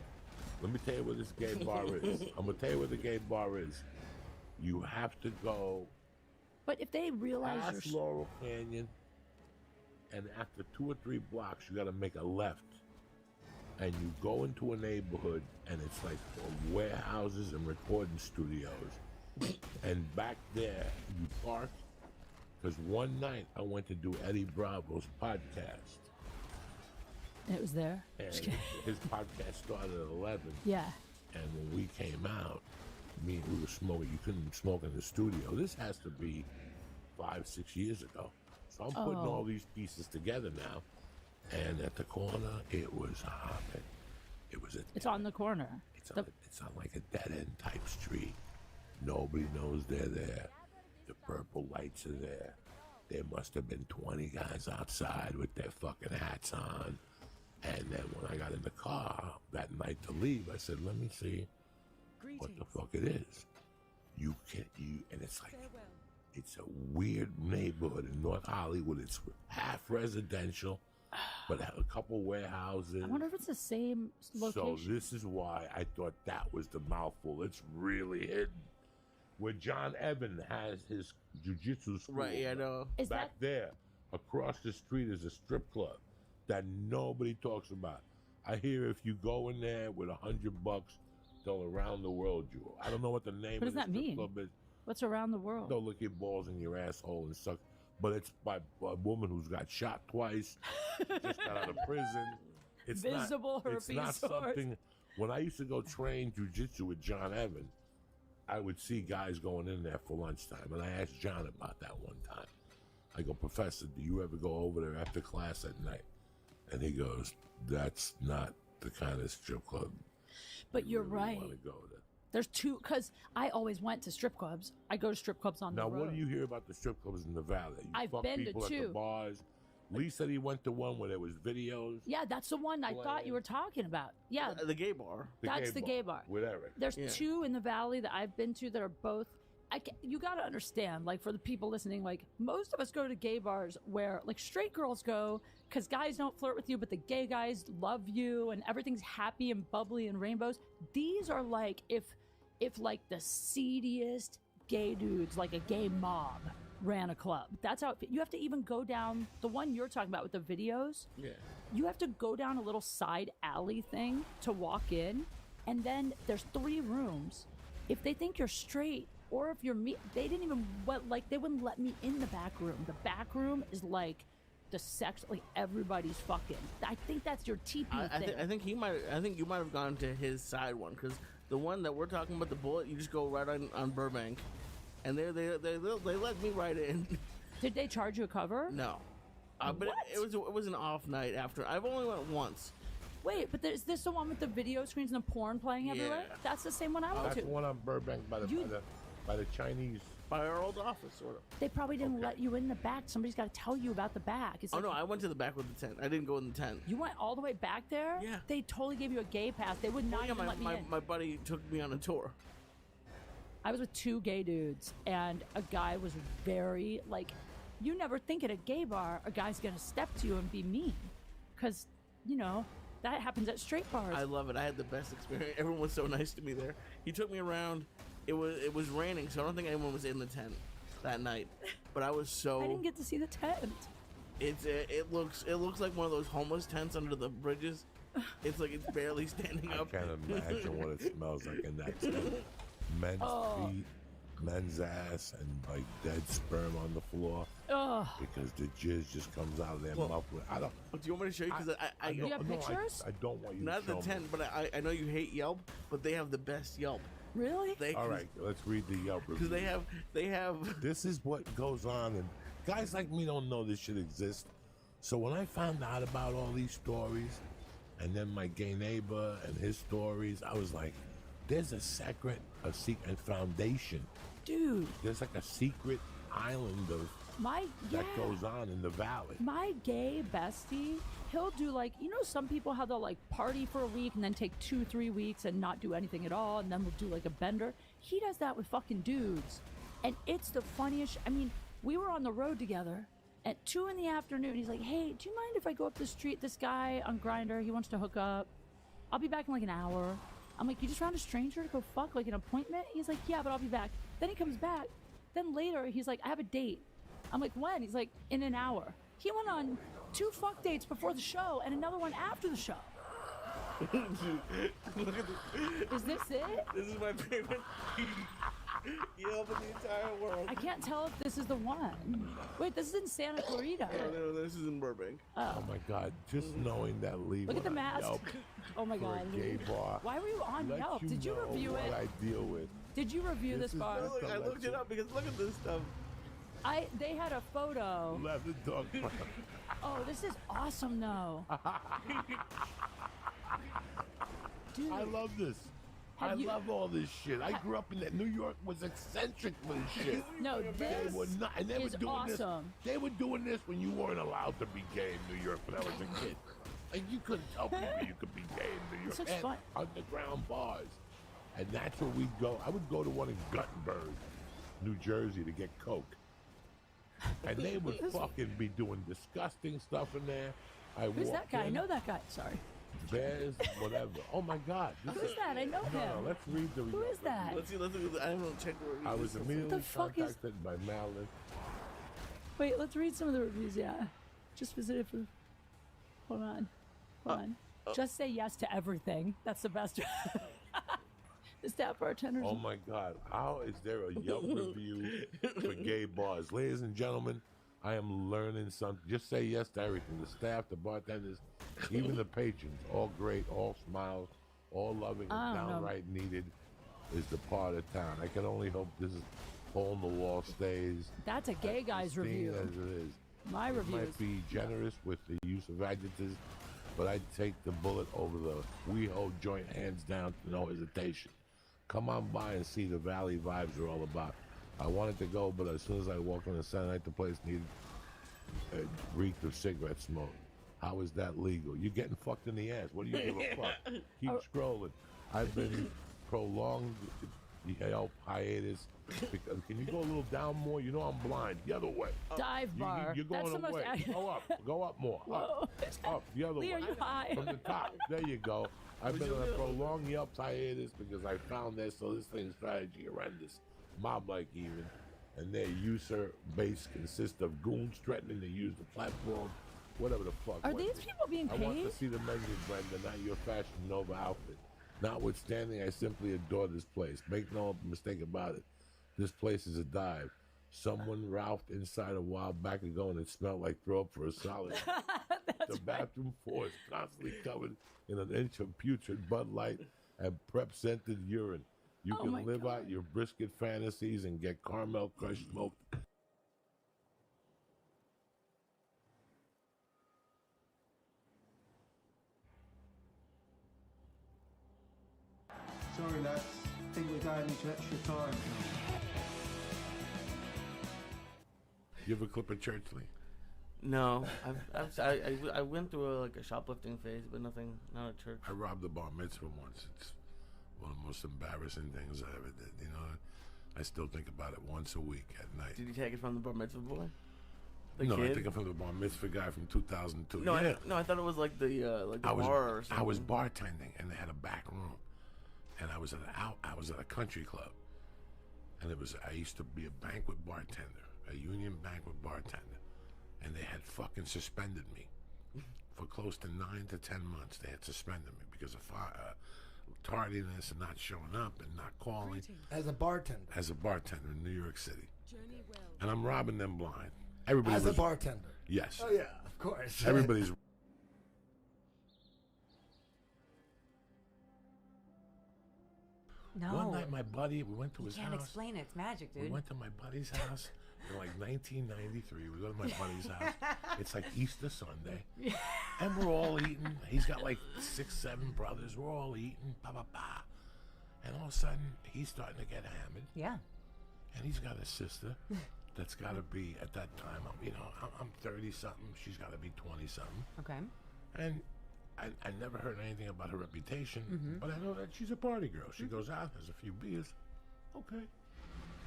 let me tell you what this gay bar is. I'm going to tell you what the gay bar is. You have to go But if they realize past Laurel Canyon, and after 2 or 3 blocks, you got to make a left. And you go into a neighborhood, and it's like warehouses and recording studios. And back there, you park. Because one night, I went to do Eddie Bravo's podcast. It was there? And his podcast started at 11. Yeah. And when we came out, we were smoking. You couldn't smoke in the studio. This has to be 5-6 years ago. So I'm putting all these pieces together now. And at the corner, it was hopping. It's on the corner. It's on like a dead-end type street. Nobody knows they're there. The purple lights are there. There must have been 20 guys outside with their fucking hats on. And then when I got in the car that night to leave, I said, let me see what the fuck it is. And it's like, it's a weird neighborhood in North Hollywood. It's half residential, but a couple warehouses. I wonder if it's the same location. So this is why I thought that was the mouthful. It's really hidden. Where John Evan has his jiu-jitsu school. Right, yeah, I know. Is Back there, across the street is a strip club that nobody talks about. I hear if you go in there with $100, they'll around the world you. I don't know what the name What of does the that strip mean? club is. What's around the world? They'll lick your balls in your asshole and suck. But it's by a woman who's got shot twice, just got out of prison. It's Visible not, it's herpes not sores. something. When I used to go train jiu-jitsu with John Evan, I would see guys going in there for lunchtime. And I asked John about that one time. I go, Professor, do you ever go over there after class at night? And he goes, that's not the kind of strip club. But you're really right. Want to go to. There's two, because I always went to strip clubs. I go to strip clubs on Now, the road. what do you hear about the strip clubs in Nevada? You I've fuck been to people at the two. bars. Lee said he went to one where there was videos. Yeah, that's the one I thought you were talking about. Yeah, The gay bar. that's the gay bar. With Eric. There's 2 in the valley that I've been to that are both. You got to understand, like for the people listening, like most of us go to gay bars where like straight girls go because guys don't flirt with you, but the gay guys love you and everything's happy and bubbly and rainbows. These are like if like the seediest gay dudes, like a gay mob, ran a club. That's how you have to even go down the one you're talking about with the videos. Yeah. You have to go down a little side alley thing to walk in, and then there's 3 rooms. If they think you're straight, or if you're me, they didn't even they wouldn't let me in the back room. The back room is like the sex, like everybody's fucking. I think that's your TP thing. I think you might have gone to his side one because the one that we're talking about, the Bullet, you just go right on Burbank, and they let me right in. Did they charge you a cover? No, but it was an off night after. I've only went once. Wait, but is this the one with the video screens and the porn playing everywhere? Yeah. That's the same one I went That's to. the one on Burbank by the Chinese. By our old office, sort of. They probably didn't let you in the back. Somebody's got to tell you about the back. It's Oh like, no, I went to the back with the tent. I didn't go in the tent. You went all the way back there? Yeah. They totally gave you a gay pass. They would not even let me in. My buddy took me on a tour. I was with 2 gay dudes, and a guy was very, like, you never think at a gay bar a guy's going to step to you and be mean. Because, you know, that happens at straight bars. I love it. I had the best experience. Everyone was so nice to me there. He took me around. It was raining, so I don't think anyone was in the tent that night. But I was so. I didn't get to see the tent. It looks like one of those homeless tents under the bridges. It's like it's barely standing up. I can't imagine what it smells like in that tent. Men's feet, men's ass, and like dead sperm on the floor. Oh, because the jizz just comes out of their mouth. I don't. Do you want me to show you? Because I don't- you have no, pictures? I don't want you Not to the show me. 10, but I know you hate Yelp, but they have the best Yelp. Really? All right, let's read the Yelp review. Because they have. This is what goes on, and guys like me don't know this shit exists. So when I found out about all these stories, and then my gay neighbor and his stories, I was like, there's a secret foundation. Dude. There's like a secret island of that goes on in the valley. My gay bestie, he'll do like, you know, some people how they'll like party for a week and then take 2-3 weeks and not do anything at all, and then we'll do like a bender. He does that with fucking dudes, and it's the funniest. I mean, we were on the road together at 2 in the afternoon. He's like, hey, do you mind if I go up the street? This guy on Grindr, he wants to hook up. I'll be back in like an hour. I'm like, you just found a stranger to go fuck, like an appointment? He's like, yeah, but I'll be back. Then he comes back. Then later, he's like, I have a date. I'm like, when? He's like, in an hour. He went on 2 fuck dates before the show and another one after the show. Is this it? This is my favorite Yelp in the entire world. I can't tell if this is the one. Wait, this is in Santa Clarita. No, this is in Burbank. Oh my God! Just knowing that Lee Look at the went on mask. Yelp Oh my for God. a gay bar. Why were you on lets Yelp? Did you know review what it? I deal with. Did you review this is bar? not Look, I looked it up because look at this stuff. They had a photo. Leather dog. Oh, this is awesome though. Dude. I love this. I love all this shit. I grew up in that. New York was eccentric with this shit. No, they this were not, and they were is doing awesome. this. They were doing this when you weren't allowed to be gay in New York when I was a kid. And you couldn't tell people you could be gay in New York. Such And fun. underground bars. And that's where we'd go. I would go to one in Guttenberg, New Jersey, to get coke. And they would fucking be doing disgusting stuff in there. Who's that guy? I know that guy. Sorry. Bears, whatever. Oh my God. Who is that? I know him. No, let's read the Who is that? Let's see. I haven't checked the reviews. I was immediately What the fuck is- contacted by Madeline. Wait, let's read some of the reviews. Yeah, just visited for. Hold on, hold on. Just say yes to everything. That's the best. The staff bartenders. Oh my God. How is there a Yelp review for gay bars? Ladies and gentlemen, I am learning something. Just say yes to everything. The staff, the bartenders, even the patrons, all great, all smiles, all loving and downright needed is the part of town. I can only hope this hole in the wall stays. That's a gay guy's pristine review. as it is. My It review might is. be generous with the use of adjectives, but I'd take the bullet over the WeHo joint hands down to no hesitation. Come on by and see the Valley vibes are all about. I wanted to go, but as soon as I walked on the Saturday night, the place needed a reek of cigarette smoke. How is that legal? You're getting fucked in the ass. What do you give a fuck? Keep scrolling. I've been prolonged Yelp hiatus. Because, can you go a little down more? You know I'm blind. The other way. Dive bar. You're going That's the most away. Go up. Go up more. Up. Up. The other Lee, way. are you high? From the top. There you go. I've been on a prolonged Yelp hiatus because I found that so this thing's strategy horrendous. Mob-like even. And their user base consists of goons threatening to use the platform. Whatever the fuck. Are Wendy. these people being I want paid? to see the menu, Brenda, not your Fashion Nova outfit. Notwithstanding, I simply adore this place. Make no mistake about it. This place is a dive. Someone ralphed inside a while back ago and it smelled like throw up for a solid. The bathroom floor is constantly covered in an inch of putrid Bud Light and prep-scented urine. You Oh my can live out your brisket fantasies and get caramel crushed smoked. Sorry, lads. I think we're going into extra time. You ever clip a church, Lee? No, I went through a shoplifting phase, but nothing, not a church. I robbed a bar mitzvah once. It's one of the most embarrassing things I ever did. You know, I still think about it once a week at night. Did you take it from the bar mitzvah boy? The No, I kid? think I'm from the bar mitzvah guy from 2002. No, yeah. I thought it was like the I was, bar or something. I was bartending, and they had a back room, and I was at a country club, and I used to be a banquet bartender, a union banquet bartender, and they had fucking suspended me for close to 9 to 10 months. They had suspended me because of tardiness and not showing up and not calling. As a bartender. As a bartender in New York City. And I'm robbing them blind. Everybody As was, a bartender. Yes. Oh, yeah, of course. Everybody's. No. One night, my buddy, we went to his can't house. explain it. It's magic, dude. We went to my buddy's house in like 1993. We go to my buddy's house. It's like Easter Sunday. And we're all eating. He's got like 6, 7 brothers. We're all eating. Ba, ba, ba. And all of a sudden, he's starting to get hammered. Yeah. And he's got a sister that's got to be, at that time, I'm 30-something. She's got to be 20-something. Okay. And I never heard anything about her reputation, Mhm. but I know that she's a party girl. She goes out, has a few beers. Okay.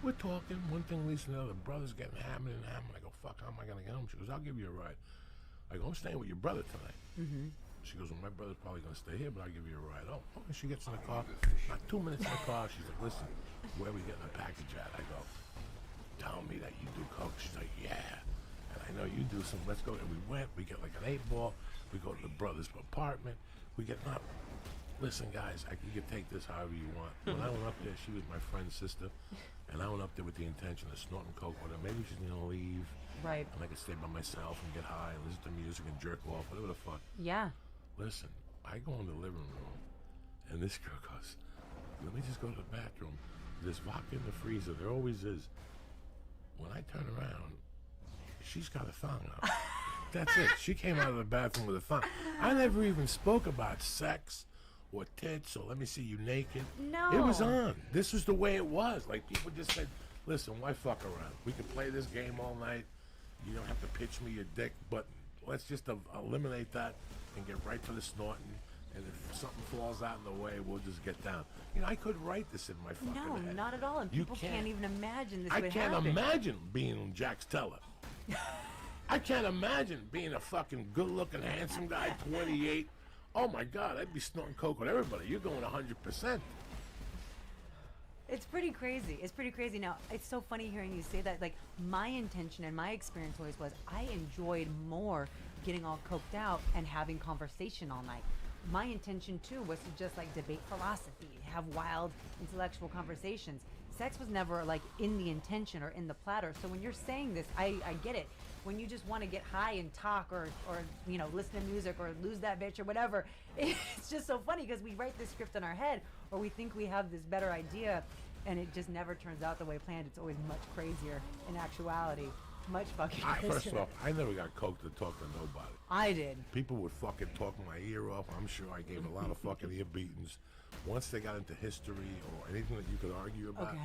We're talking. One thing leads to another. Brother's getting hammered and hammered. I go, fuck, how am I going to get home? She goes, I'll give you a ride. I go, I'm staying with your brother tonight. Mm-hmm. She goes, well, my brother's probably going to stay here, but I'll give you a ride. Oh, okay. She gets in the car. About 2 minutes in the car, she's like, listen, where are we getting the package at? I go, tell me that you do coke. She's like, yeah. And I know you do some. Let's go. And we went. We get like an 8-ball. We go to the brother's apartment. We get up. Listen, guys, you can take this however you want. When I went up there, she was my friend's sister, and I went up there with the intention of snorting coke with her. Maybe she's gonna leave, right? And I could stay by myself and get high and listen to music and jerk off, whatever the fuck. Yeah. Listen, I go in the living room, and this girl goes, "Let me just go to the bathroom. There's vodka in the freezer. There always is." When I turn around, she's got a thong out. That's it. She came out of the bathroom with a thong. I never even spoke about sex or tits or let me see you naked. No. It was on. This was the way it was. Like, people just said, listen, why fuck around? We can play this game all night. You don't have to pitch me your dick, but let's just eliminate that and get right to the snorting. And if something falls out in the way, we'll just get down. I could write this in my fucking No, head. not at all. And You people can't even imagine this I would can't happen. imagine being Jax Teller. I can't imagine being a fucking good-looking, handsome guy, 28. Oh my God, I'd be snorting coke with everybody. You're going 100%. It's pretty crazy. It's pretty crazy. Now, it's so funny hearing you say that. Like, my intention and my experience always was I enjoyed more getting all coked out and having conversation all night. My intention, too, was to just, like, debate philosophy, have wild intellectual conversations. Sex was never, like, in the intention or in the platter. So when you're saying this, I get it. When you just want to get high and talk or listen to music or lose that bitch or whatever, it's just so funny because we write this script in our head or we think we have this better idea and it just never turns out the way planned. It's always much crazier in actuality. Much fucking crazier. First off, I never got coke to talk to nobody. I did. People would fucking talk my ear off. I'm sure I gave a lot of fucking ear beatings. Once they got into history or anything that you could argue about, Okay.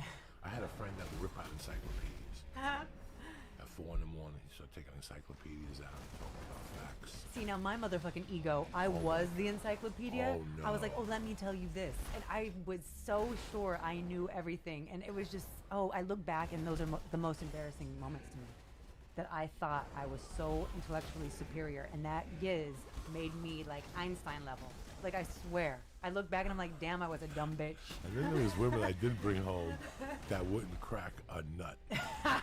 I had a friend that would rip out encyclopedias. At 4 in the morning, he started taking encyclopedias out and talking about facts. See, now my motherfucking ego, I was the encyclopedia. Oh, I was like, no. oh, let me tell you this. And I was so sure I knew everything. And it was just, I look back and those are the most embarrassing moments to me. That I thought I was so intellectually superior. And that giz made me like Einstein level. Like, I swear. I look back and I'm like, damn, I was a dumb bitch. And then there was women I did bring home that wouldn't crack a nut.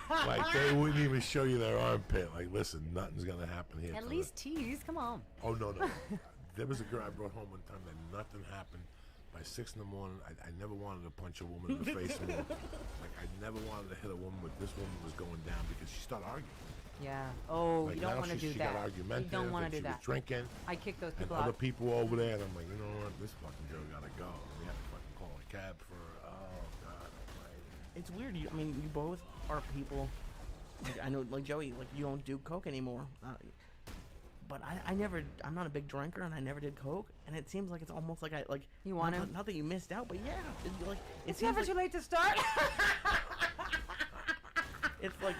Like, they wouldn't even show you their armpit. Like, listen, nothing's going to happen here. At least tease, come on. Oh, no. There was a girl I brought home one time that nothing happened. By 6 in the morning, I never wanted to punch a woman in the face more. Like, I never wanted to hit a woman, but this woman was going down because she started arguing. Yeah. Oh, Like, you don't now want to do she that. got argumentative, You don't want to and do she was that. drinking. I kick those And people other out. people over there, and I'm like, you know what? This fucking girl gotta go. And we had to fucking call a cab for her. Oh, God. It's weird. You both are people. Like, I know, like Joey, like you don't do coke anymore. But I never. I'm not a big drinker, and I never did coke. And it seems like it's almost like You want to? Not that you missed out, but yeah. It's never too late to start. It's like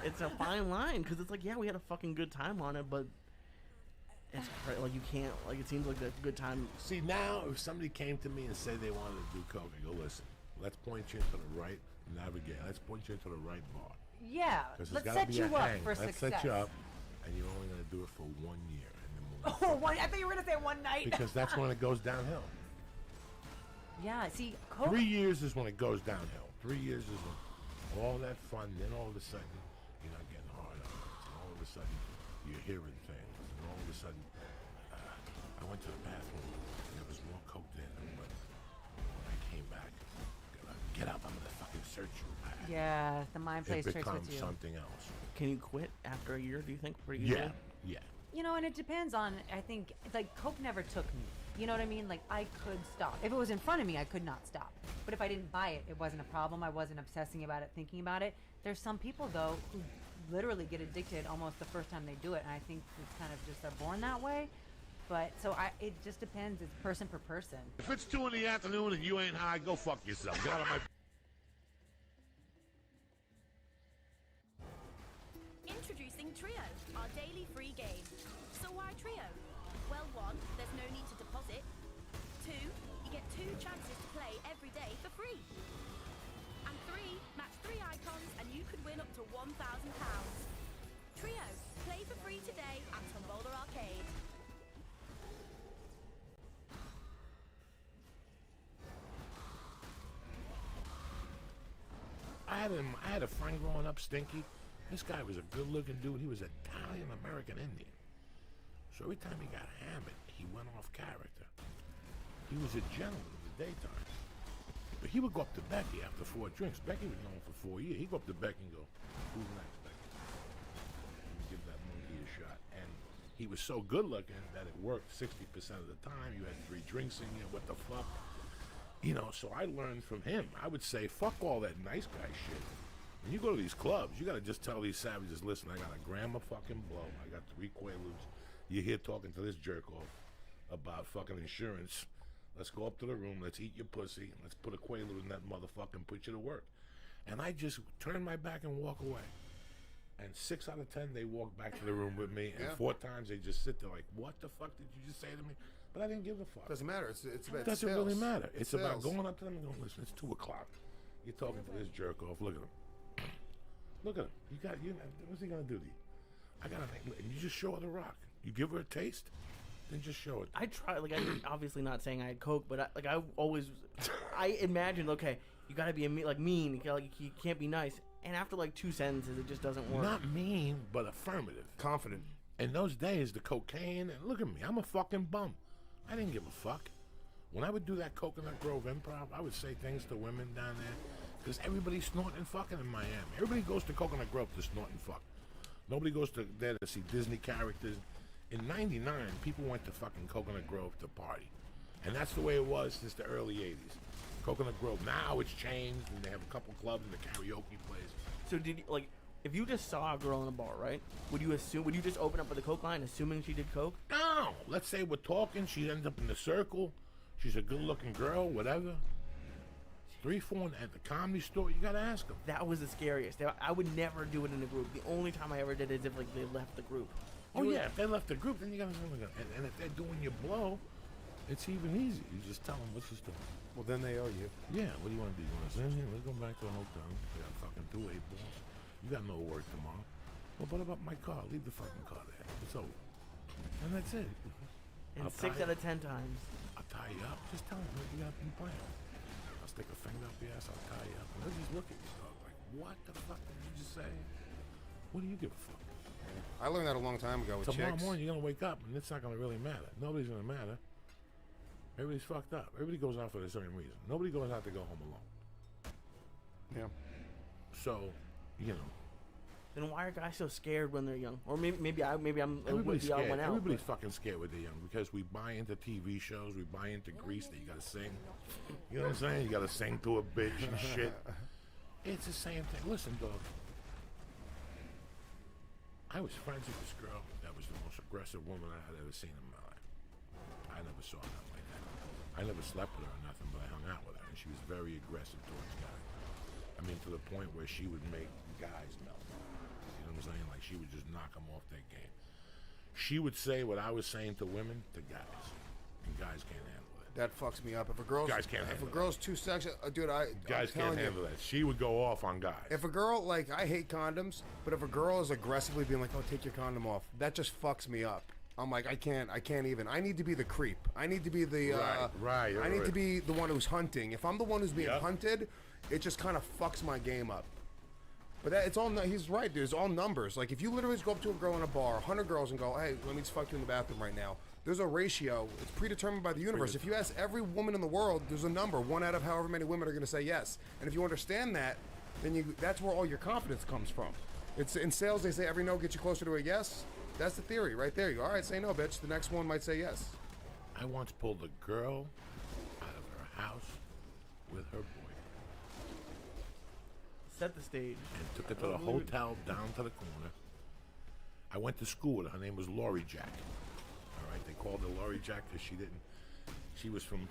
it's a fine line because it's like, yeah, we had a fucking good time on it, but it's like you can't, like, it seems like a good time. See, now if somebody came to me and said they wanted to do coke, I go, listen, let's point you into the right navigate. Let's point you into the right bar. Yeah. 'Cause there's Let's gotta set be you a up hang. for Let's success. set you up, and you're only gonna do it for 1 year, and then we'll I thought you were gonna say one night. because that's when it goes downhill. Yeah. See, coke. 3 years is when it goes downhill. 3 years is when all that fun, then all of a sudden, you're not getting hard on it. And all of a sudden, you're hearing things. And all of a sudden, I went to the bathroom, and there was more coke there. But when I came back, get up, I'm going to fucking search you. Yeah, the mind plays It tricks with becomes you. something else. Can you quit after a year? Do you think? Pretty Yeah, easily? yeah. You know, and it depends on, I think, like, Coke never took me. You know what I mean? Like, I could stop. If it was in front of me, I could not stop. But if I didn't buy it, it wasn't a problem. I wasn't obsessing about it, thinking about it. There's some people, though, who literally get addicted almost the first time they do it. And I think it's kind of just, they're born that way. But, so it just depends. It's person per person. If it's 2 in the afternoon and you ain't high, go fuck yourself. Get out of my... Introducing Trio, our daily free game. So why Trio? Well, 1, there's no need to deposit. 2, you get 2 chances to play every day for free. And 3, match 3 icons and you could win up to £1,000. Trio, play for free today at Tombola Arcade. I had a friend growing up, Stinky. This guy was a good-looking dude. He was Italian-American Indian. So every time he got hammered, he went off character. He was a gentleman in the daytime. But he would go up to Becky after 4 drinks. Becky was known for 4 years. He'd go up to Becky and go, "Who's next, Becky?" And give that monkey a shot. And he was so good-looking that it worked 60% of the time. You had 3 drinks in you. What the fuck? You know, so I learned from him. I would say, fuck all that nice guy shit. When you go to these clubs, you gotta just tell these savages, listen, I got a gram of fucking blow. I got 3 Quaaludes. You're here talking to this jerk off about fucking insurance. Let's go up to the room. Let's eat your pussy. Let's put a Quaalude in that motherfucker and put you to work. And I just turn my back and walk away. And 6 out of 10, they walk back to the room with me. And 4 times, they just sit there like, what the fuck did you just say to me? But I didn't give a fuck. Doesn't matter. It's about It doesn't sales. really matter. It's about sales. going up to them and going, listen, it's 2 o'clock. You're talking to this jerk off. Look at him. Look at him. What's he gonna do to you? And you just show her the rock. You give her a taste, then just show it. I try, like, I'm obviously not saying I had Coke, but I imagined, okay, you gotta be mean, you can't be nice. And after like 2 sentences, it just doesn't work. Not mean, but affirmative. Confident. In those days, the cocaine, and look at me, I'm a fucking bum. I didn't give a fuck. When I would do that Coconut Grove improv, I would say things to women down there. Because everybody's snorting and fucking in Miami. Everybody goes to Coconut Grove to snort and fuck. Nobody goes to there to see Disney characters. In '99, people went to fucking Coconut Grove to party. And that's the way it was since the early 80s. Coconut Grove. Now it's changed, and they have a couple clubs and the karaoke place. So did you, like, if you just saw a girl in a bar, right? Would you just open up with a Coke line assuming she did Coke? No! Let's say we're talking, she ends up in the circle. She's a good-looking girl, whatever. 3, 4 at the Comedy Store, you gotta ask them. That was the scariest. I would never do it in a group. The only time I ever did it is if, like, they left the group. If they left the group, then you gotta and if they're doing your blow, it's even easy. You just tell them, what's this doing? Well, then they owe you. Yeah, what do you want to do? You want to say, hey, let's go back to the hotel. We got fucking 2 8 balls. You got no work tomorrow. Well, what about my car? Leave the fucking car there. It's over. And that's it. And 6 out of 10 times. I'll tie you up. Just tell them what you got in plan. I'll stick a finger up your ass. I'll tie you up. And they'll just look at you, dog. Like, what the fuck did you just say? What do you give a fuck? I learned that a long time ago with Tomorrow chicks. morning, you're going to wake up, and it's not going to really matter. Nobody's going to matter. Everybody's fucked up. Everybody goes out for a certain reason. Nobody goes out to go home alone. Yeah. So, you know. Then why are guys so scared when they're young? Or maybe I'm Everybody's the odd scared. one out. Everybody's fucking scared when they're young because we buy into TV shows. We buy into grease that you got to sing. You know what I'm saying? You got to sing to a bitch and shit. It's the same thing. Listen, dog. I was friends with this girl that was the most aggressive woman I had ever seen in my life. I never saw nothing like that. I never slept with her or nothing, but I hung out with her, and she was very aggressive towards guys. I mean, to the point where she would make guys melt. You know what I'm saying? Like, she would just knock them off their game. She would say what I was saying to women to guys, and guys can't handle it. That fucks me up. If a girl's too sexual, dude, guys can't handle that. She would go off on guys. If a girl, like, I hate condoms, but if a girl is aggressively being like, "Oh, take your condom off," that just fucks me up. I'm like, I can't even. I need to be the creep. I need to be the right. I need to be the one who's hunting. If I'm the one who's being hunted, it just kind of fucks my game up. But it's all. He's right, dude. It's all numbers. Like, if you literally just go up to a girl in a bar, 100 girls, and go, "Hey, let me just fuck you in the bathroom right now." There's a ratio. It's predetermined by the universe. If you ask every woman in the world, there's a number. 1 out of however many women are going to say yes. And if you understand that, then that's where all your confidence comes from. It's in sales. They say every no gets you closer to a yes. That's the theory right there. You go, all right, say no, bitch. The next one might say yes. I once pulled a girl out of her house with her boy. Set the stage. And took her to the hotel down to the corner. I went to school with her. Her name was Lori Jack. All right, they called her Lori Jack because she was from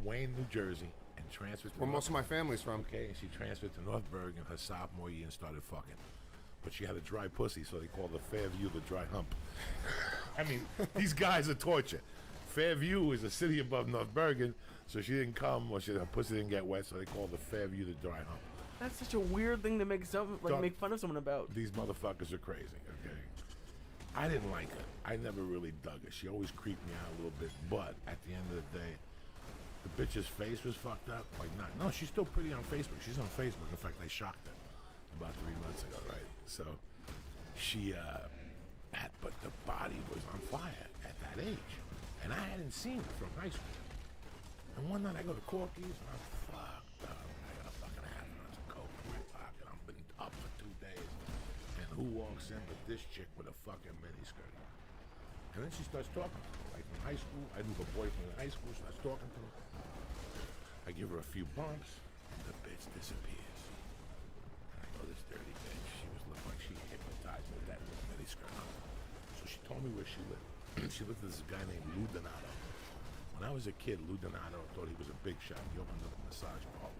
Wayne, New Jersey, and transferred to Where most of my family's from. Okay, and she transferred to North Bergen her sophomore year and started fucking. But she had a dry pussy, so they called her Fairview the dry hump. I mean, these guys are torture. Fairview is a city above North Bergen, so she didn't come, or her pussy didn't get wet, so they called her Fairview the dry hump. That's such a weird thing to make make fun of someone about. These motherfuckers are crazy, okay? I didn't like her. I never really dug her. She always creeped me out a little bit, but at the end of the day, the bitch's face was fucked up. Like, no, she's still pretty on Facebook. She's on Facebook. In fact, I shocked her about 3 months ago, right? So she, but the body was on fire at that age. And I hadn't seen her from high school. And one night I go to Corky's and I'm fucked up. I got a fucking half an ounce of coke in my pocket. I've been up for 2 days. And who walks in but this chick with a fucking miniskirt? And then she starts talking to me. Like from high school, I knew her boyfriend in high school, starts talking to her. I give her a few bumps, and the bitch disappears. And I go, this dirty bitch. She was looking like she hypnotized me with that little miniskirt on. So she told me where she lived. She lived with this guy named Lou Donato. When I was a kid, Lou Donato thought he was a big shot. He opened up a massage parlor.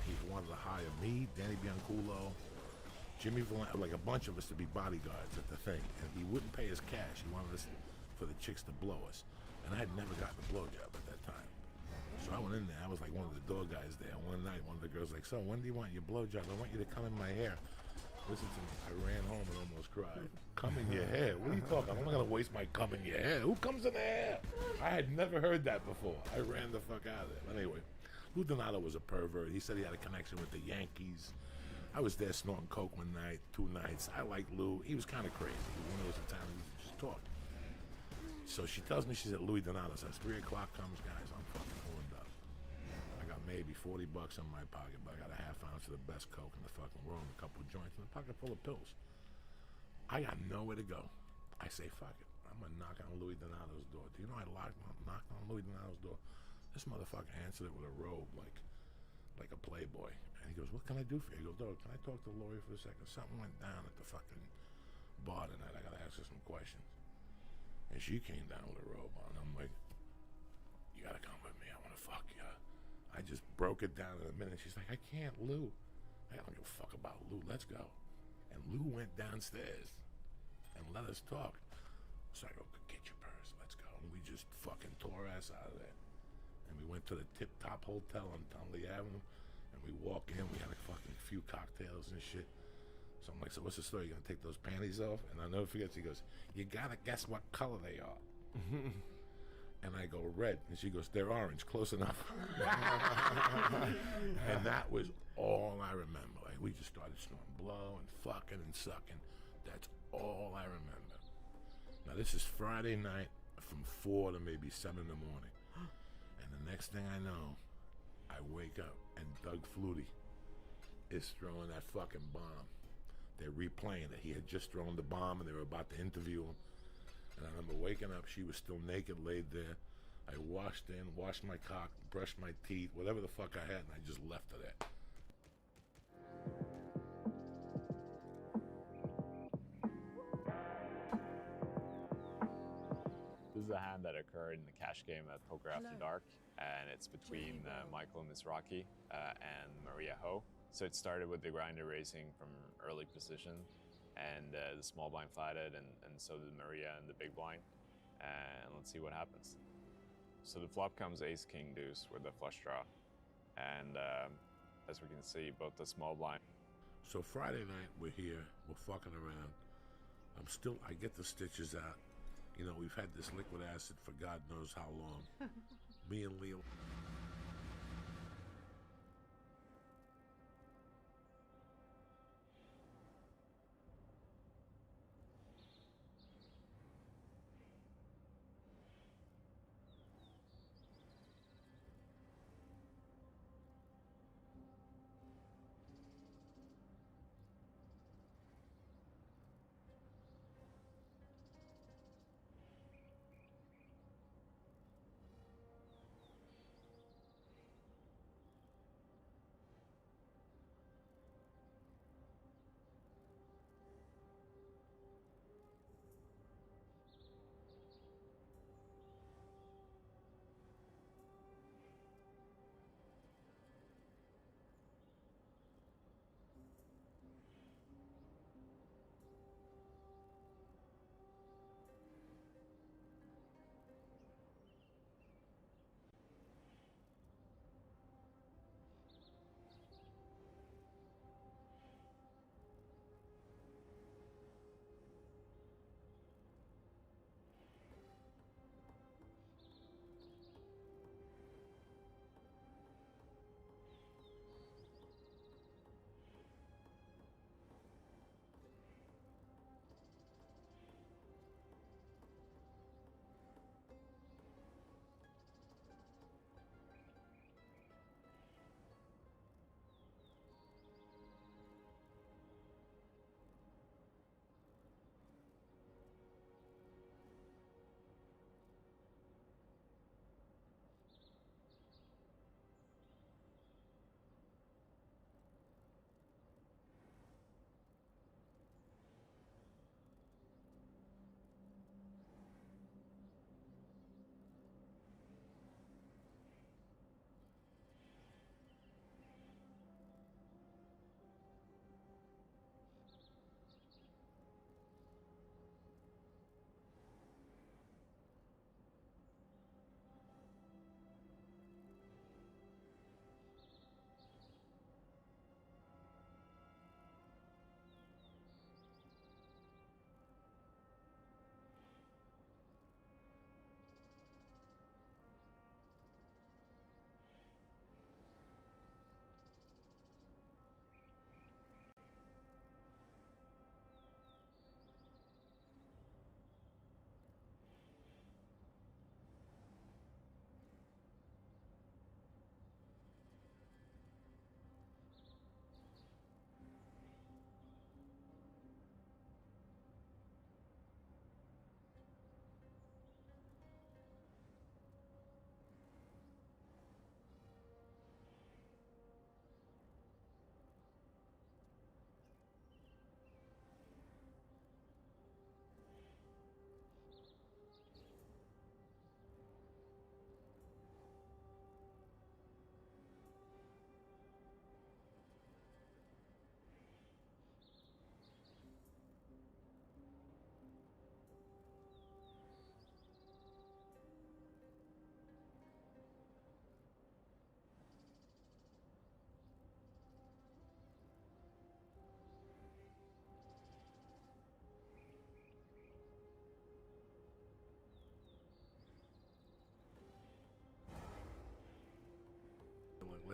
He wanted to hire me, Danny Bianculo, Jimmy Valente, like a bunch of us to be bodyguards at the thing. And he wouldn't pay us cash. He wanted us for the chicks to blow us. And I had never gotten a blowjob at that time. So I went in there. I was like one of the door guys there. One night, one of the girls was like, so when do you want your blowjob? I want you to come in my hair. Listen to me. I ran home and almost cried. Come in your hair? What are you talking? I'm not going to waste my cum in your hair. Who comes in the hair? I had never heard that before. I ran the fuck out of there. But anyway, Lou Donato was a pervert. He said he had a connection with the Yankees. I was there snorting coke one night, 2 nights. I liked Lou. He was kind of crazy. He was one of those Italians who just talked. So she tells me she's at Louis Donato. Says 3 o'clock comes, guys. I'm fucking horned up. I got maybe $40 in my pocket, but I got a half ounce of the best coke in the fucking world, and a couple of joints, and a pocket full of pills. I got nowhere to go. I say, fuck it. I'm gonna knock on Louis Donato's door. Do you know I knocked on Louis Donato's door? This motherfucker answered it with a robe, like a playboy. And he goes, what can I do for you? He goes, dog, can I talk to Lori for a second? Something went down at the fucking bar tonight. I gotta ask her some questions. And she came down with a robe on. I'm like, you gotta come with me. I wanna fuck you. I just broke it down in a minute. She's like, I can't, Lou. I don't give a fuck about Lou. Let's go. And Lou went downstairs and let us talk. So I go, get your purse. Let's go. And we just fucking tore ass out of there. And we went to the Tip Top Hotel on Tonley Avenue. And we walk in. We had a fucking few cocktails and shit. So I'm like, so what's the story? You gonna take those panties off? And I'll never forget. She goes, you gotta guess what color they are. And I go, red. And she goes, they're orange. Close enough. And that was all I remember. Like, we just started snorting blow and fucking and sucking. That's all I remember. Now, this is Friday night from 4 to maybe 7 in the morning. And the next thing I know, I wake up and Doug Flutie is throwing that fucking bomb. They're replaying it. He had just thrown the bomb and they were about to interview him. And I remember waking up, she was still naked, laid there. I washed my cock, brushed my teeth, whatever the fuck I had, and I just left her there. This is a hand that occurred in the cash game at Poker After Dark, and it's between Michael Mizraki and Maria Ho. So it started with the grinder raising from early position, and the small blind flatted, and so did Maria and the big blind. And let's see what happens. So the flop comes ace, king, deuce with the flush draw. And as we can see, both the small blind. So Friday night, we're here, we're fucking around. I get the stitches out. You know, we've had this liquid acid for God knows how long. Me and Leo.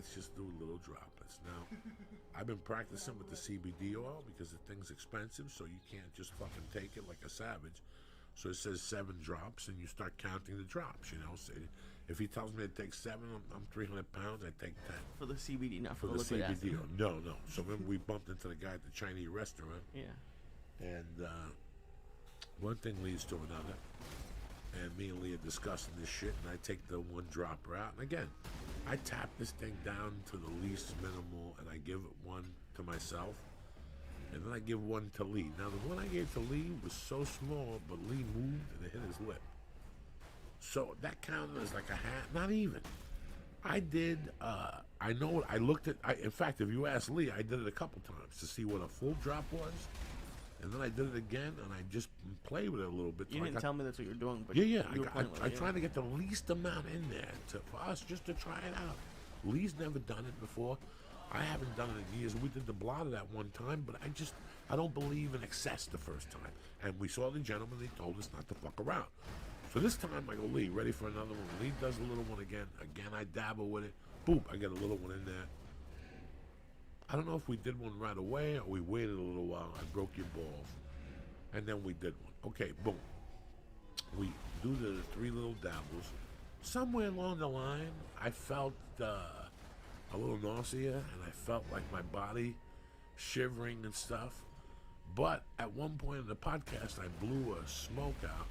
let's just do little droplets. Now, I've been practicing with the CBD oil because the thing's expensive, so you can't just fucking take it like a savage. So it says 7 drops, and you start counting the drops, you know. So if he tells me to take 7, I'm 300 pounds, I take 10. For the CBD, not for the liquid liquid CBD acid. oil. No. So then we bumped into the guy at the Chinese restaurant. Yeah. And one thing leads to another. And me and Lee are discussing this shit, and I take the 1 dropper out. And again, I tap this thing down to the least minimal, and I give 1 to myself. And then I give 1 to Lee. Now, the one I gave to Lee was so small, but Lee moved and it hit his lip. So that counted as like a hat. Not even. I did, I know, I looked at, in fact, if you ask Lee, I did it a couple times to see what a full drop was. And then I did it again, and I just played with it a little bit. You didn't tell me that's what you're doing, but Yeah. you were playing with I it, tried to get the least amount in there for us just to try it out. Lee's never done it before. I haven't done it in years. We did the blotter that one time, but I don't believe in excess the first time. And we saw the gentleman, he told us not to fuck around. So this time I go, Lee, ready for another one? Lee does a little one again. Again, I dabble with it. Boop, I get a little one in there. I don't know if we did one right away or we waited a little while. I broke your balls. And then we did one. Okay, boom. We do the 3 little dabbles. Somewhere along the line, I felt a little nausea, and I felt like my body shivering and stuff. But at one point in the podcast, I blew smoke out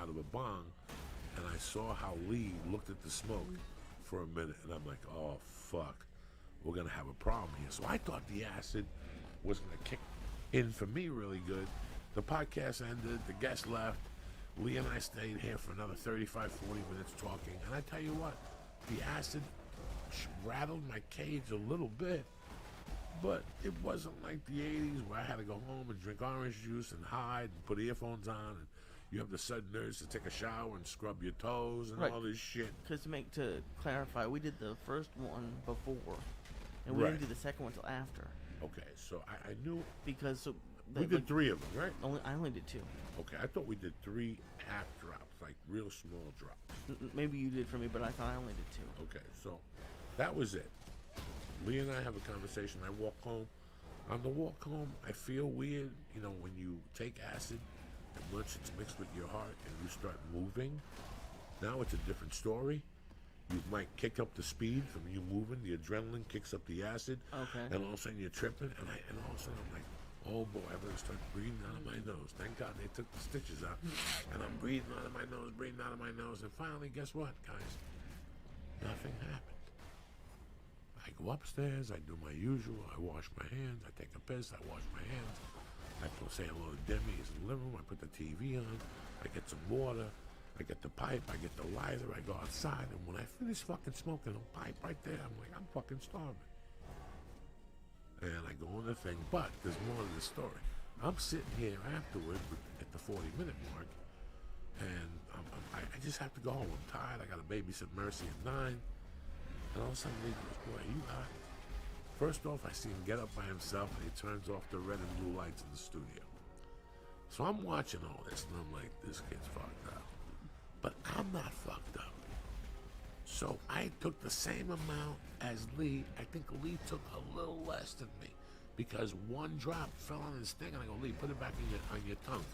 of a bong, and I saw how Lee looked at the smoke for a minute, and I'm like, oh, fuck. We're going to have a problem here. So I thought the acid was going to kick in for me really good. The podcast ended. The guest left. Lee and I stayed here for another 35, 40 minutes talking. And I tell you what, the acid rattled my cage a little bit, but it wasn't like the 80s where I had to go home and drink orange juice and hide and put earphones on, and you have the sudden urge to take a shower and scrub your toes and all this shit. Because to clarify, we did the first one before, and we didn't do the second one until after. Okay, so I knew because we did 3 of them, right? I only did 2. Okay, I thought we did 3 half drops, like real small drops. Maybe you did for me, but I thought I only did 2. Okay, so that was it. Lee and I have a conversation. I walk home. On the walk home, I feel weird. You know, when you take acid and once it's mixed with your heart and you start moving, now it's a different story. You might kick up the speed from you moving. The adrenaline kicks up the acid. Okay. And all of a sudden you're tripping. And all of a sudden I'm like, oh boy, I'm going to start breathing out of my nose. Thank God they took the stitches out. And I'm breathing out of my nose, breathing out of my nose. And finally, guess what, guys? Nothing happened. I go upstairs, I do my usual, I wash my hands, I take a piss, I wash my hands, I say hello to Demi, he's in the living room, I put the TV on, I get some water, I get the pipe, I get the lighter, I go outside, and when I finish fucking smoking a pipe right there, I'm like, I'm fucking starving. And I go on the thing, but there's more to the story. I'm sitting here afterward at the 40-minute mark, and I just have to go home. I'm tired, I got to babysit Mercy at 9. And all of a sudden, he goes, boy, you hot. First off, I see him get up by himself, and he turns off the red and blue lights in the studio. So I'm watching all this, and I'm like, this kid's fucked up. But I'm not fucked up. So I took the same amount as Lee. I think Lee took a little less than me, because 1 drop fell on his thing, and I go, Lee, put it back on your tongue.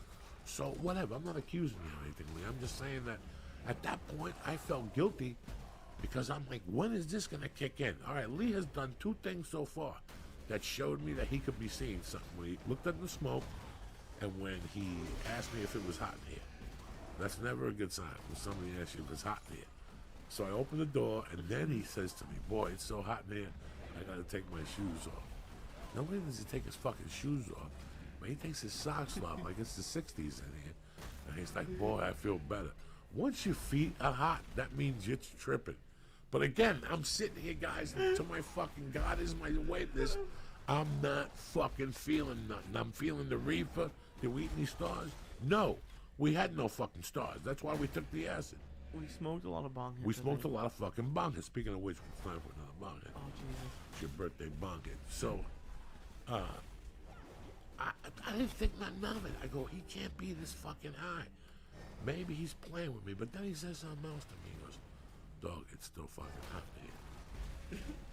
So whatever, I'm not accusing you of anything, Lee. I'm just saying that at that point, I felt guilty, because I'm like, when is this going to kick in? All right, Lee has done 2 things so far that showed me that he could be seeing something. When he looked at the smoke, and when he asked me if it was hot in here. That's never a good sign when somebody asks you if it's hot in here. So I open the door, and then he says to me, boy, it's so hot in here, I got to take my shoes off. Not only does he take his fucking shoes off, but he takes his socks off like it's the 60s in here. And he's like, boy, I feel better. Once your feet are hot, that means you're tripping. But again, I'm sitting here, guys, and to my fucking God is my witness, I'm not fucking feeling nothing. I'm feeling the reefer. Did we eat any stars? No. We had no fucking stars. That's why we took the acid. We smoked a lot of bong hits. We smoked a lot of fucking bong hits. Speaking of which, it's time for another bong hit. Oh, Jesus. It's your birthday bong hit. So, I didn't think none of it. I go, he can't be this fucking high. Maybe he's playing with me. But then he says something else to me. He goes, dog, it's still fucking hot in here.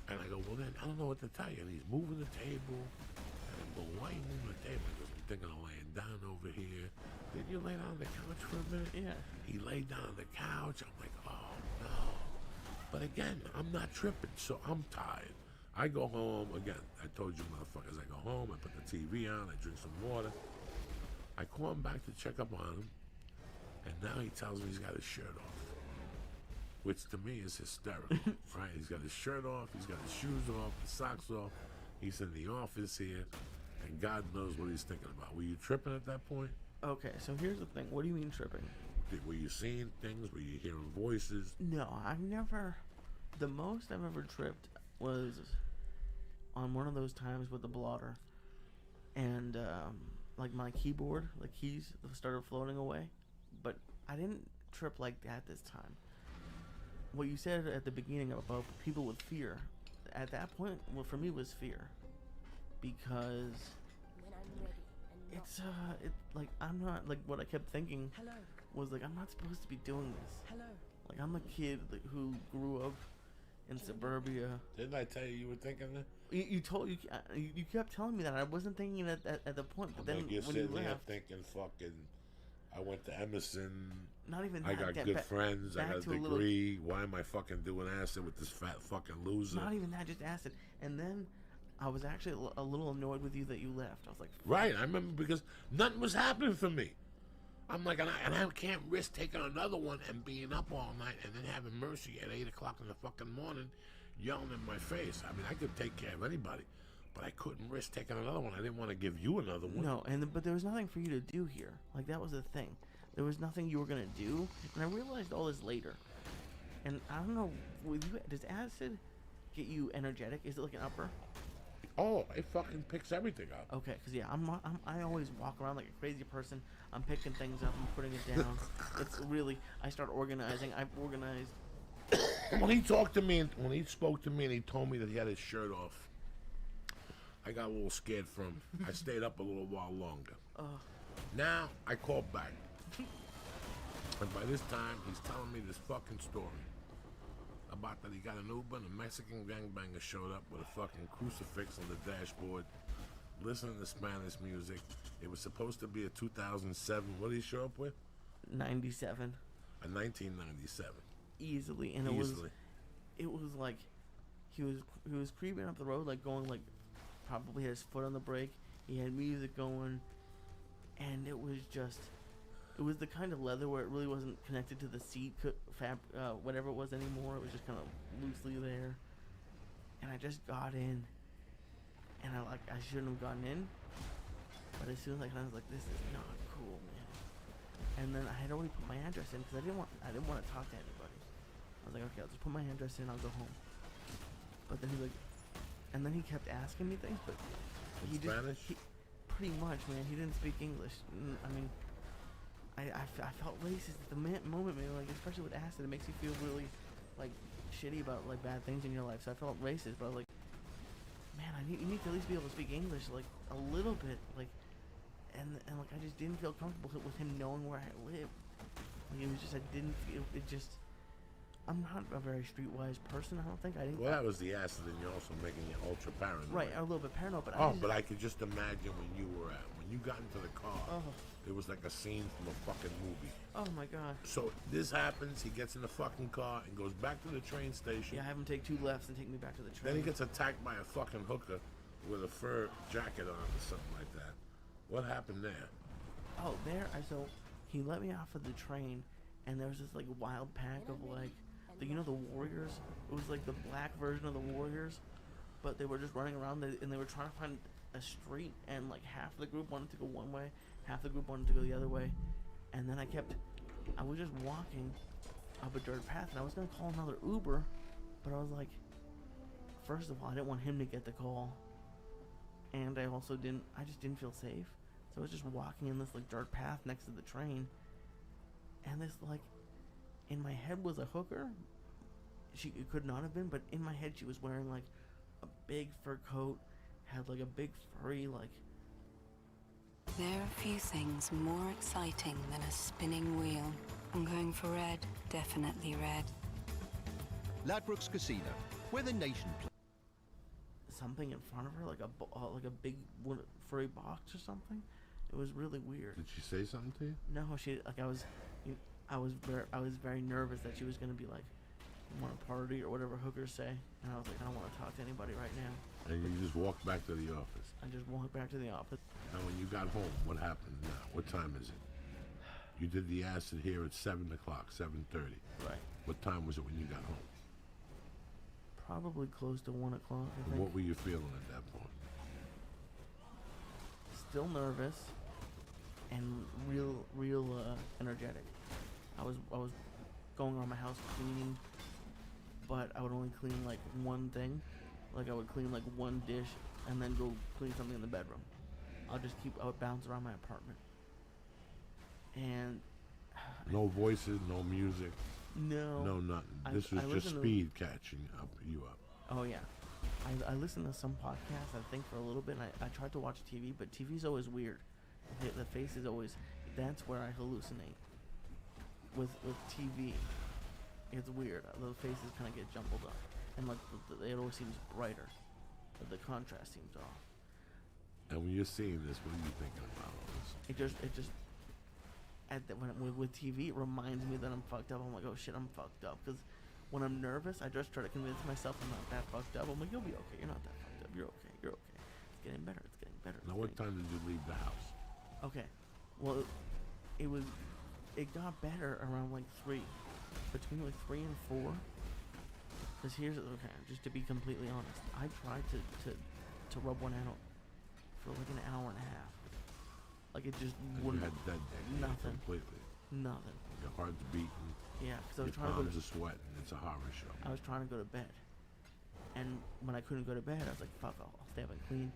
And I go, well then, I don't know what to tell you. And he's moving the table. And I go, why are you moving the table? He goes, I'm thinking of laying down over here. Did you lay down on the couch for a minute? Yeah. He laid down on the couch. I'm like, oh no. But again, I'm not tripping, so I'm tired. I go home, again, I told you motherfuckers, I go home, I put the TV on, I drink some water. I call him back to check up on him. And now he tells me he's got his shirt off. Which to me is hysterical, right? He's got his shirt off, he's got his shoes off, his socks off. He's in the office here, and God knows what he's thinking about. Were you tripping at that point? Okay, so here's the thing. What do you mean tripping? Were you seeing things? Were you hearing voices? No, I've never. The most I've ever tripped was on one of those times with the blotter, and like my keyboard, the keys started floating away, but I didn't trip like that this time. What you said at the beginning about people with fear, at that point, well, for me was fear, because it's like I'm not, like, what I kept thinking was like, I'm not supposed to be doing this. Like, I'm a kid who grew up in suburbia. Didn't I tell you you were thinking that? You kept telling me that. I wasn't thinking it at the point, but then Like you're when you sitting there left, thinking, fucking, I went to Emerson. Not even I that. got good friends. I back got a to a little- degree. Why am I fucking doing acid with this fat fucking loser? not even that, just acid. And then I was actually a little annoyed with you that you left. I was like, Right, I remember because nothing was happening for me. I'm like, and I can't risk taking another one and being up all night and then having Mercy at 8 o'clock in the fucking morning yelling in my face. I mean, I could take care of anybody, but I couldn't risk taking another one. I didn't want to give you another one. no, but there was nothing for you to do here. Like, that was the thing. There was nothing you were gonna do, and I realized all this later. And I don't know, with you, does acid get you energetic? Is it like an upper? Oh, it fucking picks everything up. Okay, because yeah, I always walk around like a crazy person. I'm picking things up, I'm putting it down. It's really, I start organizing. I've organized. When he talked to me, when he spoke to me and he told me that he had his shirt off, I got a little scared for him. I stayed up a little while longer. Now, I called back. And by this time, he's telling me this fucking story about that he got an Uber and a Mexican gangbanger showed up with a fucking crucifix on the dashboard, listening to Spanish music. It was supposed to be a 2007. What did he show up with? 97. A 1997. Easily, and it was like he was creeping up the road, like going, like, probably had his foot on the brake. He had music going, and it was the kind of leather where it really wasn't connected to the seat, whatever it was anymore. It was just kind of loosely there. And I just got in, and I shouldn't have gotten in, but as soon as I was like, this is not cool, man. And then I had already put my address in because I didn't want to talk to anybody. I was like, okay, I'll just put my address in, I'll go home. But then and then he kept asking me things, but Spanish? Pretty much, man. He didn't speak English. I mean, I felt racist at the moment, man. Like, especially with acid, it makes you feel really, like, shitty about, like, bad things in your life. So I felt racist, but I was like, man, you need to at least be able to speak English, like, a little bit, like, and like, I just didn't feel comfortable with him knowing where I live. Like, it was just, I didn't feel, it just, I'm not a very streetwise person, I don't think. Well, that was the acid, and you're also making it ultra paranoid. Right, a little bit paranoid, but but I could just imagine when you got into the car, it was like a scene from a fucking movie. Oh my god. So this happens, he gets in the fucking car and goes back to the train station. Yeah, have him take 2 lefts and take me back to the train. Then he gets attacked by a fucking hooker with a fur jacket on or something like that. What happened there? Oh, so he let me off of the train, and there was this, like, wild pack of, like, the Warriors? It was like the black version of the Warriors, but they were just running around and they were trying to find a street, and like half the group wanted to go one way, half the group wanted to go the other way, and then I was just walking up a dirt path, and I was gonna call another Uber, but I was like, first of all, I didn't want him to get the call, and I just didn't feel safe, so I was just walking in this like dirt path next to the train, and this like, in my head was a hooker. It could not have been, but in my head she was wearing like a big fur coat, had like a big furry like. There are few things more exciting than a spinning wheel. I'm going for red, definitely red. Ladbrokes Casino, where the nation something in front of her, like a big furry box or something. It was really weird. Did she say something to you? No, she I was very nervous that she was gonna be like, want to party or whatever hookers say, and I was like, I don't want to talk to anybody right now. And you just walked back to the office. I just walked back to the office. Now, when you got home, what happened now? What time is it? You did the acid here at 7 o'clock, 7:30. Right. What time was it when you got home? Probably close to 1 o'clock, I And think. what were you feeling at that point? Still nervous and real energetic. I was going around my house cleaning, but I would only clean like one thing. Like I would clean like one dish and then go clean something in the bedroom. I would bounce around my apartment. And No voices, no music. No. No nothing. This was just speed catching you up. Oh yeah. I listened to some podcasts, I think, for a little bit, and I tried to watch TV, but TV's always weird. The face is always, that's where I hallucinate. With TV, it's weird. The faces kind of get jumbled up, and like it always seems brighter, but the contrast seems off. And when you're seeing this, what are you thinking about all this? It just with TV, it reminds me that I'm fucked up. I'm like, oh shit, I'm fucked up. Because when I'm nervous, I just try to convince myself I'm not that fucked up. I'm like, you'll be okay. You're not that fucked up. You're okay. You're okay. It's getting better. It's getting better. Now, what time did you leave the house? Okay. Well, it got better around like 3. Between like 3 and 4. Because okay, just to be completely honest, I tried to rub one out for like an hour and a half. Like it just wouldn't. You had dead nothing. Completely. Nothing. Your heart's beating. Yeah, because I was trying Your to palms are sweating. It's a horror show. I was trying to go to bed, and when I couldn't go to bed, I was like, "Fuck, I'll stay up and clean."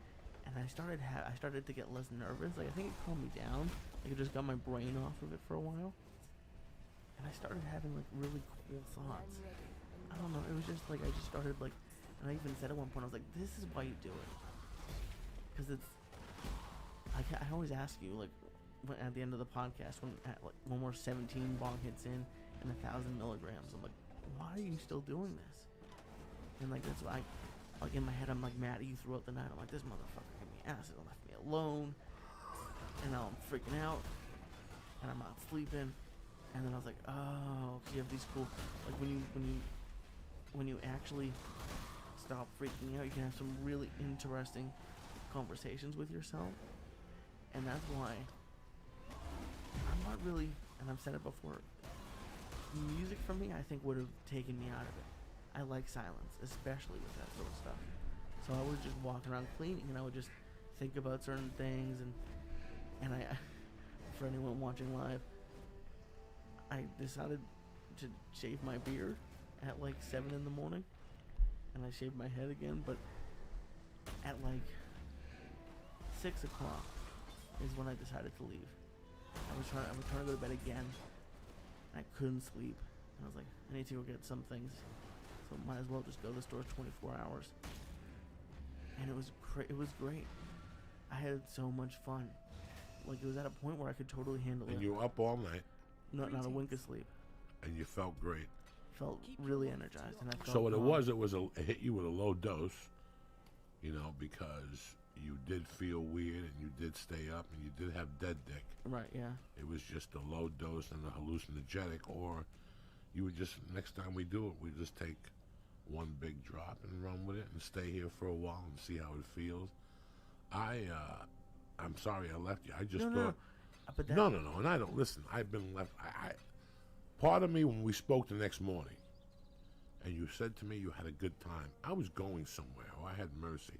And I started to get less nervous. Like I think it calmed me down. Like it just got my brain off of it for a while. And I started having like really cool thoughts. I don't know. It was just like I just started like, and I even said at one point, I was like, "This is why you do it." Because it's. I always ask you like, at the end of the podcast when we're 17 bong hits in and 1,000 milligrams, I'm like, why are you still doing this? And like that's why, like in my head, I'm like mad at you throughout the night. I'm like, this motherfucker gave me acid and left me alone, and now I'm freaking out, and I'm not sleeping. And then I was like, oh, you have these cool, like when you actually stop freaking out, you can have some really interesting conversations with yourself. And that's why I'm not really, and I've said it before, music for me I think would have taken me out of it. I like silence, especially with that sort of stuff. So I was just walking around cleaning and I would just think about certain things, and I for anyone watching live, I decided to shave my beard at like 7 in the morning, and I shaved my head again, but at like 6 o'clock is when I decided to leave. I was trying to go to bed again, and I couldn't sleep. And I was like, I need to go get some things, so might as well just go to the store 24 hours. And it was great. I had so much fun. Like it was at a point where I could totally handle it. And you were up all night. Not a wink of sleep. And you felt great. Felt really energized, and I felt. So what calm. it hit you with a low dose, because you did feel weird and you did stay up and you did have dead dick. Right, yeah. It was just a low dose and a hallucinogenic, or you would just, next time we do it, we just take one big drop and run with it and stay here for a while and see how it feels. I'm sorry I left you. I just thought. No. And I don't listen. I've been left. Part of me, when we spoke the next morning, and you said to me you had a good time, I was going somewhere, or I had mercy.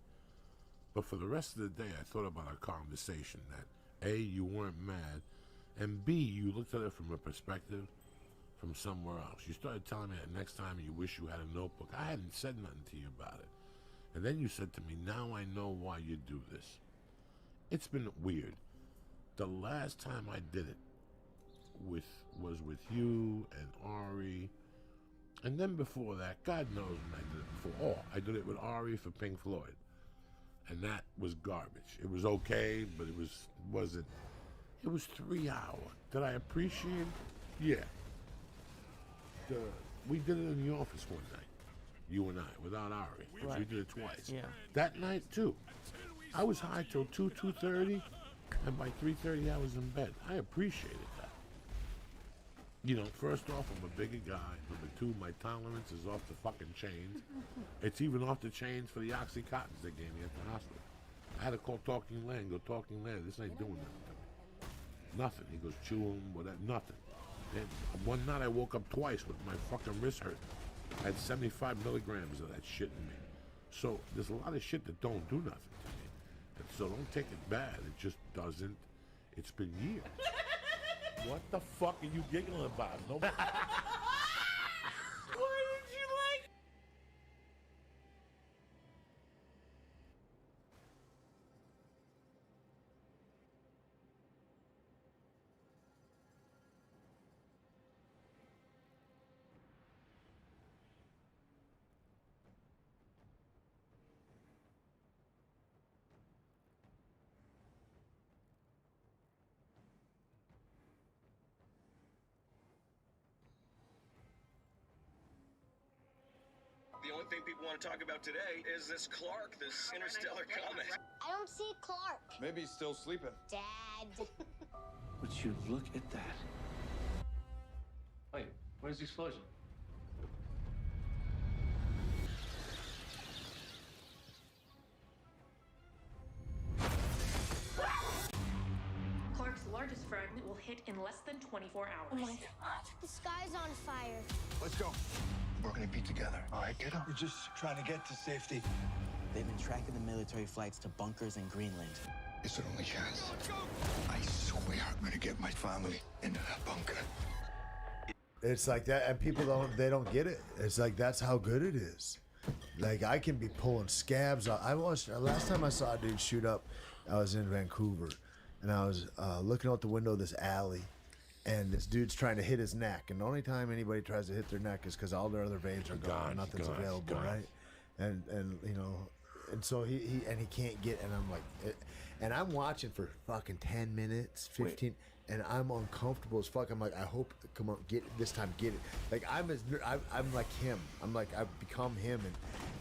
But for the rest of the day, I thought about our conversation that A, you weren't mad, and B, you looked at it from a perspective from somewhere else. You started telling me that next time you wish you had a notebook. I hadn't said nothing to you about it. And then you said to me, now I know why you do this. It's been weird. The last time I did it was with you and Ari. And then before that, God knows when I did it before. Oh, I did it with Ari for Pink Floyd. And that was garbage. It was okay, but it wasn't. It was 3 hours. Did I appreciate it? Yeah. We did it in the office one night. You and I, without Ari. We Right. did it twice. Yeah. That night too, I was high till 2:30, and by 3:30 I was in bed. I appreciated that. You know, first off, I'm a bigger guy. Number two, my tolerance is off the fucking chains. It's even off the chains for the Oxycontins they gave me at the hospital. I had to call Talking Land, go Talking Land, this ain't doing nothing to me. Nothing. He goes, chew him, whatever, nothing. And one night I woke up twice with my fucking wrist hurt. I had 75 milligrams of that shit in me. So there's a lot of shit that don't do nothing to me. And so don't take it bad. It just doesn't. It's been years. What the fuck are you giggling about? Nobody. Why did you like? The only thing people want to talk about today is this Clark, this interstellar comet. I don't see Clark. Maybe he's still sleeping. Dad. Would you look at that? Wait, where's the explosion? Clark's largest fragment will hit in less than 24 hours. Oh my God. The sky's on fire. Let's go. We're gonna be together. All right, kiddo? We're just trying to get to safety. They've been tracking the military flights to bunkers in Greenland. It's our only chance. I swear I'm gonna get my family into that bunker. It's like that, and people don't get it. It's like that's how good it is. Like I can be pulling scabs out. I watched last time I saw a dude shoot up. I was in Vancouver, and I was looking out the window of this alley, and this dude's trying to hit his neck. And the only time anybody tries to hit their neck is because all their other veins are gone, nothing's available, right? And you know, and so he can't get. And I'm like, and I'm watching for fucking 10 minutes, 15. Wait. And I'm uncomfortable as fuck. I'm like, I hope, come on, get it this time, get it. Like I'm like him. I'm like I've become him,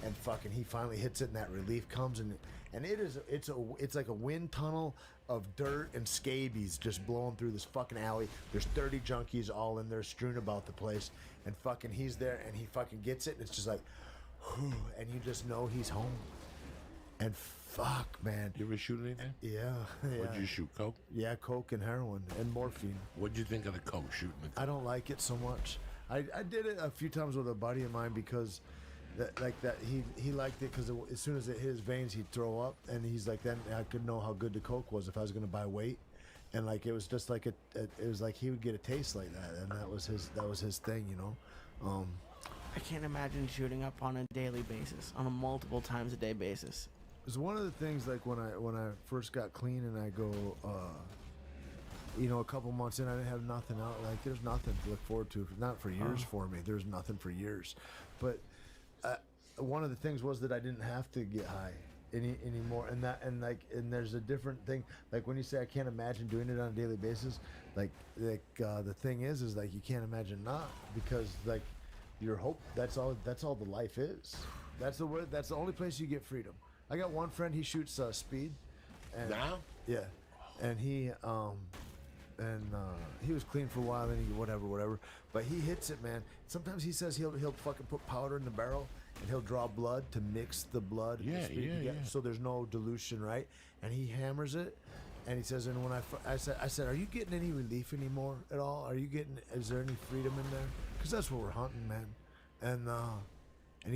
and fucking he finally hits it, and that relief comes, and it's like a wind tunnel of dirt and scabies just blowing through this fucking alley. There's 30 junkies all in there strewn about the place, and fucking he's there, and he fucking gets it, and it's just like, whew, and you just know he's home. And fuck, man. You ever shoot anything? Yeah. What'd you shoot, coke? Yeah, coke and heroin and morphine. What'd you think of the coke shooting? The coke? I don't like it so much. I did it a few times with a buddy of mine because he liked it because as soon as it hit his veins he'd throw up, and he's like, then I could know how good the coke was if I was going to buy weight, and like it was just like it was like he would get a taste like that, and that was his thing, you know. I can't imagine shooting up on a daily basis, on a multiple times a day basis. It's one of the things, like when I first got clean and I go, you know, a couple months in, I didn't have nothing out. Like there's nothing to look forward to, not for years for me. There's nothing for years. But one of the things was that I didn't have to get high anymore. And there's a different thing. Like when you say I can't imagine doing it on a daily basis, like the thing is like you can't imagine not, because like your hope. That's all the life is. That's the word. That's the only place you get freedom. I got one friend, he shoots speed. And, now? Yeah. And he was clean for a while, then he whatever. But he hits it, man. Sometimes he says he'll fucking put powder in the barrel and he'll draw blood to mix the blood. Yeah. So there's no dilution, right? And he hammers it. And he says, and when I said, are you getting any relief anymore at all? Is there any freedom in there? Because that's what we're hunting, man. And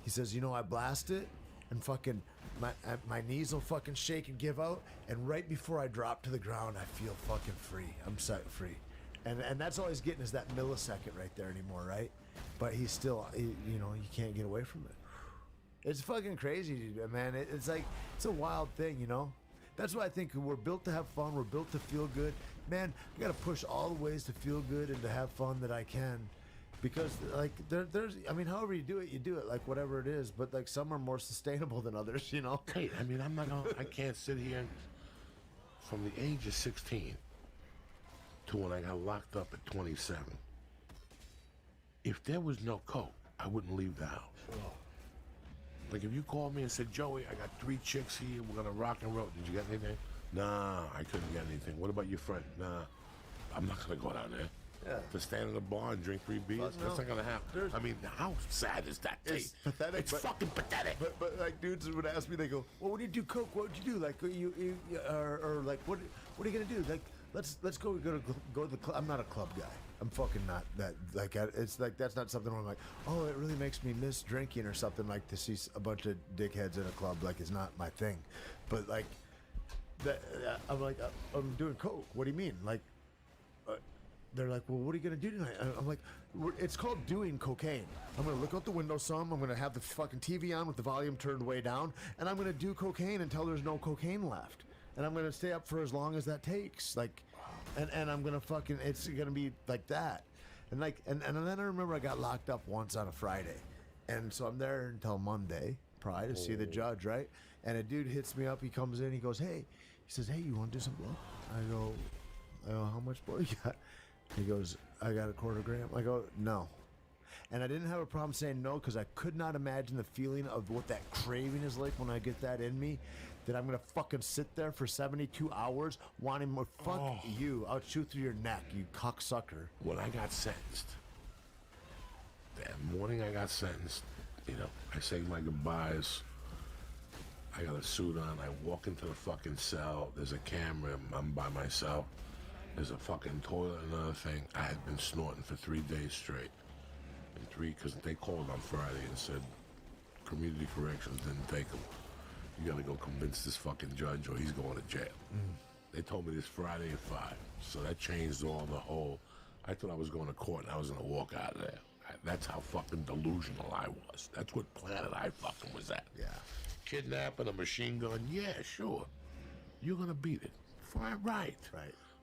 he says, you know, I blast it, and fucking my knees will fucking shake and give out, and right before I drop to the ground, I feel fucking free. I'm set free, and that's all he's getting is that millisecond right there anymore, right? But he's still, you know, you can't get away from it. It's fucking crazy, man. It's like, it's a wild thing, you know. That's why I think we're built to have fun. We're built to feel good, man. I gotta push all the ways to feel good and to have fun that I can. Because like there's, I mean, however you do it, like whatever it is. But like some are more sustainable than others, you know. Hey, I mean, I can't sit here from the age of 16 to when I got locked up at 27. If there was no coke, I wouldn't leave the house. Like if you called me and said, Joey, I got 3 chicks here, we're gonna rock and roll. Did you get anything? Nah, I couldn't get anything. What about your friend? Nah, I'm not gonna go down there. Yeah. To stand in the bar and drink 3 beers? That's not gonna happen. I mean, how sad is that? It's pathetic. It's fucking pathetic. But like dudes would ask me, they go, "Well, what do you do, coke? What would you do? Like or like what are you gonna do? Like let's go to the club. I'm not a club guy. I'm fucking not that. Like it's like that's not something where I'm like, oh, it really makes me miss drinking or something. Like to see a bunch of dickheads in a club like is not my thing. But like that, I'm like I'm doing coke. What do you mean? Like. They're like, well, what are you going to do tonight? I'm like, it's called doing cocaine. I'm going to look out the window some. I'm going to have the fucking TV on with the volume turned way down. And I'm going to do cocaine until there's no cocaine left. And I'm going to stay up for as long as that takes. Like, and I'm going to fucking, it's going to be like that. And like, and then I remember I got locked up once on a Friday. And so I'm there until Monday, probably to see the judge, right? And a dude hits me up. He comes in. He goes, hey. He says, hey, you want to do some blow? I go, how much blow you got? He goes, I got $250 gram. I go, no. And I didn't have a problem saying no because I could not imagine the feeling of what that craving is like when I get that in me, that I'm going to fucking sit there for 72 hours wanting more. Fuck you. I'll shoot through your neck, you cocksucker. When I got sentenced, that morning I got sentenced, you know, I say my goodbyes. I got a suit on. I walk into the fucking cell. There's a camera. I'm by myself. There's a fucking toilet and another thing. I had been snorting for 3 days straight. Because they called on Friday and said, community corrections didn't take him. You gotta go convince this fucking judge or he's going to jail. They told me this Friday at 5. So that changed all the whole, I thought I was going to court and I was gonna walk out of there. That's how fucking delusional I was. That's what planet I fucking was at. Yeah. Kidnapping, a machine gun, yeah, sure. You're gonna beat it. Right. Right.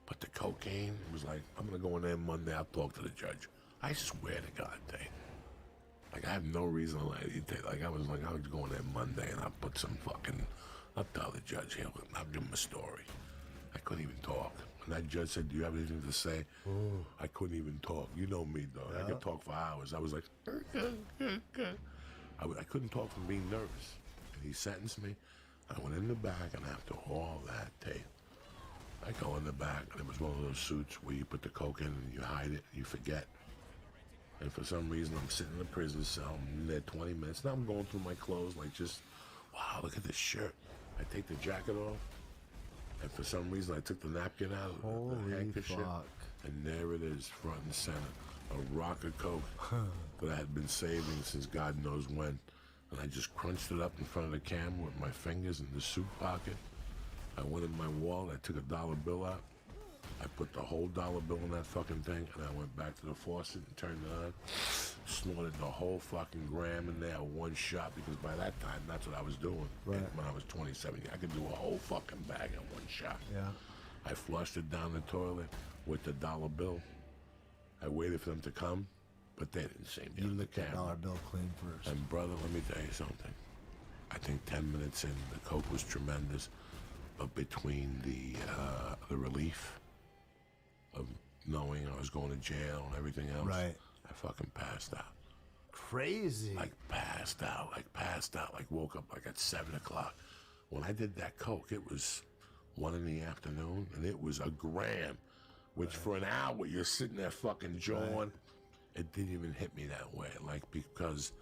But the cocaine was like, I'm gonna go in there Monday, I'll talk to the judge. I swear to God, Dave. Like, I have no reason to lie to you, Dave. Like, I was going there Monday and I'll put some fucking, I'll tell the judge here, I'll give him a story. I couldn't even talk. And that judge said, do you have anything to say? Ooh. I couldn't even talk. You know me, dog. Yeah. I could talk for hours. I was like, I couldn't talk from being nervous. And he sentenced me. I went in the back, and after all that tape, I go in the back, and it was one of those suits where you put the coke in and you hide it, and you forget. And for some reason, I'm sitting in the prison cell, I'm in there 20 minutes. Now I'm going through my clothes, like just, wow, look at this shirt. I take the jacket off, and for some reason, I took the napkin out of the handkerchief, and there it is, front and center, a rock of coke that I had been saving since God knows when. And I just crunched it up in front of the camera with my fingers in the suit pocket. I went in my wallet, I took a $1 bill out. I put the whole $1 bill in that fucking thing, and I went back to the faucet and turned it on. Snorted the whole fucking gram in there, one shot, because by that time, that's what I was doing. Right. When I was 27, I could do a whole fucking bag in one shot. Yeah. I flushed it down the toilet with the $1 bill. I waited for them to come, but they didn't see me on the camera. $1 bill clean first. And brother, let me tell you something. I think 10 minutes in, the coke was tremendous, but between the relief of knowing I was going to jail and everything else, right. I fucking passed out. Crazy. Like passed out, like woke up like at 7 o'clock. When I did that coke, it was 1 in the afternoon, and it was a gram, which for an hour you're sitting there fucking jawing. Right. It didn't even hit me that way, like, because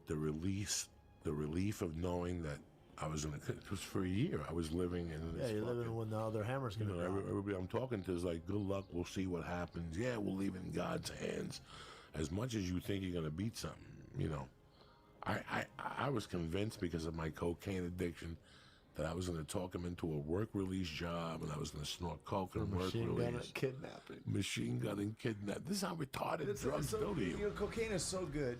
the relief of knowing that I was it was for a year. I was living in this. Yeah, you're living when the other hammer's gonna drop. Everybody I'm talking to is like, good luck, we'll see what happens. Yeah, we'll leave it in God's hands. As much as you think you're gonna beat something, you know. I was convinced because of my cocaine addiction that I was gonna talk him into a work release job, and I was gonna snort coke and work release. Machine gun and kidnapping. Machine gun and kidnap. This is how retarded drugs do to you. You know, cocaine is so good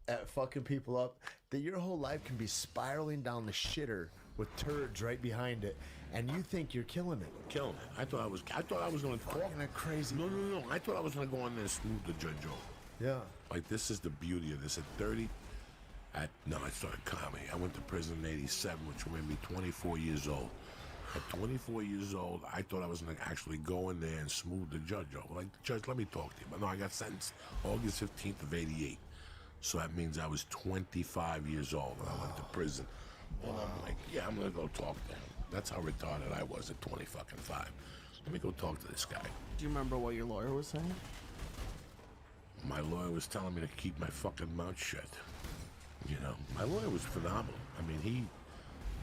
at fucking people up that your whole life can be spiraling down the shitter with turds right behind it, and you think you're killing it. I thought I was gonna talk. Crazy. No. I thought I was gonna go in there and smooth the judge over. Yeah. Like, this is the beauty of this. I started comedy. I went to prison in 87, which made me 24 years old. At 24 years old, I thought I was going to actually go in there and smooth the judge over. Like, the judge, let me talk to you. But no, I got sentenced August 15th of 88. So that means I was 25 years old when I went to prison. And I'm like, yeah, I'm gonna go talk to him. That's how retarded I was at 25. Let me go talk to this guy. Do you remember what your lawyer was saying? My lawyer was telling me to keep my fucking mouth shut. You know, my lawyer was phenomenal. I mean, he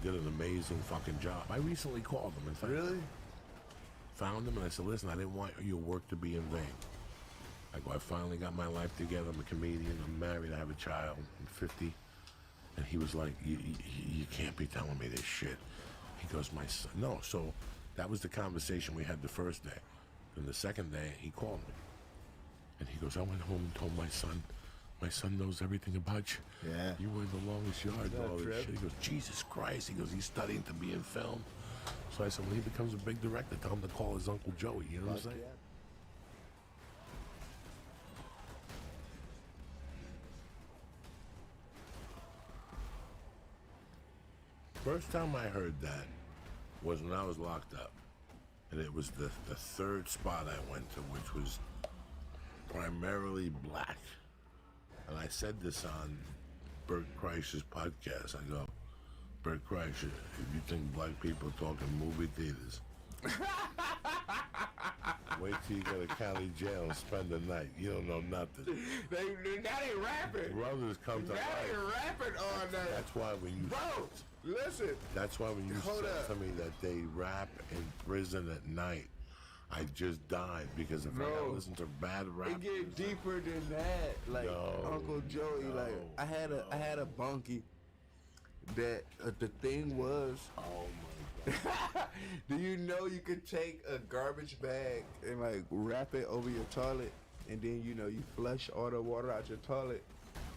did an amazing fucking job. I recently called him and found him, and I said, listen, I didn't want your work to be in vain. I go, I finally got my life together. I'm a comedian. I'm married. I have a child. I'm 50. And he was like, you can't be telling me this shit. He goes, my son. No, so that was the conversation we had the first day. And the second day, he called me. And he goes, I went home and told my son knows everything about you. Yeah. You were in the longest yard and all this shit. He goes, Jesus Christ. He goes, he's studying to be in film. So I said, when he becomes a big director, tell him to call his Uncle Joey. You know what I'm saying? First time I heard that was when I was locked up. And it was the third spot I went to, which was primarily black. And I said this on Bert Kreischer's podcast. I go, Bert Kreischer, if you think black people talk in movie theaters, wait till you go to county jail and spend the night. You don't know nothing. Now they rapping. Brothers come to Now life. they rapping on that. That's why when you... Bro, listen. That's why when you said to me that they rap in prison at night, I just died because if I gotta listen to bad rap. It get deeper than that. Like Uncle Joey, like I had a bunkie that the thing was. Oh my God. Do you know you could take a garbage bag and like wrap it over your toilet, and then you flush all the water out your toilet,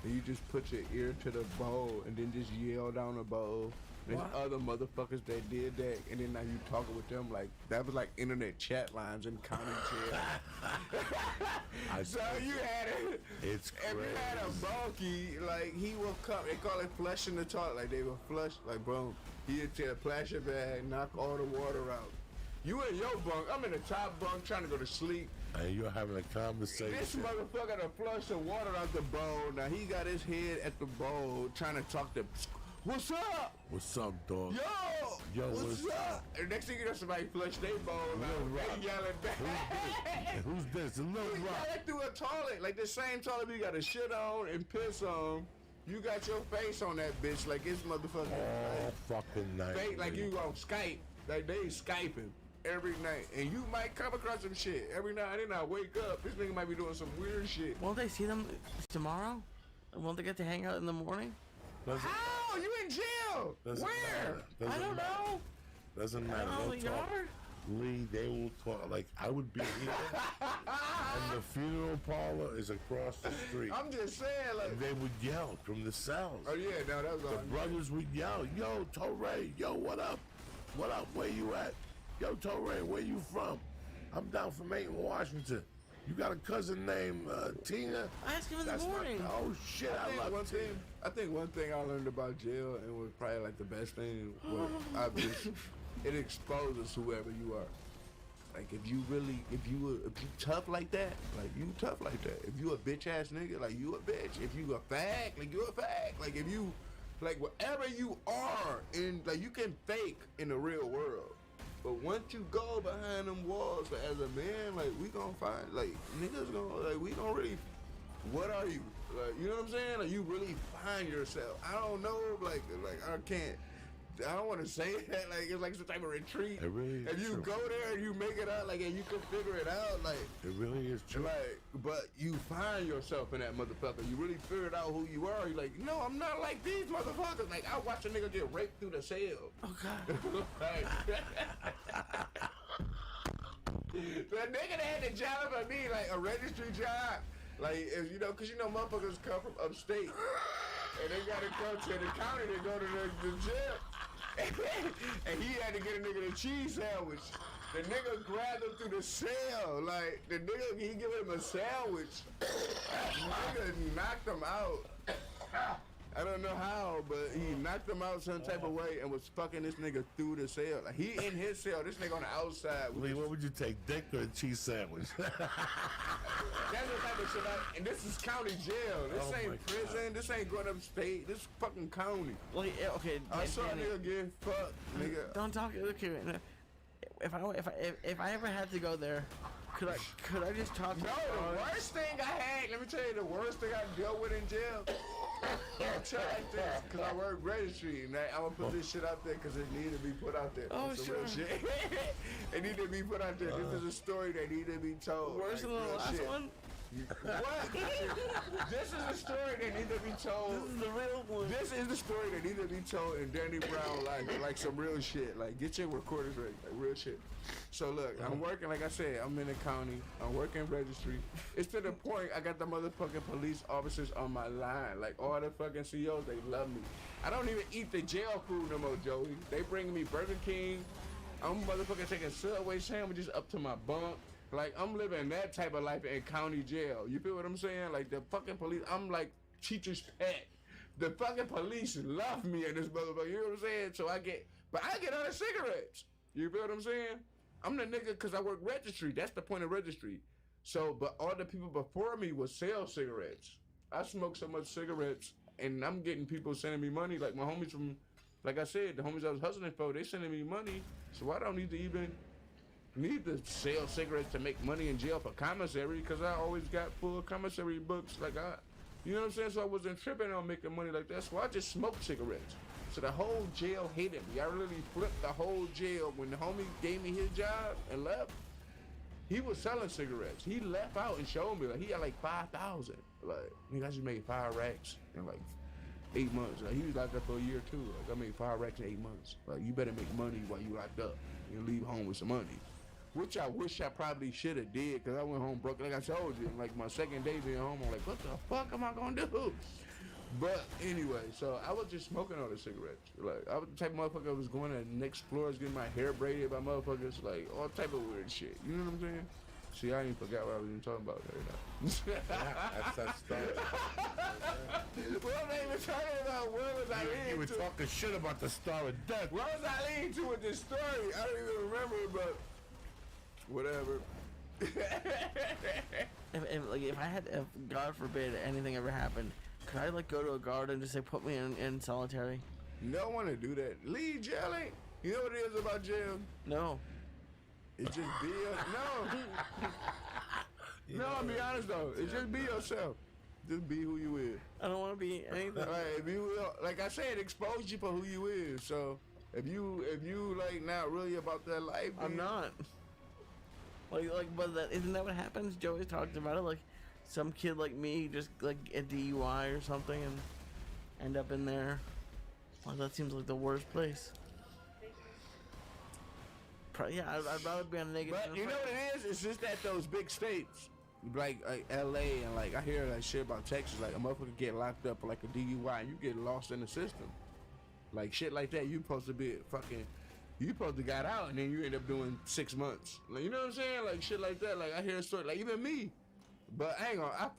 and you just put your ear to the bowl and then just yell down the bowl. There's other motherfuckers that did that, and then now you talking with them like that was like internet chat lines in county jail. So you had it. It's if you had a bunkie, like he will come. They call it flushing the toilet. Like they will flush. Like boom, he'd take a plastic bag, knock all the water out. You in your bunk. I'm in the top bunk trying to go to sleep. And you're having a conversation. This motherfucker to flush the water out the bowl. Now he got his head at the bowl trying to talk to. What's up? What's up, dog? Yo, what's up? And next thing you know, somebody flushed their bowl. They yelling back. Who's this? A little rock. Yelling through a toilet. Like the same toilet you got to shit on and piss on. You got your face on that bitch like it's motherfucking. All fucking night. Fake like you on Skype. Like they Skyping every night. And you might come across some shit. Every night and then I wake up. This nigga might be doing some weird shit. Won't they see them tomorrow? Won't they get to hang out in the morning? How? You in jail? Where? I don't know. Doesn't matter. The yard? Lee, they will talk. Like, I would be here, and the funeral parlor is across the street. I'm just saying, like. And they would yell from the cells. Oh, yeah, no, that was all. The brothers would yell, yo, Torre, yo, what up? What up? Where you at? Yo, Torre, where you from? I'm down from Aiton, Washington. You got a cousin named Tina? Ask him in the morning. Oh, shit, I love Tina. I think one thing I learned about jail, and was probably like the best thing, it exposes whoever you are. Like if you tough like that, like you tough like that. If you a bitch ass nigga, like you a bitch. If you a fag, like you a fag. Like if you, like whatever you are, in like you can fake in the real world. But once you go behind them walls, like, as a man, like we gonna find, like niggas gonna, like we gonna really, what are you? Like you know what I'm saying? Like you really find yourself. I don't know, like I can't. I don't want to say that, like it's like some type of retreat. It really is if you true. go there and you make it out, like and you can figure it out, like it really is true. Like, but you find yourself in that motherfucker. You really figured out who you are. You're like, no, I'm not like these motherfuckers. Like I watch a nigga get raped through the cell. Oh God. Like, the nigga that had the job for me, like a registry job, like if you know, cause you know motherfuckers come from upstate and they gotta come to the county to go to the jail. And he had to get a nigga a cheese sandwich. The nigga grabbed him through the cell. Like, the nigga, he gave him a sandwich. The nigga knocked him out. I don't know how, but he knocked him out some type of way and was fucking this nigga through the cell. Like, he in his cell, this nigga on the outside. Lee, what would you take, dick or a cheese sandwich? That's the type of shit and this is county jail. This ain't prison. This ain't going upstate. This is fucking county. Like, okay. I saw a nigga get fucked, nigga. Don't talk. Okay, if I ever had to go there, could I just talk to No, the worst thing I had, let me tell you, the worst thing I dealt with in jail. I'll tell you like this, because I work registry, and I'm going to put this shit out there because it needed to be put out there. Oh, Some sure. real shit. It needed to be put out there. This is a story that needed to be told. Worse than the real last shit. one? What? This is the story that needs to be told. This is the real one. This is the story that needs to be told in Danny Brown life, like some real shit. Like, get your recorders ready, like real shit. So look, I'm working, like I said, I'm in the county. I'm working registry. It's to the point I got the motherfucking police officers on my line. Like, all the fucking CEOs, they love me. I don't even eat the jail food no more, Joey. They bring me Burger King. I'm motherfucking taking Subway sandwiches up to my bunk. Like, I'm living that type of life in county jail. You feel what I'm saying? Like, the fucking police, I'm like teacher's pet. The fucking police love me in this motherfucker. You know what I'm saying? So I get other cigarettes. You feel what I'm saying? I'm the nigga because I work registry. That's the point of registry. So, but all the people before me would sell cigarettes. I smoke so much cigarettes, and I'm getting people sending me money. Like my homies from, like I said, the homies I was hustling for, they sending me money. So I don't need to sell cigarettes to make money in jail for commissary, because I always got full commissary books. You know what I'm saying? So I wasn't tripping on making money like that. So I just smoked cigarettes. So the whole jail hated me. I really flipped the whole jail. When the homie gave me his job and left, he was selling cigarettes. He left out and showed me, like, he had like 5,000. Like, nigga, I just made 5 racks in like 8 months. Like, he was locked up for a year too. Like, I made 5 racks in 8 months. Like, you better make money while you locked up and leave home with some money. Which I wish I probably should have did, because I went home broke. Like I told you, like my second day being home, I'm like, what the fuck am I gonna do? But anyway, so I was just smoking all the cigarettes. Like, I was the type of motherfucker that was going to the next floors, getting my hair braided by motherfuckers, like all type of weird shit. You know what I'm saying? See, I ain't forgot what I was even talking about right now. That's that stuff. What was I even talking about? Where was I leading to? You were talking shit about the Star of Death. What was I leading to with this story? I don't even remember, but whatever. if God forbid anything ever happened, could I like go to a guard and just say put me in solitary? You don't want to do that. Leave jail ain't. You know what it is about jail? No. It's just be no, I'll be honest though. It's just be yourself. Just be who you is. I don't want to be anything. Right, like I said, expose you for who you is. So if you like not really about that life, I'm not. But isn't that what happens? Joey talked about it. Like, some kid like me just like a DUI or something and end up in there. Well, that seems like the worst place. Yeah, I'd rather be on a negative. But you know what it is? It's just that those big states, like LA, and like I hear that shit about Texas. Like a motherfucker get locked up for like a DUI, and you get lost in the system. Like shit like that, you supposed to be fucking. You supposed to got out and then you end up doing 6 months. Like, you know what I'm saying? Like shit like that. Like I hear a story, like even me. But I ain't gonna.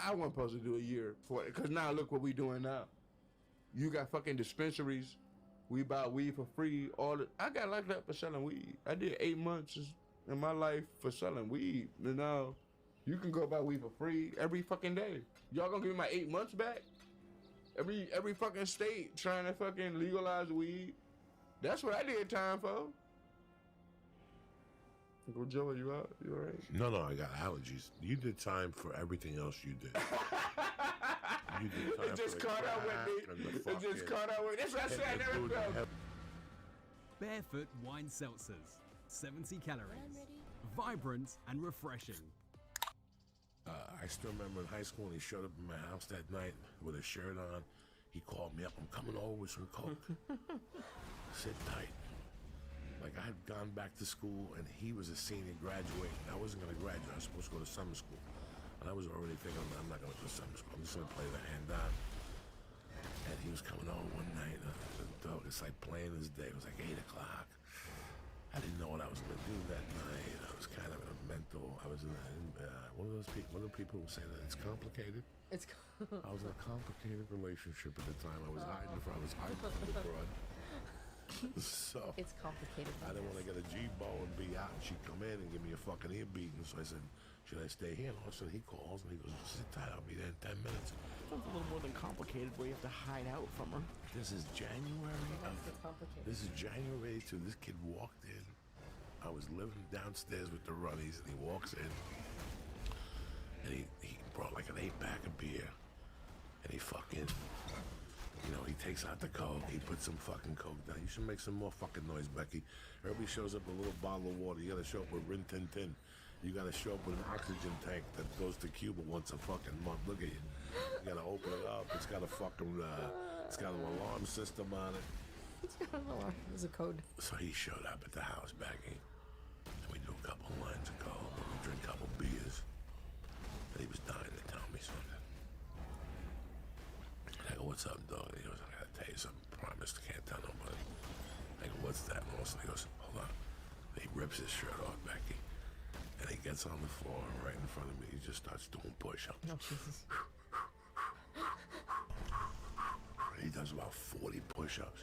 I wasn't supposed to do a year for it, cause now look what we doing now. You got fucking dispensaries. We buy weed for free. I got locked up for selling weed. I did 8 months in my life for selling weed. And now you can go buy weed for free every fucking day. Y'all gonna give me my 8 months back? Every fucking state trying to fucking legalize weed. That's what I did time for. Uncle Joe, you out? You all right? No, I got allergies. You did time for everything else you did. You did time It just for caught up with me. It just caught up with me. That's what I said. I never felt. Barefoot wine seltzers. 70 calories. Vibrant and refreshing. I still remember in high school when he showed up in my house that night with a shirt on. He called me up. I'm coming over with some coke. Sit tight. Like I had gone back to school and he was a senior graduating. I wasn't going to graduate. I was supposed to go to summer school. And I was already thinking, I'm not going to go to summer school. I'm just going to play the hand down. And he was coming over one night. It's like plain as day. It was like 8 o'clock. I didn't know what I was going to do that night. I was kind of in a mental. I one of those people, who say that it's complicated. It's. I was in a complicated relationship at the time. I was hiding from the broad. So It's complicated. I didn't want to get a G-bow and be out, and she'd come in and give me a fucking ear beating. So I said, should I stay here? And all of a sudden he calls and he goes, sit tight, I'll be there in 10 minutes. Sounds a little more than complicated where you have to hide out from her. This is January. Complicated. This is January 2. This kid walked in. I was living downstairs with the Runnies, and he walks in, and he brought like an 8-pack of beer, and he fucking, he takes out the Coke, he puts some fucking Coke down. You should make some more fucking noise, Becky. Everybody shows up with a little bottle of water. You gotta show up with Rin Tin Tin. You gotta show up with an oxygen tank that goes to Cuba once a fucking month. Look at you. You gotta open it up. It's got a fucking, it's got an alarm system on it. It's got an alarm. There's a code. So he showed up at the house, Becky. We do a couple lines of coke, we drink a couple beers, and he was dying to tell me something. I go, what's up, dog? And he goes, I gotta tell you something. Promise, can't tell nobody. I go, what's that? And also he goes, hold on. And he rips his shirt off, Becky, and he gets on the floor right in front of me. He just starts doing push-ups. Oh, Jesus. He does about 40 push-ups.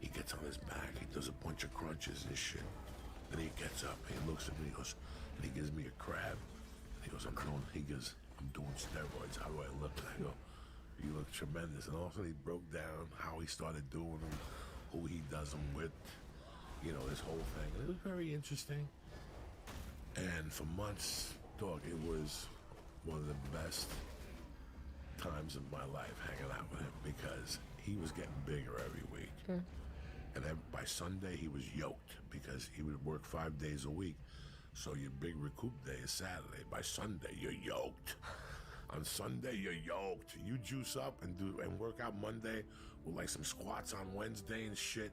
He gets on his back. He does a bunch of crunches and shit. And he gets up and he looks at me, he goes, and he gives me a crab. And he goes, I'm doing steroids. How do I look? And I go, you look tremendous. And also he broke down how he started doing them, who he does them with, this whole thing. And it was very interesting. And for months, dog, it was one of the best times of my life hanging out with him because he was getting bigger every week. Okay. And by Sunday, he was yoked because he would work 5 days a week. So your big recoup day is Saturday. By Sunday, you're yoked. On Sunday, you're yoked. You juice up and work out Monday with like some squats on Wednesday and shit.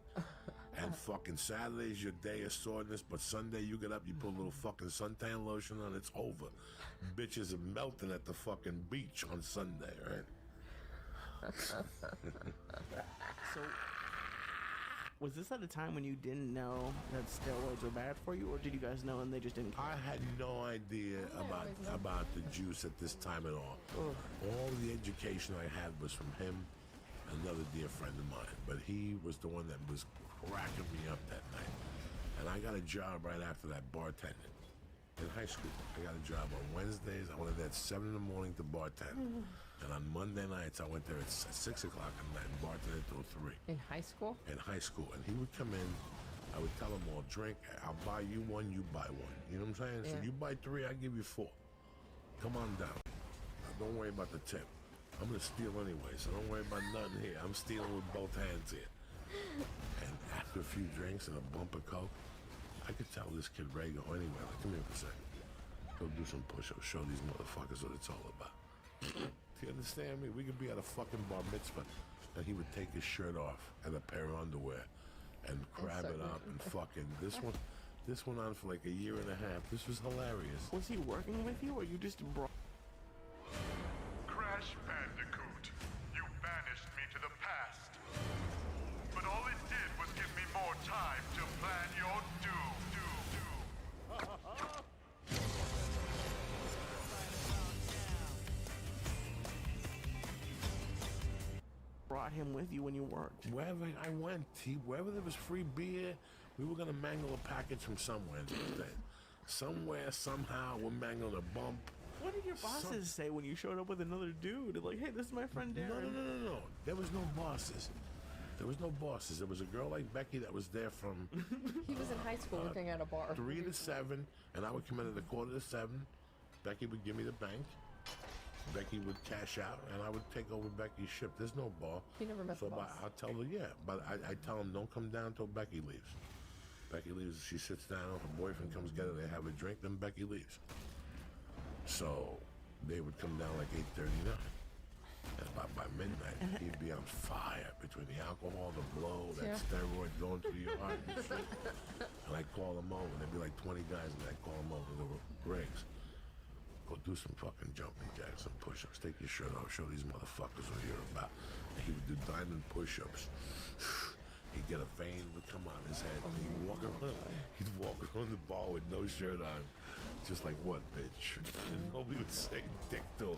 And fucking Saturday's your day of soreness. But Sunday, you get up, you put a little fucking suntan lotion on, it's over. Bitches are melting at the fucking beach on Sunday, right? So, was this at a time when you didn't know that steroids were bad for you, or did you guys know and they just didn't care? I had no idea about the juice at this time at all. All the education I had was from him, another dear friend of mine. But he was the one that was cracking me up that night. And I got a job right after that bartending in high school. I got a job on Wednesdays. I went there at 7 in the morning to bartend. And on Monday nights, I went there at 6 o'clock at night and bartended until 3. In high school? In high school. And he would come in. I would tell him, well, drink. I'll buy you one, you buy one. You know what I'm saying? So you buy 3, I give you 4. Come on down. Don't worry about the tip. I'm going to steal anyway, so don't worry about nothing here. I'm stealing with both hands here. And after a few drinks and a bump of coke, I could tell this kid Ray go, anyway, like, come here for a second. Go do some push-ups, show these motherfuckers what it's all about. Do you understand me? We could be at a fucking bar mitzvah, and he would take his shirt off and a pair of underwear and grab it up and fucking, this went on for like a year and a half. This was hilarious. Was he working with you, or you just brought... Crash Bandicoot, you banished me to the past. But all it did was give me more time to plan your doom. Brought him with you when you worked. Wherever I went, wherever there was free beer, we were gonna mangle a package from somewhere. Somewhere, somehow, we're mangling a bump. What did your bosses say when you showed up with another dude? Like, hey, this is my friend Darren. No. There was no bosses. There was no bosses. There was a girl like Becky that was there from... He was in high school working at a bar. 3 to 7, and I would come in at 6:45. Becky would give me the bank. Becky would cash out, and I would take over Becky's shift. There's no bar. You never met the boss. I'll tell her, but I tell him, don't come down until Becky leaves. Becky leaves, she sits down, her boyfriend comes get her, they have a drink, then Becky leaves. So they would come down like 8:39. And by midnight, he'd be on fire between the alcohol, the blow, that steroid going through your heart and shit. And I'd call him over, and there'd be like 20 guys, and I'd call him over, and they were Griggs. Go do some fucking jumping jacks, some push-ups. Take your shirt off, show these motherfuckers what you're about. And he would do diamond push-ups. He'd get a vein would come out his head. He'd walk around the bar with no shirt on, Just like what, bitch? And nobody would say dick to him.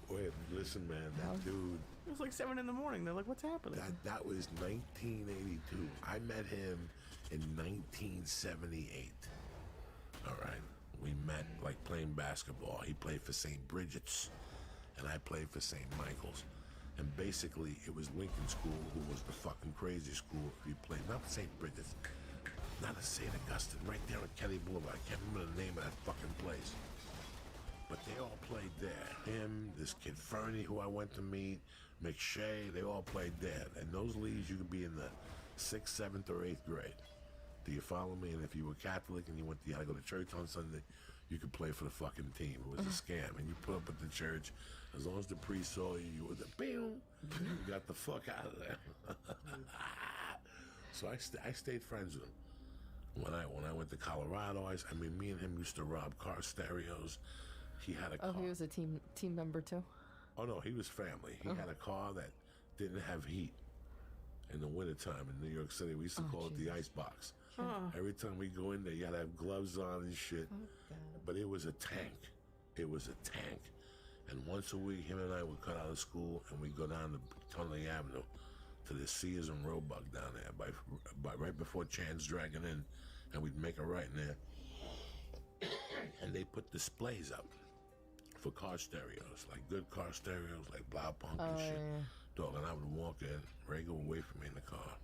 Wait, listen, man, that dude. It was like 7 in the morning. They're like, what's happening? That was 1982. I met him in 1978. All right. We met like playing basketball. He played for St. Bridget's, and I played for St. Michael's. And basically, it was Lincoln School, who was the fucking crazy school. We played, not St. Bridget's, not at St. Augustine, right there on Kelly Boulevard. I can't remember the name of that fucking place. But they all played there. Him, this kid Fernie, who I went to meet, McShay, they all played there. And those leagues, you could be in the 6th, 7th, or 8th grade. Do you follow me? And if you were Catholic and you had to go to church on Sunday, you could play for the fucking team. It was a scam. And you put up at the church, as long as the priest saw you, you were the boom. You got the fuck out of there. So I stayed friends with him. When I went to Colorado, me and him used to rob car stereos. He had a car. Oh, he was a team member too? Oh, no, he was family. He had a car that didn't have heat in the wintertime in New York City. We used to call it the ice box. Every time we go in there, you gotta have gloves on and shit. But it was a tank. It was a tank. And once a week, him and I would cut out of school and we'd go down to Tunley Avenue to the Sears and Roebuck down there by right before Chan's Dragging In, and we'd make a right in there. And they put displays up for car stereos, like good car stereos, like Blau Punk and shit. Yeah. Dog, and I would walk in, Ray would wait for me in the car.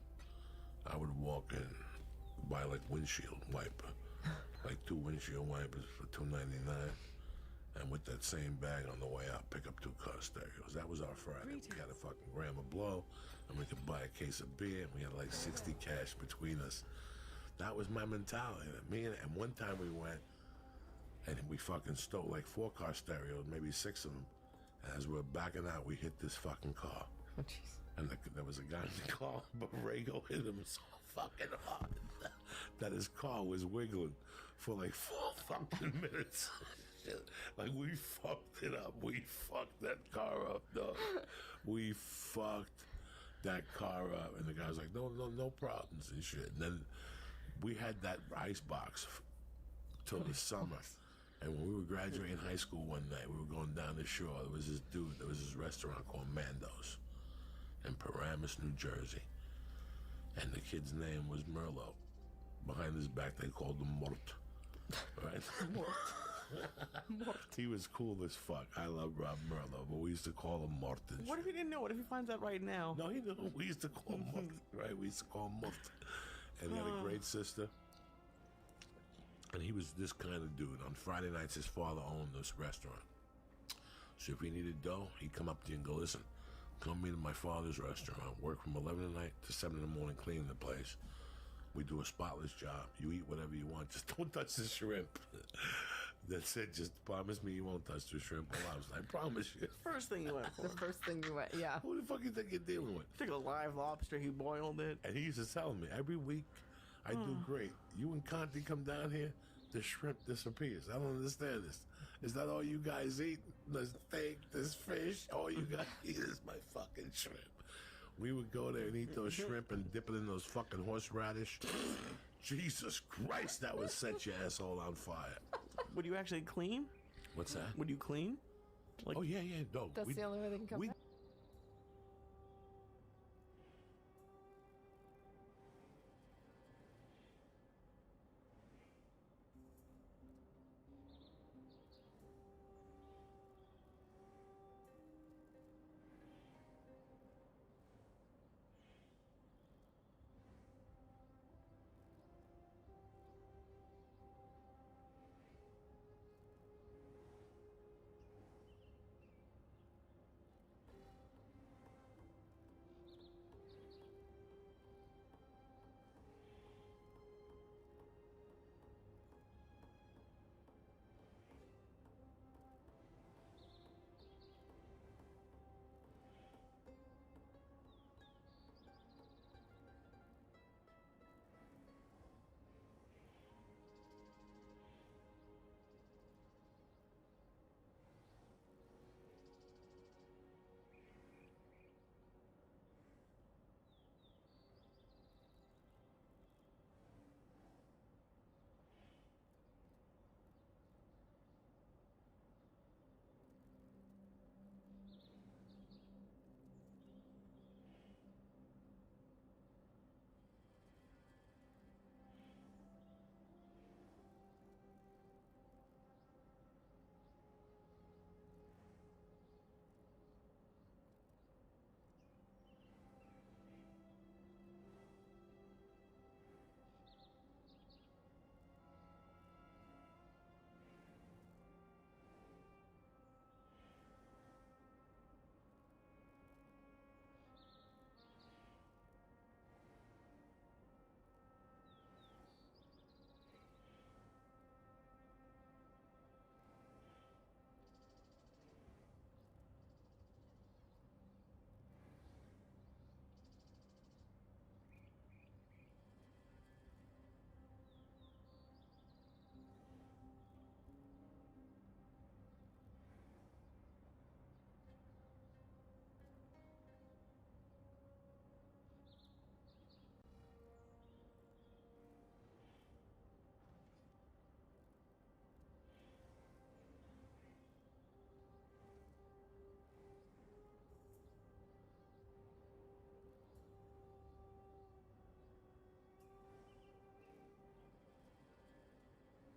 I would walk in, buy like windshield wiper, like 2 windshield wipers for $2.99, and with that same bag on the way out, pick up 2 car stereos. That was our Friday. We had a fucking gram of blow, and we could buy a case of beer, and we had like 60 cash between us. That was my mentality. And one time we went, and we fucking stole like 4 car stereos, maybe 6 of them. And as we were backing out, we hit this fucking car. Oh, jeez. And there was a guy in the car, but Rago hit him so fucking hard that his car was wiggling for like 4 fucking minutes. Like, we fucked it up. We fucked that car up, dog. We fucked that car up. And the guy was like, no problems and shit. And then we had that ice box till the summer. And when we were graduating high school one night, we were going down the shore. There was this restaurant called Mando's in Paramus, New Jersey. And the kid's name was Merlot. Behind his back, they called him Mort. Right? Mort. He was cool as fuck. I love Rob Merlot, but we used to call him Mort. What if he didn't know? What if he finds out right now? No, he knew. We used to call him Mort. Right? We used to call him Mort. And he had a great sister. And he was this kind of dude. On Friday nights, his father owned this restaurant. So if he needed dough, he'd come up to you and go, listen, come meet at my father's restaurant. Work from 11 at night to 7 in the morning cleaning the place. We do a spotless job. You eat whatever you want. Just don't touch the shrimp. That's it. Just promise me you won't touch the shrimp or lobster. I promise you. First thing you went for. The first thing you went, yeah. Who the fuck you think you're dealing with? Take a live lobster, he boiled it. And he used to tell me, every week, I do great. You and Conti come down here, the shrimp disappears. I don't understand this. Is that all you guys eat? The steak, this fish, all you guys eat is my fucking shrimp. We would go there and eat those shrimp and dip it in those fucking horseradish. Jesus Christ, that would set your asshole on fire. Would you actually clean? What's that? Would you clean? Like, oh, yeah, no. That's the only way they can come back.